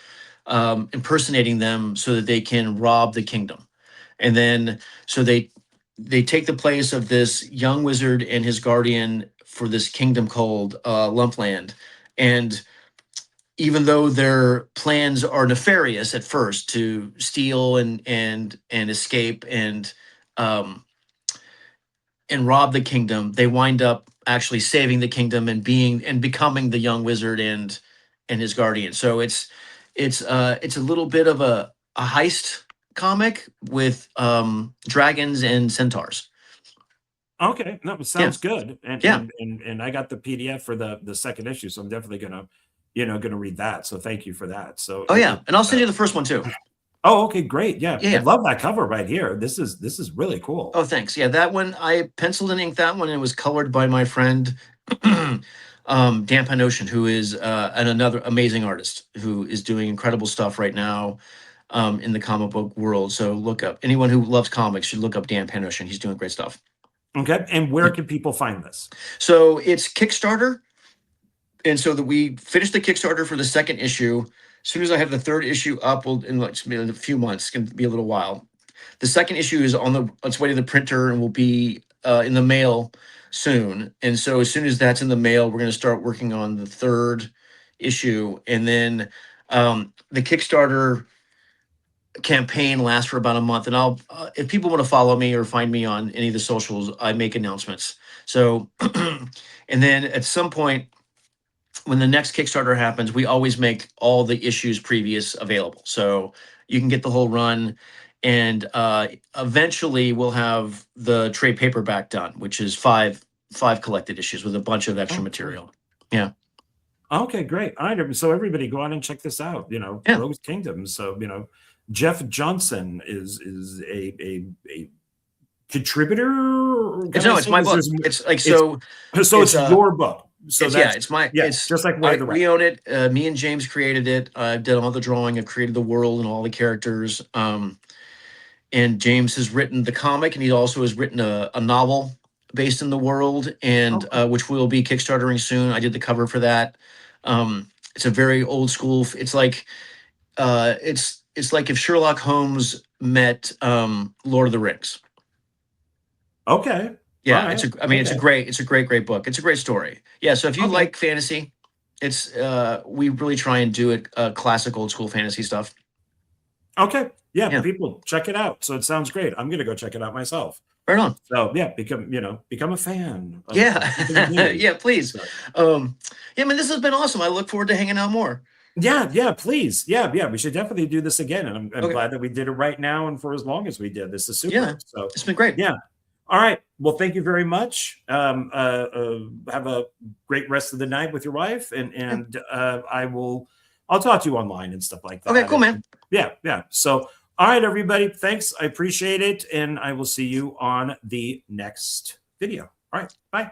impersonating them so that they can rob the kingdom. And then so they take the place of this young wizard and his guardian for this kingdom called Lumpland. And even though their plans are nefarious at first to steal and escape um, and rob the kingdom, they wind up actually saving the kingdom and becoming the young wizard and his guardian. So it's a little bit of a heist comic with dragons and centaurs. Okay, no, it sounds good. And, Yeah. and I got the PDF for the second issue, so I'm definitely gonna, gonna read that. So thank you for that. So Oh yeah, and I'll send you the first one too. oh, okay, great. Yeah, Yeah. I love that cover right here. This is really cool. Oh, thanks. Yeah, that one I penciled and inked that one, and it was colored by my friend Dan Panoshin, who is another amazing artist who is doing incredible stuff right now in the comic book world. So look up anyone who loves comics should look up Dan Panoshin. He's doing great stuff. Okay, and where can people find this? So it's Kickstarter, and so that we finished the Kickstarter for the second issue. As soon as I have the third issue up, in a few months, it's going to be a little while. The second issue is on its way to the printer and will be in the mail soon. And so as soon as that's in the mail, we're going to start working on the third issue. And then the Kickstarter campaign lasts for about a month. And I'll, if people want to follow me or find me on any of the socials, I make announcements. So, and then at some point, when the next Kickstarter happens, we always make all the issues previous available. So you can get the whole run. And eventually we'll have the trade paperback done, which is five collected issues with a bunch of extra material. Yeah. Okay, great. All right, so everybody go on and check this out. Yeah. Rogue's Kingdom. So Jeff Johnson is a contributor. It's my book. It's like so it's your book. So it's my it's just like Way of the Rat. We own it. Me and James created it. I did all the drawing. I created the world and all the characters. And James has written the comic, and he also has written a novel based in the world, and which will be Kickstartering soon. I did the cover for that. It's a very old school. It's like it's like if Sherlock Holmes met Lord of the Rings. Okay. Yeah, right. it's a great book. It's a great story. Yeah, so if you like fantasy, it's we really try and do it classic old school fantasy stuff. Okay. Yeah, people check it out. So it sounds great. I'm gonna go check it out myself. Right on. So yeah, become a fan. Yeah, please. Yeah, man, this has been awesome. I look forward to hanging out more. Yeah, please. Yeah, we should definitely do this again. And I'm glad that we did it right now and for as long as we did. This is super. Yeah, so it's been great. Yeah. All right. Well, thank you very much. Have a great rest of the night with your wife, and I'll talk to you online and stuff like that. Okay, cool, man. Yeah. So, all right, everybody. Thanks. I appreciate it. And I will see you on the next video. All right. Bye.